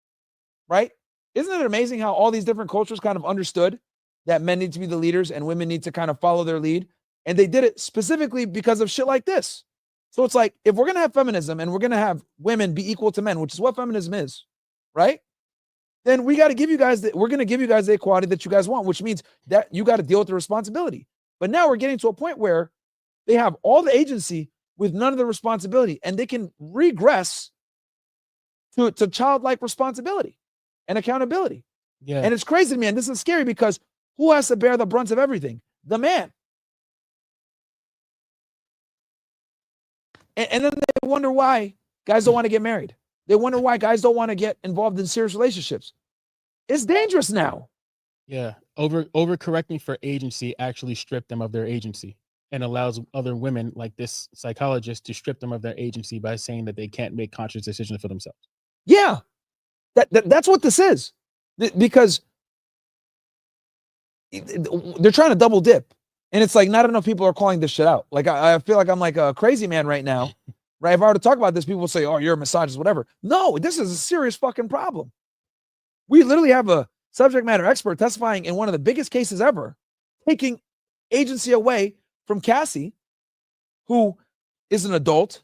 right? Isn't it amazing how all these different cultures kind of understood that men need to be the leaders and women need to kind of follow their lead? And they did it specifically because of shit like this. So it's like, if we're going to have feminism and we're going to have women be equal to men, which is what feminism is, right? Then we got to give you guys, we're going to give you guys the equality that you guys want, which means that you got to deal with the responsibility. But now we're getting to a point where they have all the agency with none of the responsibility, and they can regress to childlike responsibility and accountability. Yeah. And it's crazy to me, and this is scary because who has to bear the brunt of everything? The man. And then they wonder why guys don't want to get married. They wonder why guys don't want to get involved in serious relationships. It's dangerous now. Yeah. Overcorrecting for agency actually stripped them of their agency and allows other women like this psychologist to strip them of their agency by saying that they can't make conscious decisions for themselves. Yeah. That's what this is. Because they're trying to double dip. And it's like not enough people are calling this shit out. Like I feel like I'm like a crazy man right now. Right? If I were to talk about this, people will say, oh, you're a misogynist, whatever. No, this is a serious fucking problem. We literally have a subject matter expert testifying in one of the biggest cases ever, taking agency away from Cassie, who is an adult,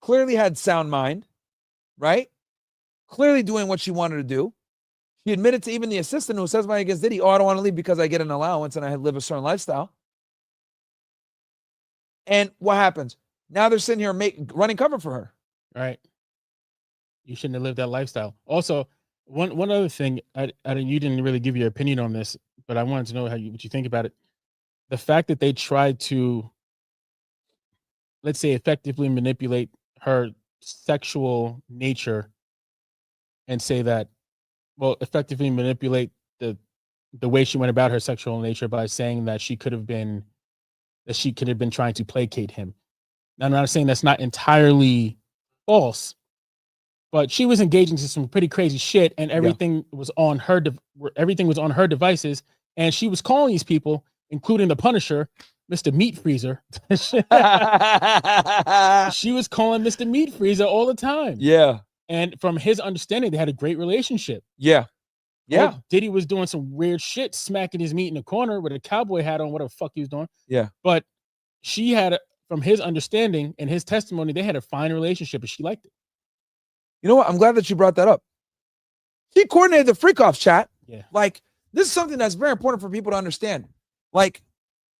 clearly had sound mind, right? Clearly doing what she wanted to do. She admitted to even the assistant who says against Diddy, oh, I don't want to leave because I get an allowance and I live a certain lifestyle. And what happens? Now they're sitting here running cover for her. Right. You shouldn't have lived that lifestyle. Also, one other thing, you didn't really give your opinion on this, but I wanted to know what you think about it. The fact that they tried to, let's say, effectively manipulate her sexual nature and say that, well, effectively manipulate the way she went about her sexual nature by saying that she could have been trying to placate him. Now, I'm not saying that's not entirely false, but she was engaging in some pretty crazy shit, and everything was on her. Everything was on her devices, and she was calling these people, including the Punisher, Mr. Meat Freezer. She was calling Mr. Meat Freezer all the time. Yeah. And from his understanding, they had a great relationship. Yeah. Yeah. Diddy was doing some weird shit, smacking his meat in the corner with a cowboy hat on, whatever the fuck he was doing. Yeah. But she had, from his understanding and his testimony, they had a fine relationship and she liked it. You know what? I'm glad that you brought that up. She coordinated the freak off chat. Yeah. Like, this is something that's very important for people to understand. Like,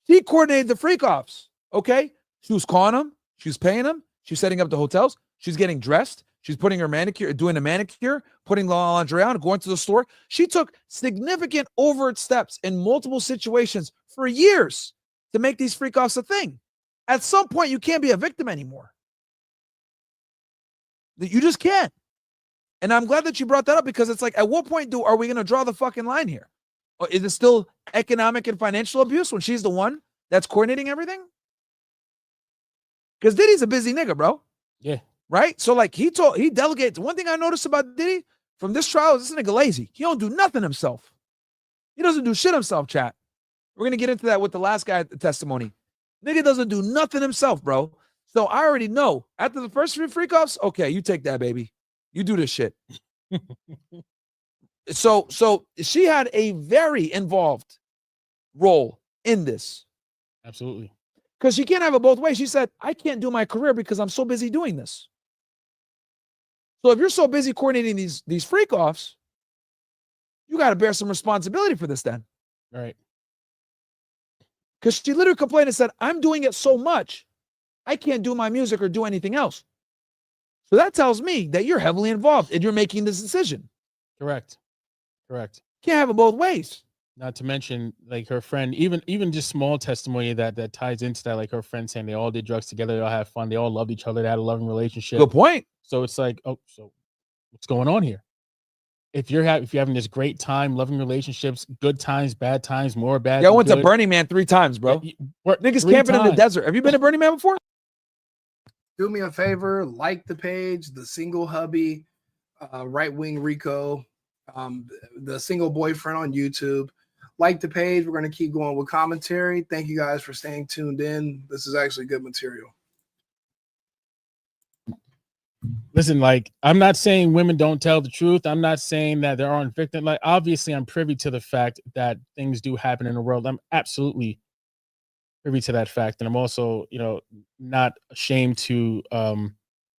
she coordinated the freak offs. Okay. She was calling them. She was paying them. She was setting up the hotels. She's getting dressed. She's putting her manicure, doing a manicure, putting lingerie on, going to the store. She took significant overt steps in multiple situations for years to make these freak offs a thing. At some point, you can't be a victim anymore. You just can't. And I'm glad that you brought that up because it's like, at what point are we going to draw the fucking line here? Or is it still economic and financial abuse when she's the one that's coordinating everything? Because Diddy's a busy nigga, bro. Yeah. Right? So like he delegates. One thing I noticed about Diddy from this trial is this nigga lazy. He don't do nothing himself. He doesn't do shit himself, chat. We're going to get into that with the last guy testimony. Nigga doesn't do nothing himself, bro. So I already know after the first three freak offs, okay, you take that, baby. You do this shit. So she had a very involved role in this. Absolutely. Because she can't have it both ways. She said, I can't do my career because I'm so busy doing this. So if you're so busy coordinating these freak offs, you got to bear some responsibility for this then. Right. Because she literally complained and said, I'm doing it so much, I can't do my music or do anything else. So that tells me that you're heavily involved and you're making this decision. Correct. Correct. Can't have it both ways. Not to mention, like her friend, even just small testimony that ties into that, like her friend saying they all did drugs together, they all had fun, they all loved each other, they had a loving relationship. Good point. So it's like, oh, so what's going on here? If you're having this great time, loving relationships, good times, bad times, more bad. Yeah, I went to Burning Man 3 times, bro. Niggas camping in the desert. Have you been to Burning Man before? Do me a favor, like the page, the single hubby, right wing Rico, the single boyfriend on YouTube. Like the page. We're going to keep going with commentary. Thank you guys for staying tuned in. This is actually good material. Listen, like, I'm not saying women don't tell the truth. I'm not saying that there aren't victims. Like, obviously, I'm privy to the fact that things do happen in the world. I'm absolutely privy to that fact, and I'm also, not ashamed to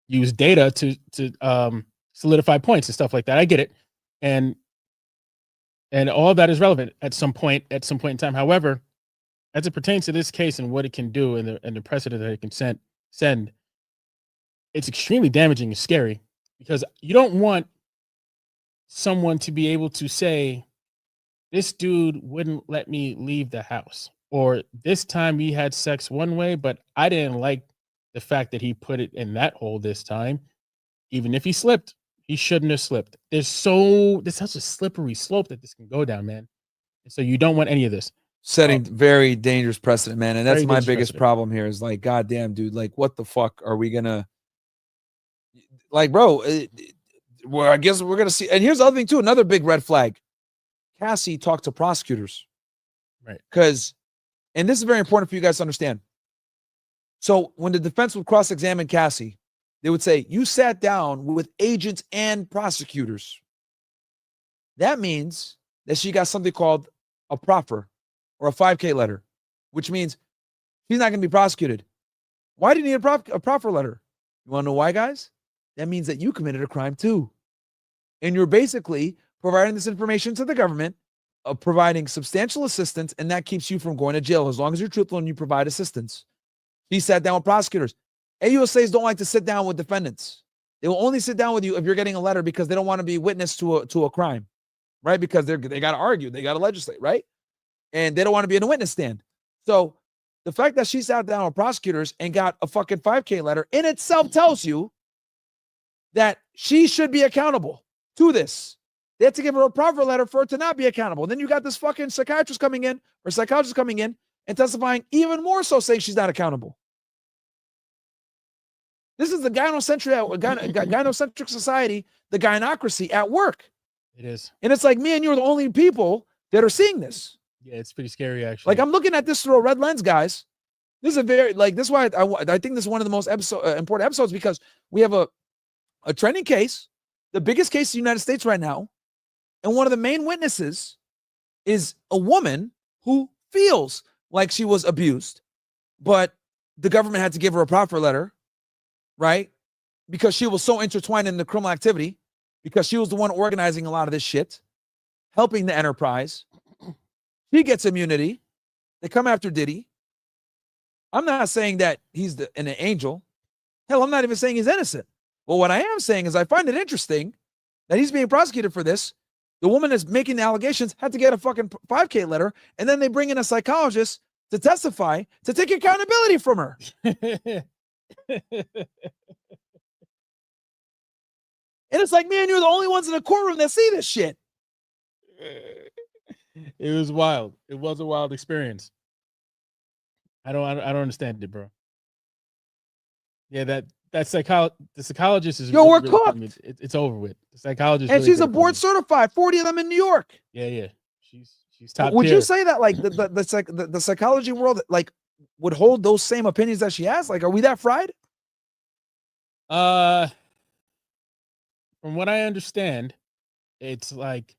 use data to solidify points and stuff like that. I get it, and all of that is relevant at some point in time. However, as it pertains to this case and what it can do and the precedent that it can send, it's extremely damaging and scary, because you don't want someone to be able to say, this dude wouldn't let me leave the house, or this time we had sex one way, but I didn't like the fact that he put it in that hole this time. Even if he slipped, he shouldn't have slipped. There's such a slippery slope that this can go down, man. And so you don't want any of this. Setting very dangerous precedent, man. And that's Very my dangerous biggest precedent. problem here is like, goddamn, dude, like, what the fuck are we gonna, like, bro? Well, I guess we're gonna see. And here's the other thing too. Another big red flag. Cassie talked to prosecutors, Right? Because, and this is very important for you guys to understand. So when the defense would cross-examine Cassie, they would say, you sat down with agents and prosecutors. That means that she got something called a proffer or a 5K letter, which means she's not going to be prosecuted. Why do you need a proffer letter? You want to know why, guys? That means that you committed a crime too. And you're basically providing this information to the government, providing substantial assistance, and that keeps you from going to jail as long as you're truthful and you provide assistance. She sat down with prosecutors. AUSAs don't like to sit down with defendants. They will only sit down with you if you're getting a letter, because they don't want to be witness to a crime, right? Because they got to argue, they got to legislate, right? And they don't want to be in a witness stand. So the fact that she sat down with prosecutors and got a fucking 5K letter in itself tells you that she should be accountable to this. They have to give her a proffer letter for her to not be accountable. Then you got this fucking psychiatrist coming in or psychologist coming in and testifying even more so, saying she's not accountable. This is the gynocentric society, the gynocracy at work. It is. And it's like me and you are the only people that are seeing this. Yeah, it's pretty scary, actually. Like, I'm looking at this through a red lens, guys. This is a very, like, this is why I think this is one of the most important episodes, because we have a trending case, the biggest case in the United States right now. And one of the main witnesses is a woman who feels like she was abused, but the government had to give her a proffer letter, right? Because she was so intertwined in the criminal activity, because she was the one organizing a lot of this shit, helping the enterprise. He gets immunity. They come after Diddy. I'm not saying that he's an angel. Hell, I'm not even saying he's innocent. But what I am saying is I find it interesting that he's being prosecuted for this. The woman that's making the allegations had to get a fucking 5K letter, and then they bring in a psychologist to testify to take accountability from her. And it's like, man, you're the only ones in the courtroom that see this shit. It was wild. It was a wild experience. I don't understand it, bro. Yeah, the psychologist is. Yo, we're cooked. It's over with. The psychologist, and really she's a board certified. 40 of them in New York. Yeah. She's top Would tier. you say that like the psychology world like would hold those same opinions that she has? Like, are we that fried? From what I understand, it's like,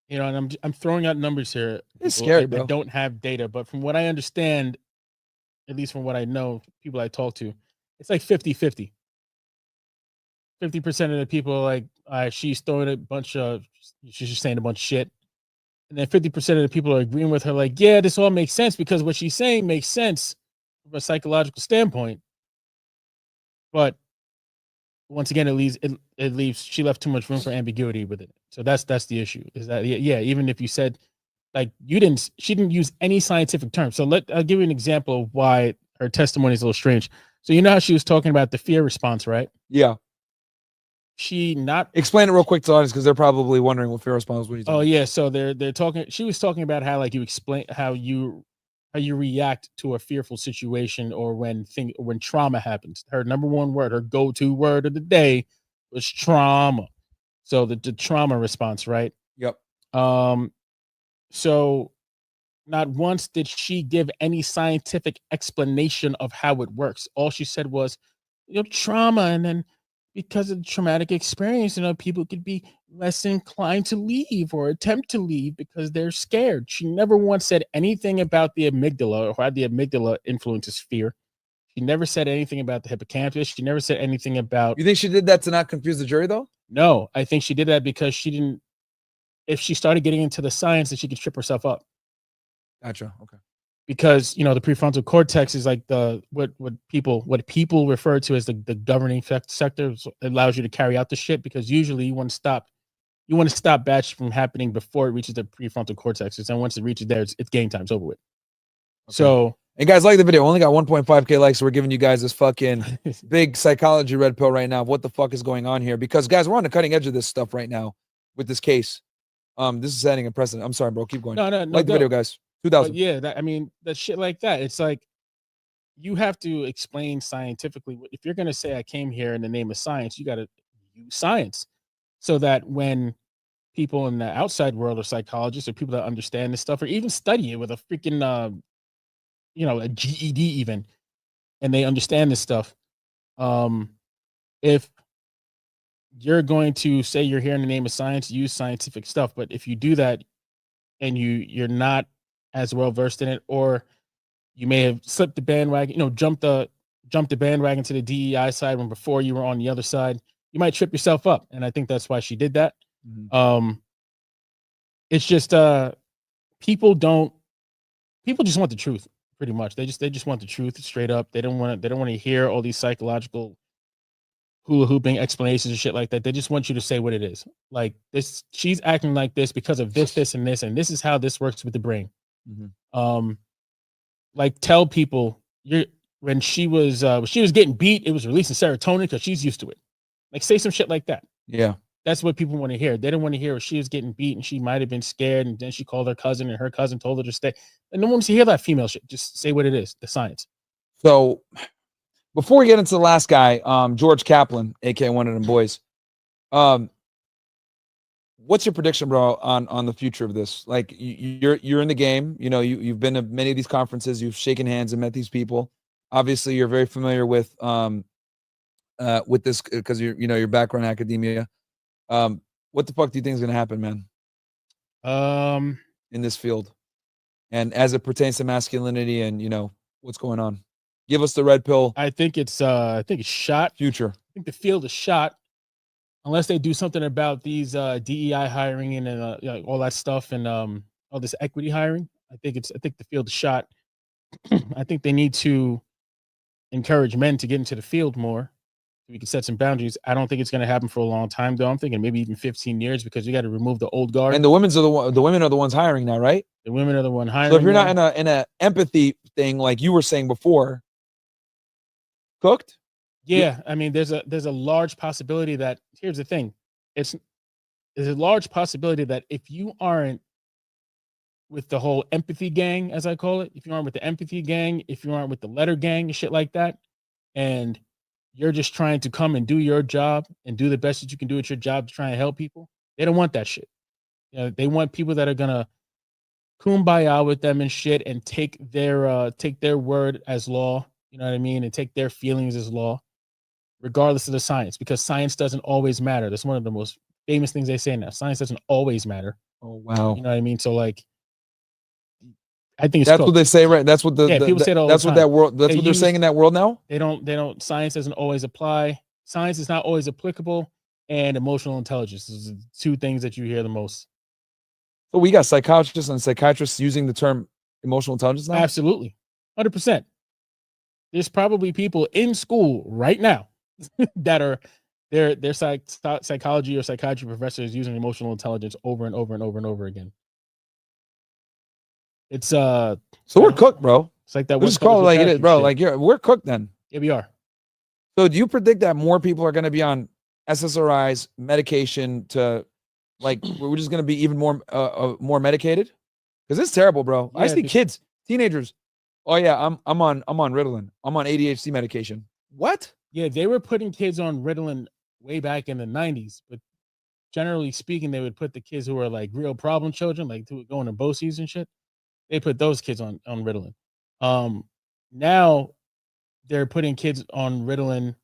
and I'm throwing out numbers here. It's scary, bro. I don't have data, but from what I understand, at least from what I know, people I talk to, it's like 50-50. 50% of the people are like, she's just saying a bunch of shit. And then 50% of the people are agreeing with her, like, yeah, this all makes sense, because what she's saying makes sense from a psychological standpoint. But once again, it leaves she left too much room for ambiguity with it. So that's the issue. Is that, yeah, even if you said Like she didn't use any scientific terms. So I'll give you an example of why her testimony is a little strange. So you know how she was talking about the fear response, right? Yeah. Explain it real quick to the audience because they're probably wondering what fear response was. Oh yeah, so they're talking. She was talking about how like you explain how you react to a fearful situation or when trauma happens. Her number one word, her go-to word of the day was trauma. So the trauma response, right? Yep. So not once did she give any scientific explanation of how it works. All she said was, trauma, and then because of the traumatic experience, people could be less inclined to leave or attempt to leave because they're scared. She never once said anything about the amygdala or how the amygdala influences fear. She never said anything about the hippocampus. She never said anything about. You think she did that to not confuse the jury, though? No, I think she did that because she didn't. If she started getting into the science, then she could trip herself up. Gotcha. Okay. Because the prefrontal cortex is like what people refer to as the governing sector. So it allows you to carry out the shit because usually you want to stop bad shit from happening before it reaches the prefrontal cortex. And once it reaches there, it's game time's over with. Okay. So, and guys, like the video, only got 1.5K likes. So we're giving you guys this fucking big psychology red pill right now. What the fuck is going on here? Because guys, we're on the cutting edge of this stuff right now with this case. This is setting a precedent. I'm sorry, bro. Keep going. No, like the video, guys. 2000. Yeah, that shit like that. It's like you have to explain scientifically. If you're going to say I came here in the name of science, you got to use science so that when people in the outside world or psychologists or people that understand this stuff or even study it with a freaking, a GED even, and they understand this stuff. If you're going to say you're here in the name of science, use scientific stuff. But if you do that and you're not as well versed in it, or you may have slipped the bandwagon, jumped the bandwagon to the DEI side when before you were on the other side, you might trip yourself up. And I think that's why she did that. Mm-hmm. It's just people just want the truth pretty much. They just want the truth straight up. They don't want to hear all these psychological hula hooping explanations and shit like that. They just want you to say what it is. Like this, she's acting like this because of this, and this is how this works with the brain. Mm-hmm. Like tell people when she was getting beat, it was releasing serotonin because she's used to it. Like say some shit like that. Yeah. That's what people want to hear. They don't want to hear she was getting beat and she might have been scared and then she called her cousin and her cousin told her to stay. And no one wants to hear that female shit. Just say what it is, the science. So before we get into the last guy, George Kaplan, aka one of them boys, what's your prediction, bro, on the future of this? Like you're in the game, you've been to many of these conferences, you've shaken hands and met these people. Obviously, you're very familiar with this because your background in academia. What the fuck do you think is going to happen, man? In this field, and as it pertains to masculinity and what's going on. Give us the red pill. I think it's shot. Future. I think the field is shot unless they do something about these DEI hiring and all that stuff and all this equity hiring. I think the field is shot. I think they need to encourage men to get into the field more. We can set some boundaries. I don't think it's going to happen for a long time, though. I'm thinking maybe even 15 years because you got to remove the old guard. And the women are the ones hiring now, right? The women are the one hiring. So if you're not in a empathy thing like you were saying before, cooked. Yeah, I mean, there's a large possibility that here's the thing. There's a large possibility that if you aren't with the whole empathy gang, as I call it, if you aren't with the empathy gang, if you aren't with the letter gang and shit like that, and you're just trying to come and do your job and do the best that you can do at your job to try and help people, they don't want that shit. They want people that are gonna kumbaya with them and shit and take their word as law. You know what I mean? And take their feelings as law, regardless of the science, because science doesn't always matter. That's one of the most famous things they say now. Science doesn't always matter. Oh, wow. You know what I mean? So like, I think that's what they say, right? That's what people say it all that's the what time. that world. That's what they're saying in that world now. They don't. Science doesn't always apply. Science is not always applicable, and emotional intelligence is the two things that you hear the most. So we got psychologists and psychiatrists using the term emotional intelligence now. Absolutely, 100%. There's probably people in school right now that are their psychology or psychiatry professors using emotional intelligence over and over and over and over again. It's So we're cooked, bro. It's like that. We just call it like it is, bro. Like we're cooked then. Yeah, we are. So do you predict that more people are going to be on SSRIs, medication to, like, we're just going to be even more medicated? Because it's terrible, bro. Yeah, I see kids, teenagers. Oh yeah, I'm on Ritalin. I'm on ADHD medication. What? Yeah, they were putting kids on Ritalin way back in the 90s, but generally speaking, they would put the kids who were like real problem children, like who were going to BOCES and shit. They put those kids on Ritalin. Now they're putting kids on Ritalin,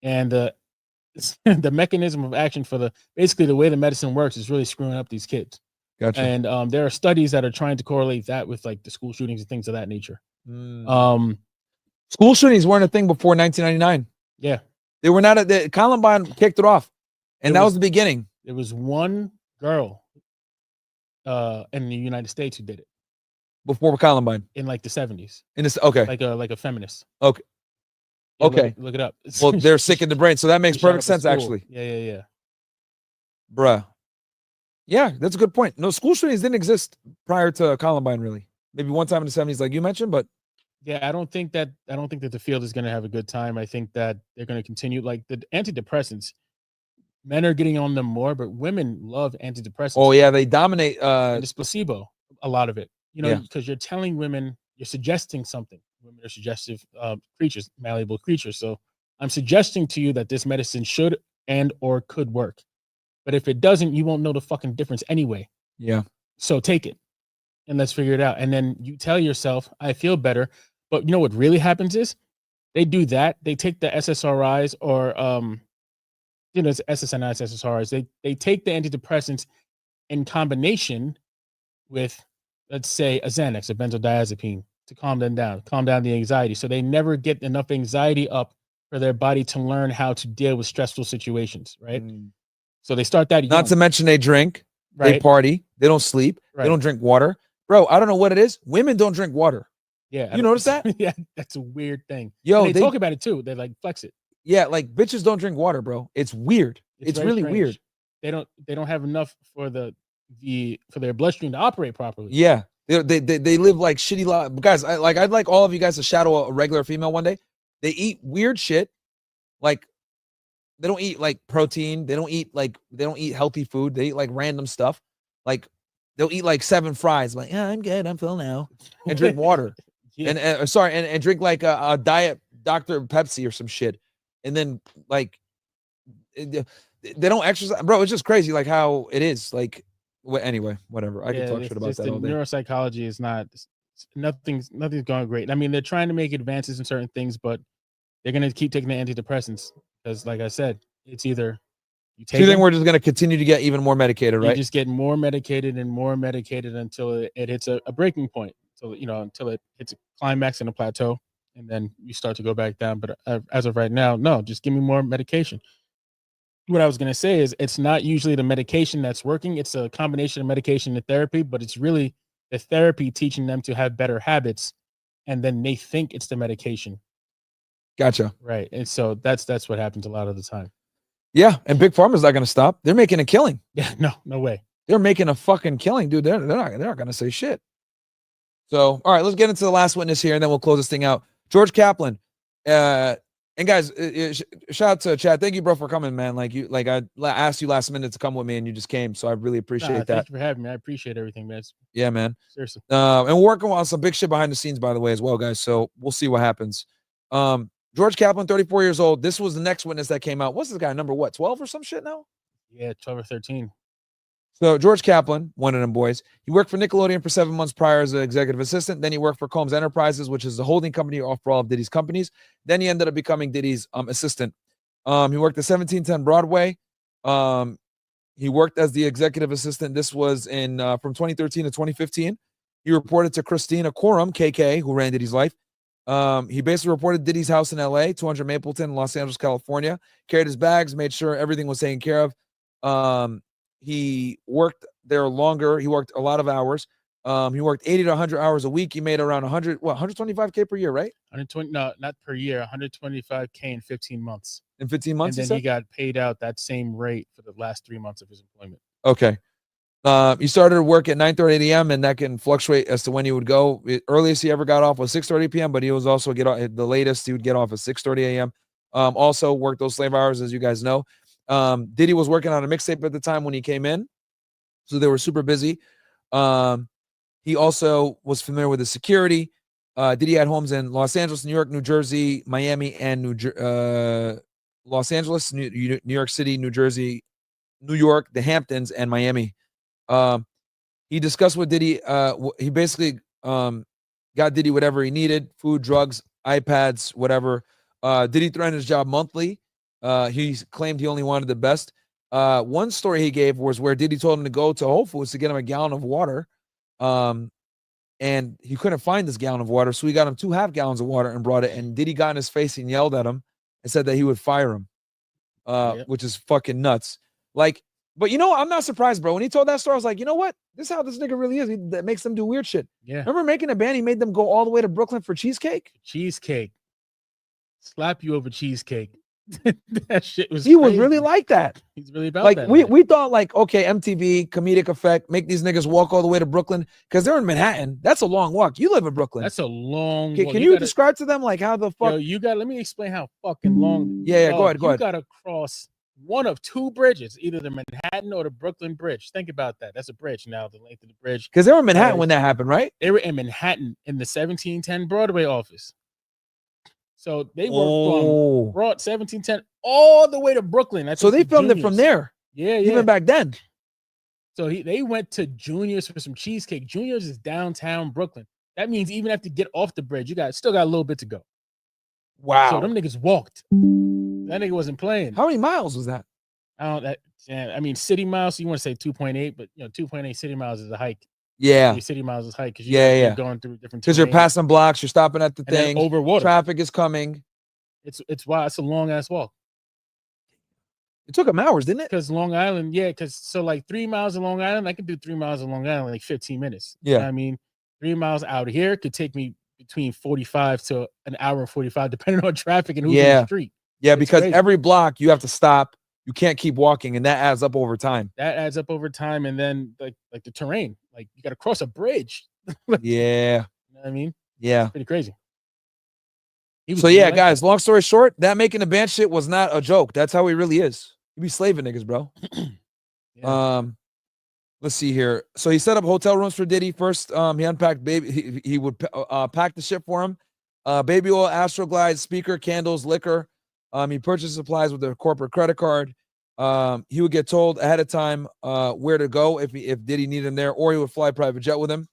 and the mechanism of action for basically the way the medicine works is really screwing up these kids. Gotcha. And there are studies that are trying to correlate that with like the school shootings and things of that nature. School shootings weren't a thing before 1999. Yeah, they were not. Columbine kicked it off, and that was the beginning. There was one girl in the United States who did it before Columbine in like the 70s. In this, okay, like a feminist. Okay, Yeah, okay, look it up. Well, they're sick in the brain, so that makes perfect sense, actually. Yeah. Bruh. Yeah, that's a good point. No, school shootings didn't exist prior to Columbine, really. Maybe one time in the 70s, like you mentioned, but yeah, I don't think that the field is going to have a good time. I think that they're going to continue, like the antidepressants. Men are getting on them more, but women love antidepressants. Oh yeah, they dominate. And it's placebo, a lot of it. You know, Yeah. because you're telling women, you're suggesting something. Women are suggestive creatures, malleable creatures. So I'm suggesting to you that this medicine should and or could work. But if it doesn't, you won't know the fucking difference anyway. Yeah. So take it and let's figure it out. And then you tell yourself, I feel better. But you know what really happens is they do that. They take the SSRIs or it's SSNIs, SSRIs. They take the antidepressants in combination with, let's say, a Xanax, a benzodiazepine, to calm them down, calm down the anxiety. So they never get enough anxiety up for their body to learn how to deal with stressful situations, right? So they start that young. Not to mention they drink, they party, they don't sleep, they don't drink water. Bro, I don't know what it is. Women don't drink water. Yeah. You notice that? Yeah, that's a weird thing. Yo, And they talk about it too. They like flex it. Yeah, like bitches don't drink water, bro. It's weird. It's very really strange. weird. They don't have enough for for their bloodstream to operate properly. Yeah. They live like shitty lives. Guys, I'd like all of you guys to shadow a regular female one day. They eat weird shit. Like they don't eat like protein. They don't eat healthy food. They eat like random stuff. Like they'll eat like 7 fries. Like, yeah, I'm good. I'm full now. And drink water. Yeah. And drink like a diet Dr. Pepsi or some shit. And then like they don't exercise, bro. It's just crazy, like how it is. Like, anyway, whatever. I can talk shit about that all day. Neuropsychology is nothing's going great. I mean, they're trying to make advances in certain things, but they're gonna keep taking the antidepressants because, like I said, it's either you take. So you think we're just gonna continue to get even more medicated, right? You just get more medicated and more medicated until it hits a breaking point. So until it hits a climax and a plateau, and then you start to go back down. But as of right now, no, just give me more medication. What I was going to say is it's not usually the medication that's working. It's a combination of medication and therapy, but it's really the therapy teaching them to have better habits. And then they think it's the medication. Gotcha. Right. And so that's what happens a lot of the time. Yeah. And Big Pharma's not going to stop. They're making a killing. Yeah. No way. They're making a fucking killing, dude. They're not going to say shit. So, all right, let's get into the last witness here, and then we'll close this thing out. George Kaplan. And guys, shout out to Chad. Thank you, bro, for coming, man. I asked you last minute to come with me, and you just came. So I really appreciate that. Thank you for having me. I appreciate everything, man. Yeah, man. Seriously. And we're working on some big shit behind the scenes, by the way, as well, guys. So we'll see what happens. George Kaplan, 34 years old. This was the next witness that came out. What's this guy, number what, 12 or some shit now? Yeah, 12 or 13. So George Kaplan, one of them boys, he worked for Nickelodeon for 7 months prior as an executive assistant. Then he worked for Combs Enterprises, which is the holding company for all of Diddy's companies. Then he ended up becoming Diddy's assistant. He worked at 1710 Broadway. He worked as the executive assistant. This was in from 2013 to 2015. He reported to Christina Courtroom, KK, who ran Diddy's life. He basically reported Diddy's house in LA, 200 Mapleton, Los Angeles, California. Carried his bags, made sure everything was taken care of. He worked there longer. He worked a lot of hours. He worked 80 to 100 hours a week. He made around 125K per year, right? 120, no, not per year, 125K in 15 months. In 15 months, and then he got paid out that same rate for the last 3 months of his employment. Okay. He started work at 9:30 a.m. and that can fluctuate as to when he would go. Earliest he ever got off was 6:30 p.m., but he was also the latest he would get off at 6:30 a.m. Also worked those slave hours, as you guys know. Diddy was working on a mixtape at the time when he came in, so they were super busy. He also was familiar with the security. Diddy had homes in Los Angeles, New York, New Jersey, Miami, and Los Angeles, New York City, New Jersey, New York, the Hamptons, and Miami. He discussed with Diddy. He basically got Diddy whatever he needed: food, drugs, iPads, whatever. Diddy threatened his job monthly. He claimed he only wanted the best. One story he gave was where Diddy told him to go to Whole Foods to get him a gallon of water. And he couldn't find this gallon of water, so he got him 2 half gallons of water and brought it. And Diddy got in his face and yelled at him and said that he would fire him, which is fucking nuts. Like, but you know, I'm not surprised, bro. When he told that story, I was like, you know what? This is how this nigga really is. That makes them do weird shit. Yeah. Remember making a band? He made them go all the way to Brooklyn for cheesecake. Cheesecake. Slap you over cheesecake. That shit was. He was really like that. He's really about like that. we thought like, okay, MTV comedic effect, make these niggas walk all the way to Brooklyn because they're in Manhattan. That's a long walk. You live in Brooklyn. That's a long walk. Can you describe to them like how the fuck? Yo, let me explain how fucking long. Yeah, go ahead. You gotta cross one of 2 bridges, either the Manhattan or the Brooklyn Bridge. Think about that. That's a bridge now, the length of the bridge. Because they were in Manhattan when that happened, right? They were in Manhattan in the 1710 Broadway office. So they were from 1710 all the way to Brooklyn. So they filmed it from there. Yeah, even back then. So they went to Junior's for some cheesecake. Junior's is downtown Brooklyn. That means even after you get off the bridge, you still got a little bit to go. Wow. So them niggas walked. That nigga wasn't playing. How many miles was that? I mean, city miles. So you want to say 2.8, but 2.8 city miles is a hike. Yeah, city miles is hike because you're going through different. Because you're passing blocks, you're stopping at the thing. Over water, traffic is coming. It's why it's a long ass walk. It took them hours, didn't it? Because Long Island, because so like 3 miles of Long Island, I could do 3 miles of Long Island in like 15 minutes. Yeah, you know what I mean, 3 miles out of here could take me between 45 to an hour and 45, depending on traffic and who's in the street. Yeah, because every block you have to stop. You can't keep walking, and that adds up over time. And then like the terrain, like you got to cross a bridge. Yeah, you know what I mean, yeah, it's pretty crazy. So yeah, guys, long story short, that making the band shit was not a joke. That's how he really is. He be slaving niggas, bro. Let's see here. So he set up hotel rooms for Diddy. First, he unpacked baby. He would pack the shit for him. Baby oil, Astroglide, speaker, candles, liquor. He purchased supplies with a corporate credit card. He would get told ahead of time where to go if Diddy needed him there, or he would fly a private jet with him.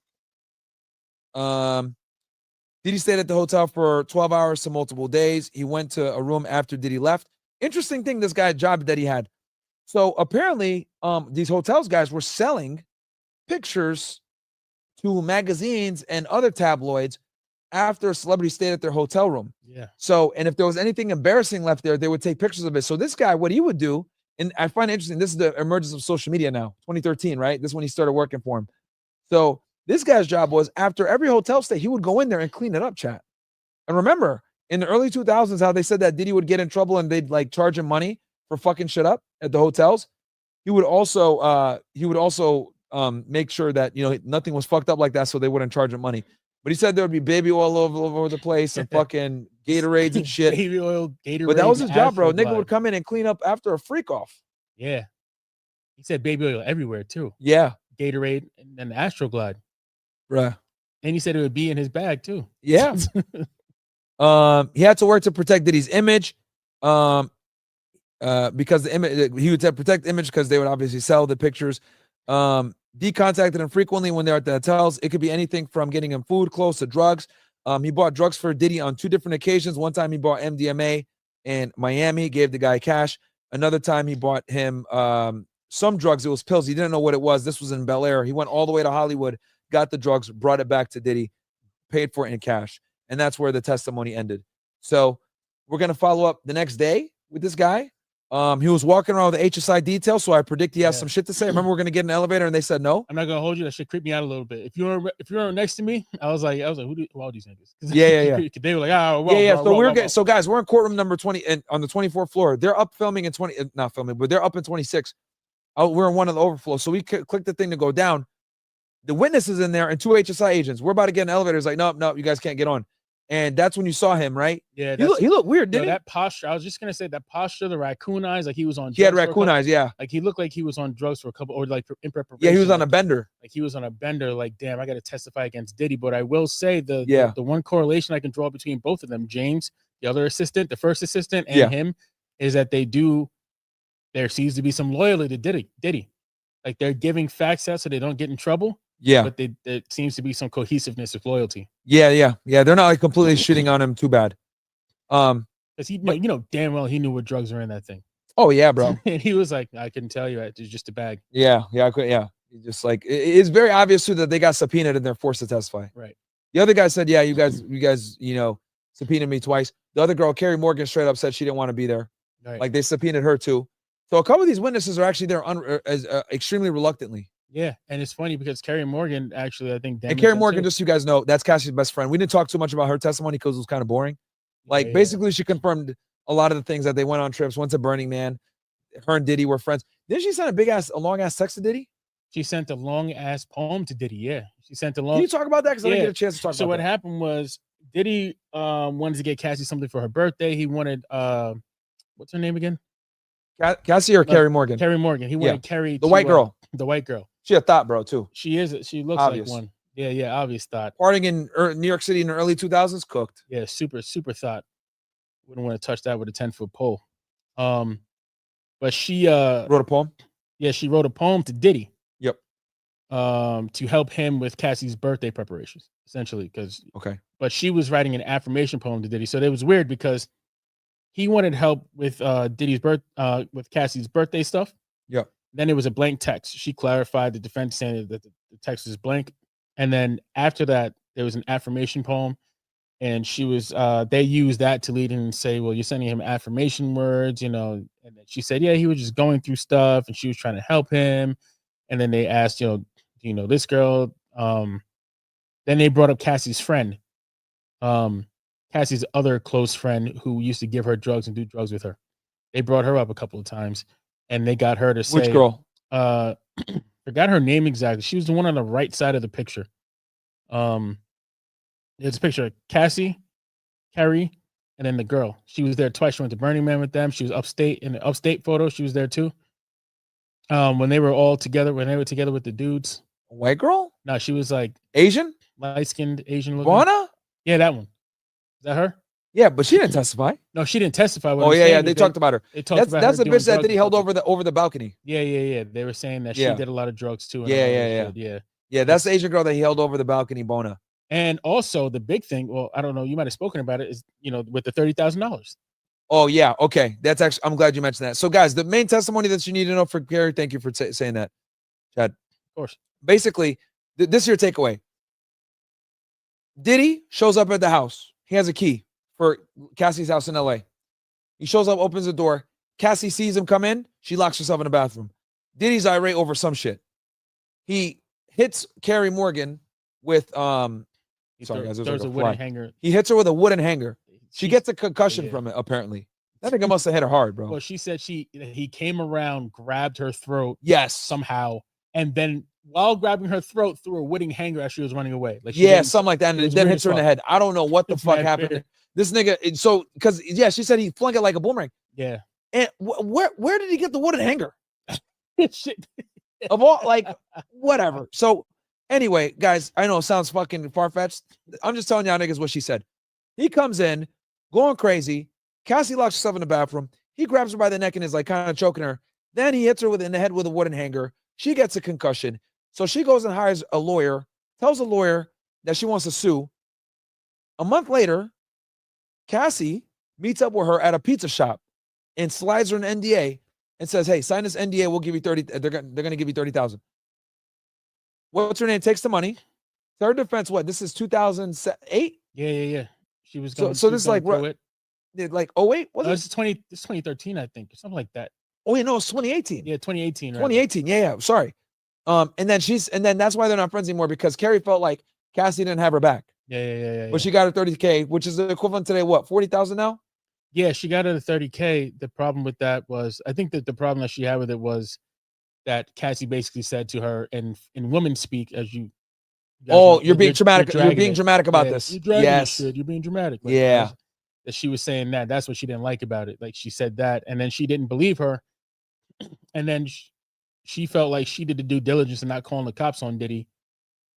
Diddy stayed at the hotel for 12 hours to multiple days. He went to a room after Diddy left. Interesting thing, this guy job that he had. So apparently, these hotels guys were selling pictures to magazines and other tabloids after a celebrity stayed at their hotel room. Yeah. So, and if there was anything embarrassing left there, they would take pictures of it. So this guy, what he would do, and I find it interesting, this is the emergence of social media now, 2013, right? This is when he started working for him. So this guy's job was after every hotel stay, he would go in there and clean it up, chat. And remember, in the early 2000s, how they said that Diddy would get in trouble and they'd like charge him money for fucking shit up at the hotels. He would also make sure that, nothing was fucked up like that so they wouldn't charge him money. But he said there would be baby oil all over the place and fucking Gatorades and shit. Baby oil, Gatorades. But that was his job, bro. Nigga would come in and clean up after a freak off. Yeah. He said baby oil everywhere too. Yeah. Gatorade and then the Astroglide. Bruh. And he said it would be in his bag too. Yeah. He had to work to protect Diddy's image. Because the image, he would protect the image because they would obviously sell the pictures. D contacted him frequently when they're at the hotels. It could be anything from getting him food, clothes, to drugs. He bought drugs for Diddy on 2 different occasions. One time he bought MDMA in Miami, gave the guy cash. Another time he bought him some drugs. It was pills. He didn't know what it was. This was in Bel Air. He went all the way to Hollywood, got the drugs, brought it back to Diddy, paid for it in cash. And that's where the testimony ended. So we're going to follow up the next day with this guy. He was walking around with the HSI detail, so I predict he has some shit to say. Remember, we're gonna get in an elevator, and they said no. I'm not gonna hold you. That shit creeped me out a little bit. If you were next to me, I was like, who are these niggas? Yeah. They were like, So guys, we're in courtroom number 20 and on the 24th floor. They're up filming in 20, not filming, but they're up in 26. We're in one of the overflows. So we click the thing to go down. The witness is in there and 2 HSI agents. We're about to get in the elevator. It's like, nope, you guys can't get on. And that's when you saw him, right? Yeah, he looked weird, didn't he? That posture. I was just gonna say that posture, the raccoon eyes, like he was on. He had raccoon eyes, yeah. Like he looked like he was on drugs for a couple, or like in preparation. Yeah, he was on a bender. Like he was on a bender. Like, damn, I got to testify against Diddy. But I will say the one correlation I can draw between both of them, James, the other assistant, the first assistant, and him, is that there seems to be some loyalty to Diddy. Like they're giving facts out so they don't get in trouble. Yeah. But there seems to be some cohesiveness of loyalty. Yeah. They're not like completely shitting on him too bad. Because he, damn well he knew what drugs were in that thing. Oh yeah, bro. And he was like, I couldn't tell you. It's just a bag. Yeah. Just like it's very obvious too that they got subpoenaed and they're forced to testify. Right. The other guy said, yeah, you guys, subpoenaed me twice. The other girl, Carrie Morgan, straight up said she didn't want to be there. Right. Like they subpoenaed her too. So a couple of these witnesses are actually there extremely reluctantly. Yeah, and it's funny because Carrie Morgan actually, I think, and Carrie Morgan, just so you guys know, that's Cassie's best friend. We didn't talk too much about her testimony because it was kind of boring. Like basically, she confirmed a lot of the things that they went on trips, went to Burning Man. Her and Diddy were friends. Didn't she send a long ass text to Diddy? She sent a long ass poem to Diddy. Yeah, she sent a long. Can you talk about that? Because I didn't get a chance to talk. So about what that. happened was Diddy wanted to get Cassie something for her birthday. He wanted what's her name again? Cassie or Carrie Morgan? Carrie Morgan. He wanted Carrie, the white girl. The white girl. She a thought, bro, too. She is. She looks obvious. like one. Yeah, obvious thought. Partying in New York City in the early 2000s, cooked. Yeah, super thought. Wouldn't want to touch that with a 10-foot pole. But she wrote a poem. Yeah, she wrote a poem to Diddy. Yep. To help him with Cassie's birthday preparations, essentially. But she was writing an affirmation poem to Diddy, so it was weird because he wanted help with with Cassie's birthday stuff. Yep. Then it was a blank text. She clarified the defense saying that the text is blank, and then after that there was an affirmation poem, and she was they used that to lead him and say, well, you're sending him affirmation words, and then she said, yeah, he was just going through stuff and she was trying to help him. And then they asked, do you know this girl? Then they brought up Cassie's friend, Cassie's other close friend who used to give her drugs and do drugs with her. They brought her up a couple of times and they got her to say, which girl? Forgot her name exactly. She was the one on the right side of the picture. There's a picture of Cassie, Carrie, and then the girl. She was there twice. She went to Burning Man with them. She was upstate in the upstate photo. She was there too. When they were all together, when they were together with the dudes. White girl? No, she was like Asian, light-skinned Asian looking. Bona? Yeah, that one. Is that her? Yeah, but she didn't testify. No, she didn't testify. What they talked about her. They talked about that's her the bitch that Diddy held over the balcony. Yeah. They were saying that she did a lot of drugs too. Yeah. That's the Asian girl that he held over the balcony, Bona. And also the big thing, well, I don't know, you might have spoken about it, is with the $30,000. Oh yeah, okay. That's actually, I'm glad you mentioned that. So guys, the main testimony that you need to know for Gary, thank you for saying that, Chad. Of course. Basically, this is your takeaway. Diddy shows up at the house. He has a key for Cassie's house in LA. He shows up, opens the door. Cassie sees him come in. She locks herself in the bathroom. Diddy's irate over some shit. He hits Carrie Morgan with There's a wooden hanger. He hits her with a wooden hanger. She gets a concussion from it, apparently. That nigga must have hit her hard, bro. Well, she said he came around, grabbed her throat. Yes. Somehow. And then while grabbing her throat, threw a wooden hanger as she was running away. Something like that. And then hits her in the head. I don't know what the fuck happened. This nigga, she said he flung it like a boomerang. Yeah. And where did he get the wooden hanger? Shit. Of all, whatever. So anyway, guys, I know it sounds fucking far-fetched. I'm just telling y'all niggas what she said. He comes in, going crazy. Cassie locks herself in the bathroom. He grabs her by the neck and is kind of choking her. Then he hits her in the head with a wooden hanger. She gets a concussion. So she goes and hires a lawyer, tells the lawyer that she wants to sue. A month later, Cassie meets up with her at a pizza shop and slides her an NDA and says, hey, sign this NDA. We'll give you 30. They're going to give you 30,000. What's her name? Takes the money. Third defense, what? This is 2008? Yeah. She was going so this is like 08? Was it? It's 2013, I think, or something like that. Oh, yeah, no, it's 2018. Yeah, 2018. 2018. Yeah. Sorry. And then that's why they're not friends anymore, because Carrie felt like Cassie didn't have her back. Yeah. But she got her 30K, which is the equivalent today, what, 40,000 now? Yeah, she got her the 30K. The problem with that was, I think that the problem that she had with it was that Cassie basically said to her in woman speak, as you. Oh, you're being dramatic. You're being it. dramatic about Yeah, this. You're dragging Yes. this shit. You're being dramatic. Like, Yeah. that she was saying that. That's what she didn't like about it. Like she said that, and then she didn't believe her, and then she felt like she did the due diligence and not calling the cops on Diddy,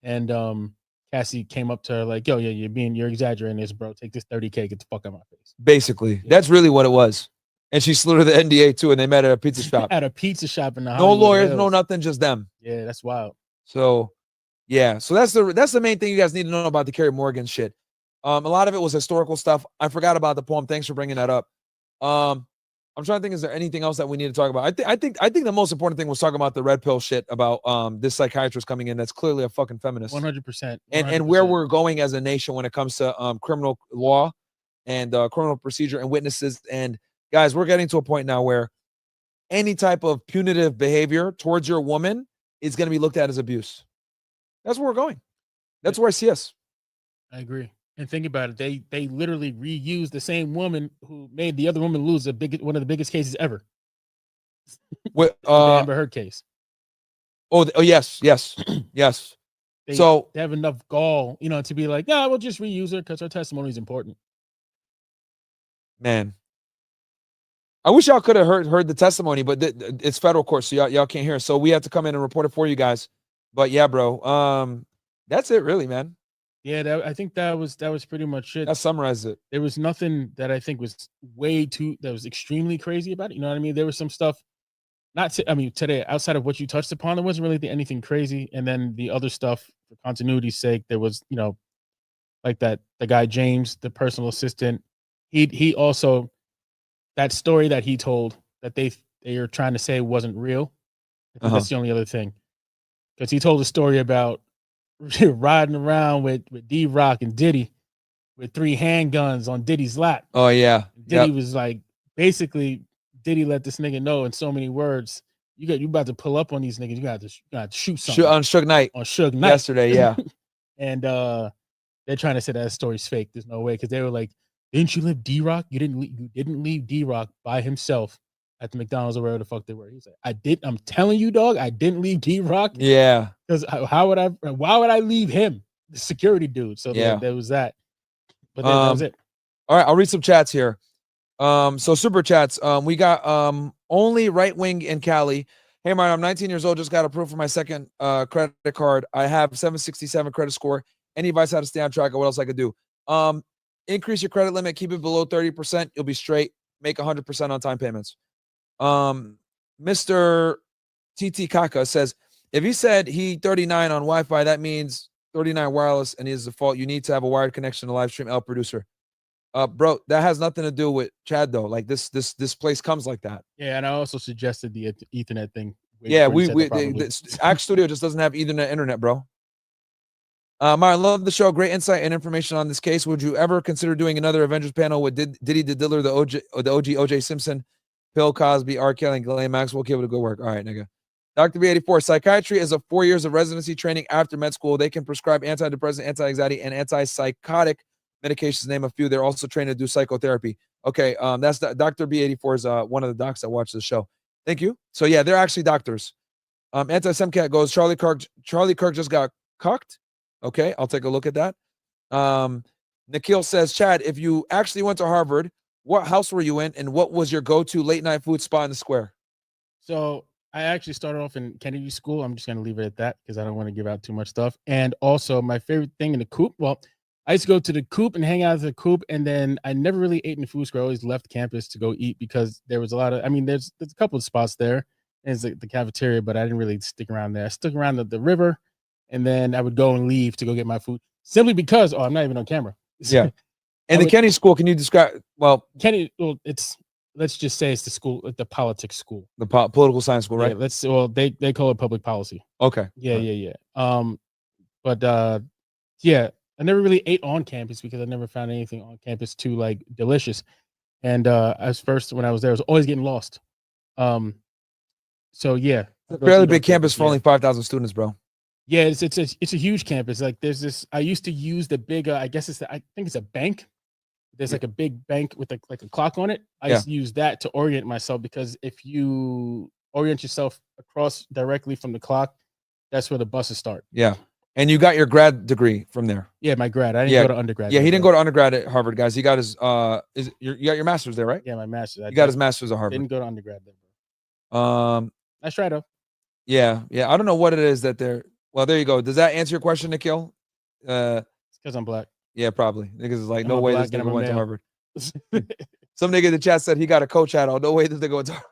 and Cassie came up to her like, "Yo, yeah, you're exaggerating this, bro. Take this 30K, get the fuck out of my face." Basically, that's really what it was. And she slid her the NDA too, and they met at a pizza shop. At a pizza shop in the no Hollywood lawyers, Hills. no nothing, just them. Yeah, that's wild. So, yeah. So that's the main thing you guys need to know about the Kerry Morgan shit. A lot of it was historical stuff. I forgot about the poem. Thanks for bringing that up. I'm trying to think, is there anything else that we need to talk about? I think the most important thing was talking about the red pill shit about this psychiatrist coming in that's clearly a fucking feminist. 100%. And where we're going as a nation when it comes to criminal law and criminal procedure and witnesses. And guys, we're getting to a point now where any type of punitive behavior towards your woman is going to be looked at as abuse. That's where we're going. That's where I see us. I agree. And think about it. They literally reused the same woman who made the other woman lose one of the biggest cases ever. What, the Amber Heard case. Oh, yes. They have enough gall, to be like, we'll just reuse her because her testimony is important. Man, I wish y'all could have heard the testimony, but it's federal court, so y'all can't hear. So we have to come in and report it for you guys. But yeah, bro, that's it, really, man. Yeah, I think that was pretty much it. That summarized it. There was nothing that I think was that was extremely crazy about it. You know what I mean? There was some stuff. Today, outside of what you touched upon, there wasn't really anything crazy. And then the other stuff, for continuity's sake, there was, like the guy James, the personal assistant. He also, that story that he told that they are trying to say wasn't real. I think that's the only other thing, because he told a story about riding around with D-Rock and Diddy with 3 handguns on Diddy's lap. Oh yeah, Diddy was like, basically, Diddy let this nigga know in so many words, you about to pull up on these niggas. You got to shoot something on Suge Knight. On Suge Knight yesterday, yeah. And they're trying to say that story's fake. There's no way, because they were like, didn't you leave D-Rock? You didn't leave D-Rock by himself at the McDonald's or wherever the fuck they were. He's like, I'm telling you, dog, I didn't leave D-Rock. Yeah. Because why would I leave him, the security dude? So yeah, there was that. But then that was it. All right, I'll read some chats here. So super chats. We got only right wing in Cali. Hey man, I'm 19 years old, just got approved for my second credit card. I have 767 credit score. Any advice how to stay on track or what else I could do? Increase your credit limit, keep it below 30%. You'll be straight. Make 100% on time payments. Mr. TT Kaka says, if he said he 39 on Wi-Fi, that means 39 wireless and his default. You need to have a wired connection to live stream. L producer. Bro, that has nothing to do with Chad though. Like this place comes like that. Yeah, and I also suggested the Ethernet thing. Yeah, Act Studio just doesn't have Ethernet internet, bro. Martin, love the show. Great insight and information on this case. Would you ever consider doing another Avengers panel with Diddy the Diller, the OG OJ Simpson, Bill Cosby, R. Kelly, and Ghislaine Maxwell? Give it a good work. All right, nigga. Dr. B84, psychiatry is 4 years of residency training after med school. They can prescribe antidepressant, anti-anxiety, and antipsychotic medications, name a few. They're also trained to do psychotherapy. Okay, that's Dr. B84 is one of the docs that watch the show. Thank you. So yeah, they're actually doctors. Anti-Semcat goes, Charlie Kirk just got cucked. Okay, I'll take a look at that. Nikhil says, Chad, if you actually went to Harvard, what house were you in, and what was your go-to late-night food spot in the square? So I actually started off in Kennedy School. I'm just going to leave it at that because I don't want to give out too much stuff. And also my favorite thing in the Coop, well, I used to go to the Coop and hang out at the Coop, and then I never really ate in the food square. I always left campus to go eat because there was a lot of, there's a couple of spots there. There's the cafeteria, but I didn't really stick around there. I stuck around the river, and then I would go and leave to go get my food simply because, I'm not even on camera. Yeah. And the Kennedy School, can you describe, Kennedy, let's just say it's the school, the politics school. The political science school, right? Yeah, they call it public policy. Okay. Yeah, right. Yeah. I never really ate on campus because I never found anything on campus too delicious. And when I was there, I was always getting lost. So yeah, it's a fairly big campus for only 5,000 students, bro. Yeah, it's a huge campus. Like there's this. I used to use the big. I think it's a bank. There's like a big bank with like a clock on it. I used to use that to orient myself because if you orient yourself across directly from the clock, that's where the buses start. Yeah. And you got your grad degree from there. Yeah, my grad. I didn't go to undergrad. Yeah, he didn't go to undergrad at Harvard, guys. He got his you got your master's there, right? Yeah, my master's. You got his master's at Harvard. Didn't go to undergrad there. That's right, though. Yeah. I don't know what it is that they're. Well, there you go. Does that answer your question, Nikhil? It's because I'm black. Yeah, probably. Niggas is like, I'm no a way black this and nigga I'm a went to male. Harvard. Some nigga in the chat said he got a coach hat on. No way this nigga went to Harvard.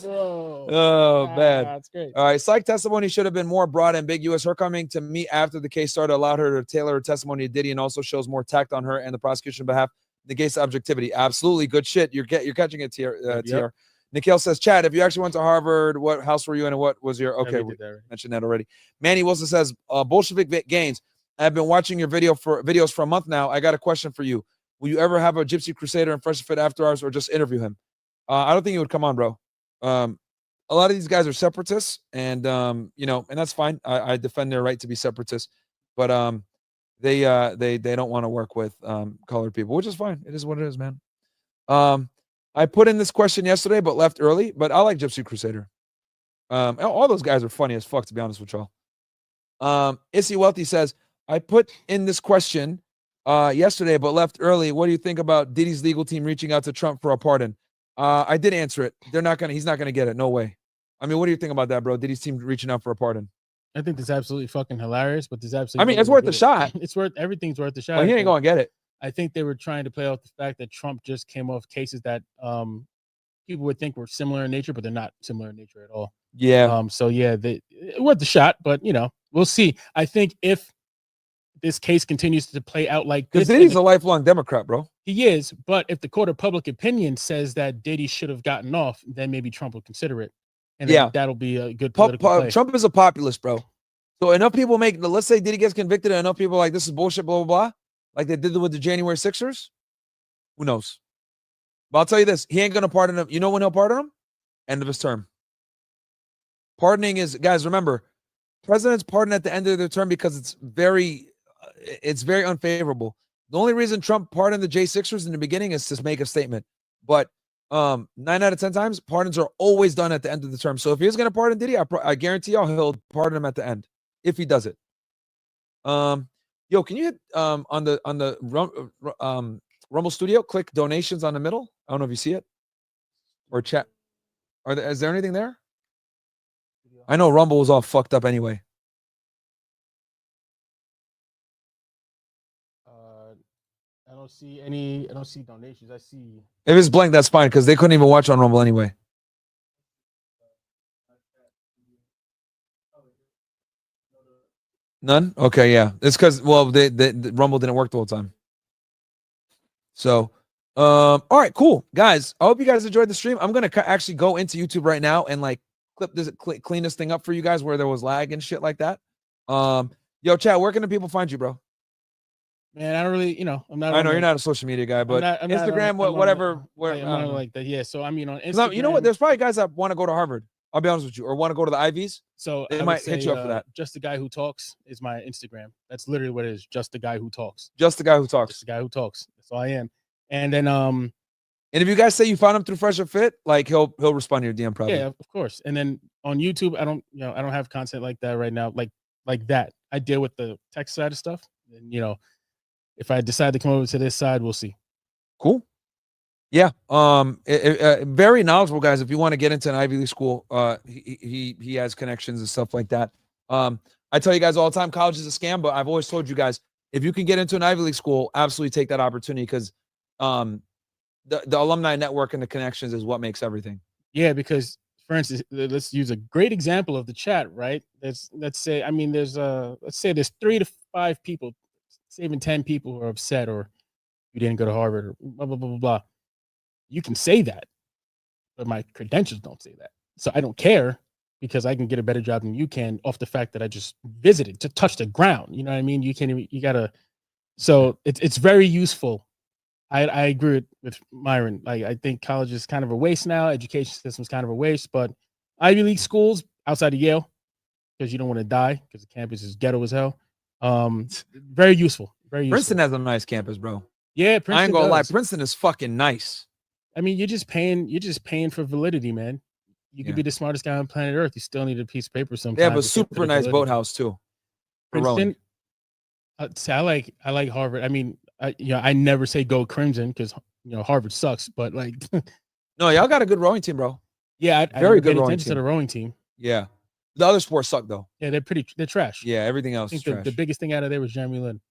Bro. Oh, man. That's great. All right. Psych testimony should have been more broad, ambiguous. Her coming to me after the case started allowed her to tailor her testimony to Diddy and also shows more tact on her and the prosecution behalf. Negates objectivity. Absolutely. Good shit. You're catching it, TR. Yep. Nikhil says, Chad, if you actually went to Harvard, what house were you in and what was your... Okay, Yeah, we did that already. mentioned that already. Manny Wilson says, Bolshevik Gains. I've been watching your videos for a month now. I got a question for you. Will you ever have a Gypsy Crusader and Fresh Fit after hours or just interview him? I don't think he would come on, bro. A lot of these guys are separatists, and you know, and that's fine. I defend their right to be separatists, but they don't want to work with colored people, which is fine. It is what it is, man. I put in this question yesterday, but left early. But I like Gypsy Crusader. All those guys are funny as fuck, to be honest with y'all. Issy Wealthy says, I put in this question yesterday, but left early. What do you think about Diddy's legal team reaching out to Trump for a pardon? I did answer it. He's not gonna get it. No way. I mean, what do you think about that, bro? Diddy's team reaching out for a pardon? I think that's absolutely fucking hilarious, but there's absolutely. I mean, it's worth a shot. It's worth everything's worth a shot. But he ain't gonna get it. I think they were trying to play off the fact that Trump just came off cases that people would think were similar in nature, but they're not similar in nature at all. Yeah. So yeah, worth the shot, but you know, we'll see. I think if this case continues to play out like this, Because Diddy's a lifelong Democrat, bro. he is. But if the court of public opinion says that Diddy should have gotten off, then maybe Trump will consider it, and then that'll be a good political play. Trump is a populist, bro. So enough people let's say Diddy gets convicted, and enough people are like, this is bullshit, blah, blah, blah, like they did with the January 6ers. Who knows? But I'll tell you this, he ain't going to pardon him. You know when he'll pardon him? End of his term. Pardoning is, guys, remember, presidents pardon at the end of their term because it's very unfavorable. The only reason Trump pardoned the J6ers in the beginning is to make a statement. But 9 out of 10 times, pardons are always done at the end of the term. So if he's going to pardon Diddy, I guarantee y'all he'll pardon him at the end if he does it. Yo, can you hit on the Rumble Studio, click donations on the middle? I don't know if you see it or chat. Is there anything there? I know Rumble was all fucked up anyway. I don't see any. I don't see donations. I see. If it's blank, that's fine because they couldn't even watch on Rumble anyway. None? Okay, yeah. It's because, well, the Rumble didn't work the whole time. So, all right, cool. Guys, I hope you guys enjoyed the stream. I'm going to actually go into YouTube right now and like clean this thing up for you guys where there was lag and shit like that. Yo, chat, where can the people find you, bro? Man, I don't really, I'm not. I know you're not a social media guy, but I'm not Instagram, whatever. I'm not like that. Yeah. So I mean, on Instagram, you know what? There's probably guys that want to go to Harvard. I'll be honest with you, or want to go to the Ivies. So they I might say, hit you up for that. Just the guy who talks is my Instagram. That's literally what it is. Just the guy who talks. Just the guy who talks. Just the guy who talks. That's all I am. And then and if you guys say you found him through Fresh or Fit, like he'll respond to your DM probably. Yeah, of course. And then on YouTube, I don't have content like that right now. Like that. I deal with the tech side of stuff. And if I decide to come over to this side, we'll see. Cool. Yeah. Very knowledgeable guys. If you want to get into an Ivy League school, he has connections and stuff like that. I tell you guys all the time, college is a scam, but I've always told you guys, if you can get into an Ivy League school, absolutely take that opportunity because the alumni network and the connections is what makes everything. Yeah, because for instance, let's use a great example of the chat, right? Let's say there's 3 to 5 people, even 10 people who are upset or you didn't go to Harvard or blah, blah, blah, blah, blah. You can say that, but my credentials don't say that. So I don't care because I can get a better job than you can off the fact that I just visited to touch the ground. You know what I mean? So it's very useful. I agree with Myron. Like, I think college is kind of a waste now. Education system is kind of a waste, but Ivy League schools outside of Yale, because you don't want to die because the campus is ghetto as hell. Very useful. Very useful. Princeton has a nice campus, bro. Yeah, Princeton I ain't gonna lie. does. Princeton is fucking nice. I mean, you're just paying for validity, man. You could be the smartest guy on planet Earth. You still need a piece of paper sometimes. They have a super nice boathouse too. Princeton. See, I like Harvard. I mean, I never say go Crimson because Harvard sucks, but like, no, y'all got a good rowing team, bro. Yeah, very good rowing team. To the rowing team. Yeah, the other sports suck though. Yeah, they're trash. Yeah, everything else is trash. The biggest thing out of there was Jeremy Lin,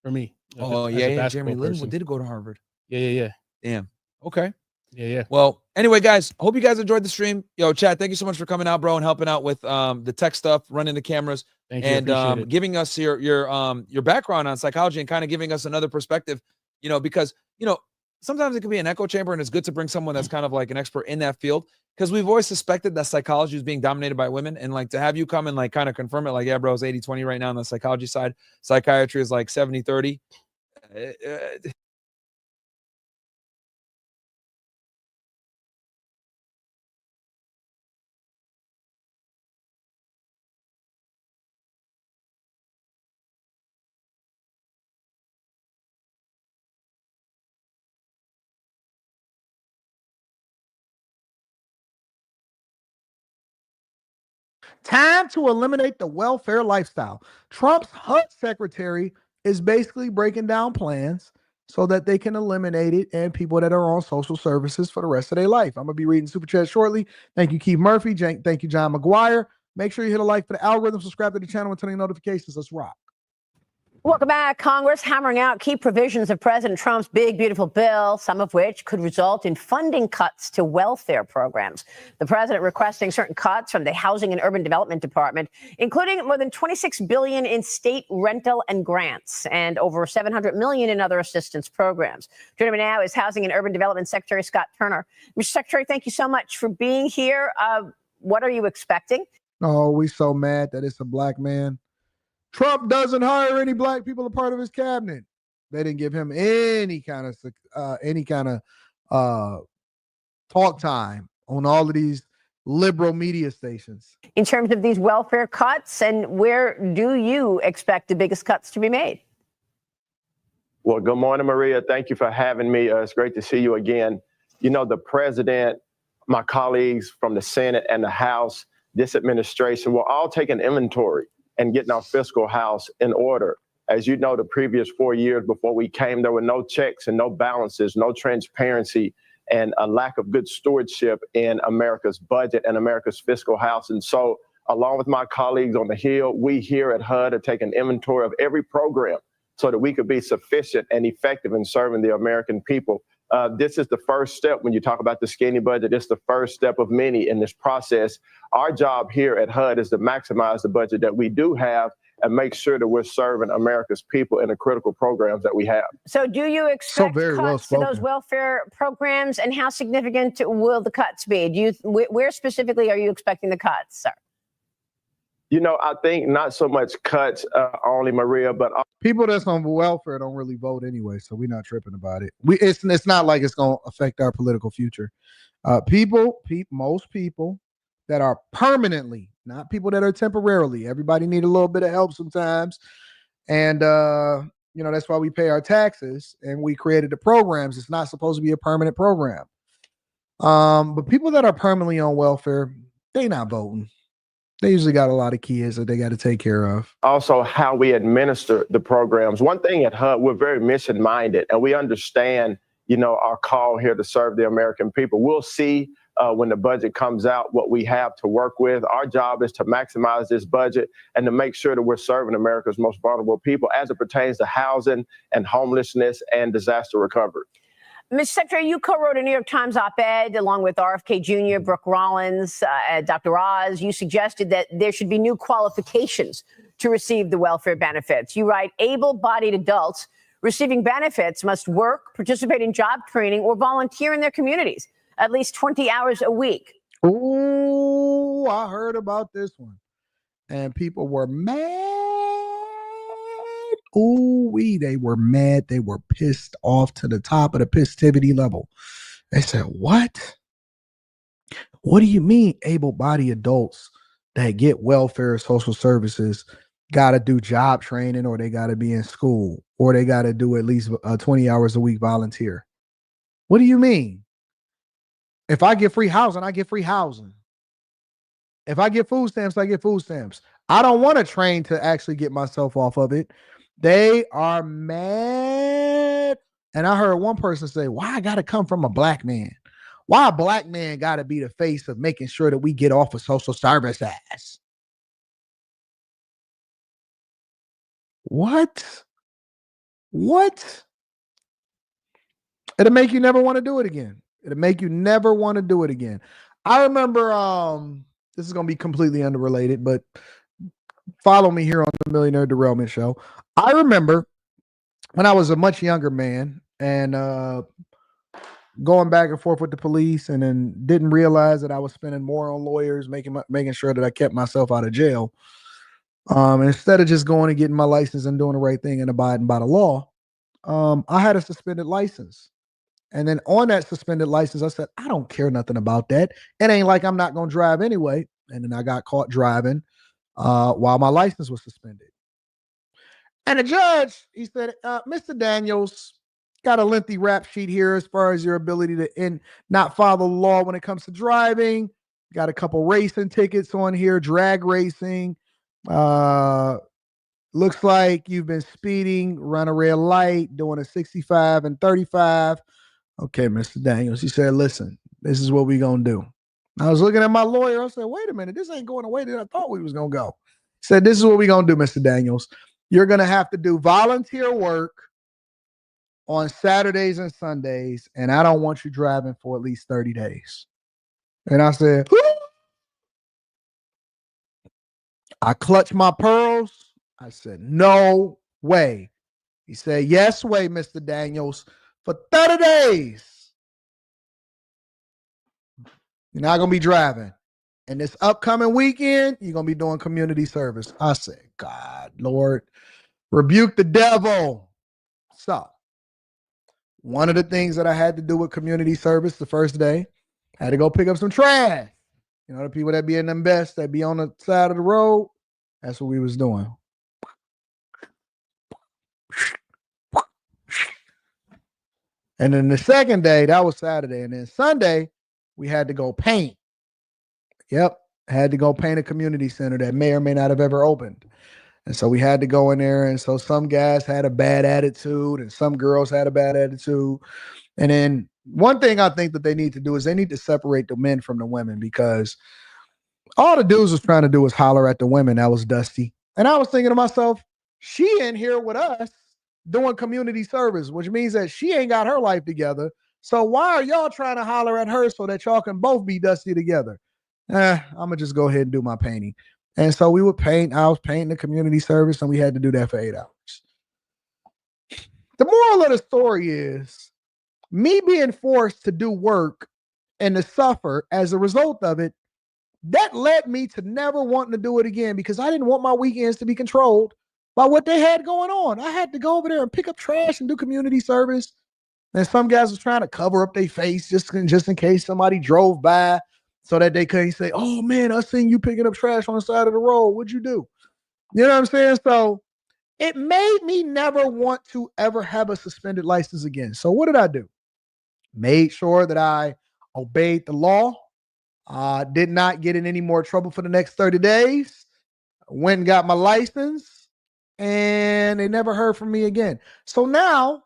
for me. Jeremy Lin did go to Harvard. Yeah. Damn. Okay. Yeah. Well, anyway, guys, hope you guys enjoyed the stream. Yo, Chad, thank you so much for coming out, bro, and helping out with the tech stuff, running the cameras, and giving us your background on psychology and kind of giving us another perspective. Because sometimes it can be an echo chamber, and it's good to bring someone that's kind of like an expert in that field, because we've always suspected that psychology is being dominated by women, and like to have you come and like kind of confirm it, like, yeah, bro, it's 80-20 right now on the psychology side. Psychiatry is like 70-30. Time to eliminate the welfare lifestyle. Trump's HUD secretary is basically breaking down plans so that they can eliminate it and people that are on social services for the rest of their life. I'm going to be reading Super Chat shortly. Thank you, Keith Murphy. Thank you, John McGuire. Make sure you hit a like for the algorithm, subscribe to the channel, and turn on notifications. Let's rock. Welcome back. Congress hammering out key provisions of President Trump's big, beautiful bill, some of which could result in funding cuts to welfare programs. The president requesting certain cuts from the Housing and Urban Development Department, including more than $26 billion in state rental and grants and over $700 million in other assistance programs. Joining me now is Housing and Urban Development Secretary Scott Turner. Mr. Secretary, thank you so much for being here. What are you expecting? Oh, we so mad that it's a black man. Trump doesn't hire any black people a part of his cabinet. They didn't give him any kind of talk time on all of these liberal media stations. In terms of these welfare cuts, and where do you expect the biggest cuts to be made? Well, good morning, Maria. Thank you for having me. It's great to see you again. The president, my colleagues from the Senate and the House, this administration, we're all taking inventory and getting our fiscal house in order. As you know, the previous 4 years before we came, there were no checks and no balances, no transparency, and a lack of good stewardship in America's budget and America's fiscal house. And so, along with my colleagues on the Hill, we here at HUD are taking inventory of every program so that we could be sufficient and effective in serving the American people. This is the first step when you talk about the skinny budget. It's the first step of many in this process. Our job here at HUD is to maximize the budget that we do have and make sure that we're serving America's people in the critical programs that we have. So do you expect cuts to those welfare programs, and how significant will the cuts be? Where specifically are you expecting the cuts, sir? I think not so much cuts only, Maria, but people that's on welfare don't really vote anyway, so we're not tripping about it. It's not like it's going to affect our political future. Most people that are permanently, not people that are temporarily. Everybody need a little bit of help sometimes, and that's why we pay our taxes and we created the programs. It's not supposed to be a permanent program. But people that are permanently on welfare, they not voting. They usually got a lot of kids that they got to take care of. Also, how we administer the programs. One thing at HUD, we're very mission-minded, and we understand, our call here to serve the American people. We'll see when the budget comes out what we have to work with. Our job is to maximize this budget and to make sure that we're serving America's most vulnerable people as it pertains to housing and homelessness and disaster recovery. Mr. Secretary, you co-wrote a New York Times op-ed along with RFK Jr., Brooke Rollins, Dr. Oz. You suggested that there should be new qualifications to receive the welfare benefits. You write, able-bodied adults receiving benefits must work, participate in job training, or volunteer in their communities at least 20 hours a week. Oh, I heard about this one. And people were mad. They were mad. They were pissed off to the top of the pissivity level. They said, what? What do you mean able-bodied adults that get welfare, social services, got to do job training, or they got to be in school, or they got to do at least 20 hours a week volunteer? What do you mean? If I get free housing, I get free housing. If I get food stamps, I get food stamps. I don't want to train to actually get myself off of it. They are mad. And I heard one person say, why I got to come from a black man? Why a black man got to be the face of making sure that we get off of social services? What? It'll make you never want to do it again. It'll make you never want to do it again. I remember, this is going to be completely unrelated, but follow me here on the Millionaire Derailment Show. I remember when I was a much younger man and going back and forth with the police, and then didn't realize that I was spending more on lawyers, making sure that I kept myself out of jail. Instead of just going and getting my license and doing the right thing and abiding by the law, I had a suspended license. And then on that suspended license, I said, I don't care nothing about that. It ain't like I'm not going to drive anyway. And then I got caught driving while my license was suspended. And the judge, he said, Mr. Daniels, got a lengthy rap sheet here as far as your ability to not follow the law when it comes to driving. Got a couple racing tickets on here, drag racing. Looks like you've been speeding, run a red light, doing a 65 and 35. Okay, Mr. Daniels. He said, listen, this is what we're going to do. I was looking at my lawyer. I said, wait a minute. This ain't going the way that I thought we was going to go. He said, this is what we're going to do, Mr. Daniels. You're going to have to do volunteer work on Saturdays and Sundays, and I don't want you driving for at least 30 days. And I said, whoo! I clutched my pearls. I said, no way. He said, yes way, Mr. Daniels. For 30 days, you're not going to be driving. And this upcoming weekend, you're going to be doing community service. I said, God, Lord, rebuke the devil. So, one of the things that I had to do with community service the first day, I had to go pick up some trash. You know, the people that be in them vests that be on the side of the road, that's what we was doing. And then the second day, that was Saturday. And then Sunday, we had to go paint. Yep. Had to go paint a community center that may or may not have ever opened. And so we had to go in there. And so some guys had a bad attitude and some girls had a bad attitude. And then one thing I think that they need to do is they need to separate the men from the women, because all the dudes was trying to do was holler at the women. That was Dusty. And I was thinking to myself, she in here with us doing community service, which means that she ain't got her life together. So why are y'all trying to holler at her so that y'all can both be dusty together? I'm going to just go ahead and do my painting. And so we would paint. I was painting the community service, and we had to do that for 8 hours. The moral of the story is me being forced to do work and to suffer as a result of it, that led me to never wanting to do it again, because I didn't want my weekends to be controlled by what they had going on. I had to go over there and pick up trash and do community service. And some guys was trying to cover up their face just in case somebody drove by so that they couldn't say, oh man, I seen you picking up trash on the side of the road. What'd you do? You know what I'm saying? So it made me never want to ever have a suspended license again. So what did I do? Made sure that I obeyed the law. Did not get in any more trouble for the next 30 days. Went and got my license. And they never heard from me again. So now,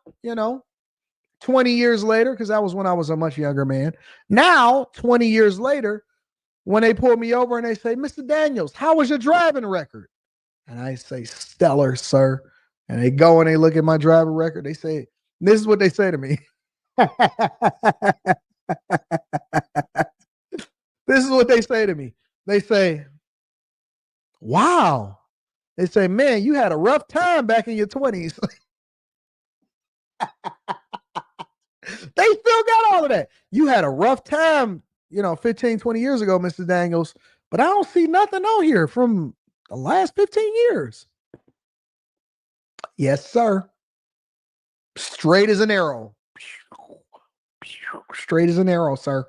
20 years later, because that was when I was a much younger man. Now, 20 years later, when they pull me over and they say, Mr. Daniels, how was your driving record? And I say, stellar, sir. And they go and they look at my driving record. They say, this is what they say to me. This is what they say to me. They say, wow. They say, man, you had a rough time back in your 20s. They still got all of that. You had a rough time, 15, 20 years ago, Mr. Daniels, but I don't see nothing on here from the last 15 years. Yes, sir. Straight as an arrow. Straight as an arrow, sir.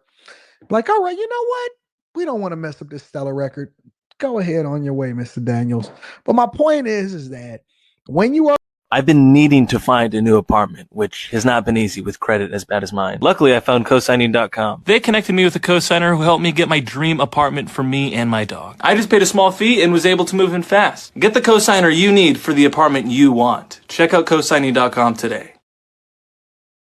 Like, all right, you know what? We don't want to mess up this stellar record. Go ahead on your way, Mr. Daniels. But my point is that when you are I've been needing to find a new apartment, which has not been easy with credit as bad as mine. Luckily, I found cosigning.com. They connected me with a cosigner who helped me get my dream apartment for me and my dog. I just paid a small fee and was able to move in fast. Get the cosigner you need for the apartment you want. Check out cosigning.com today.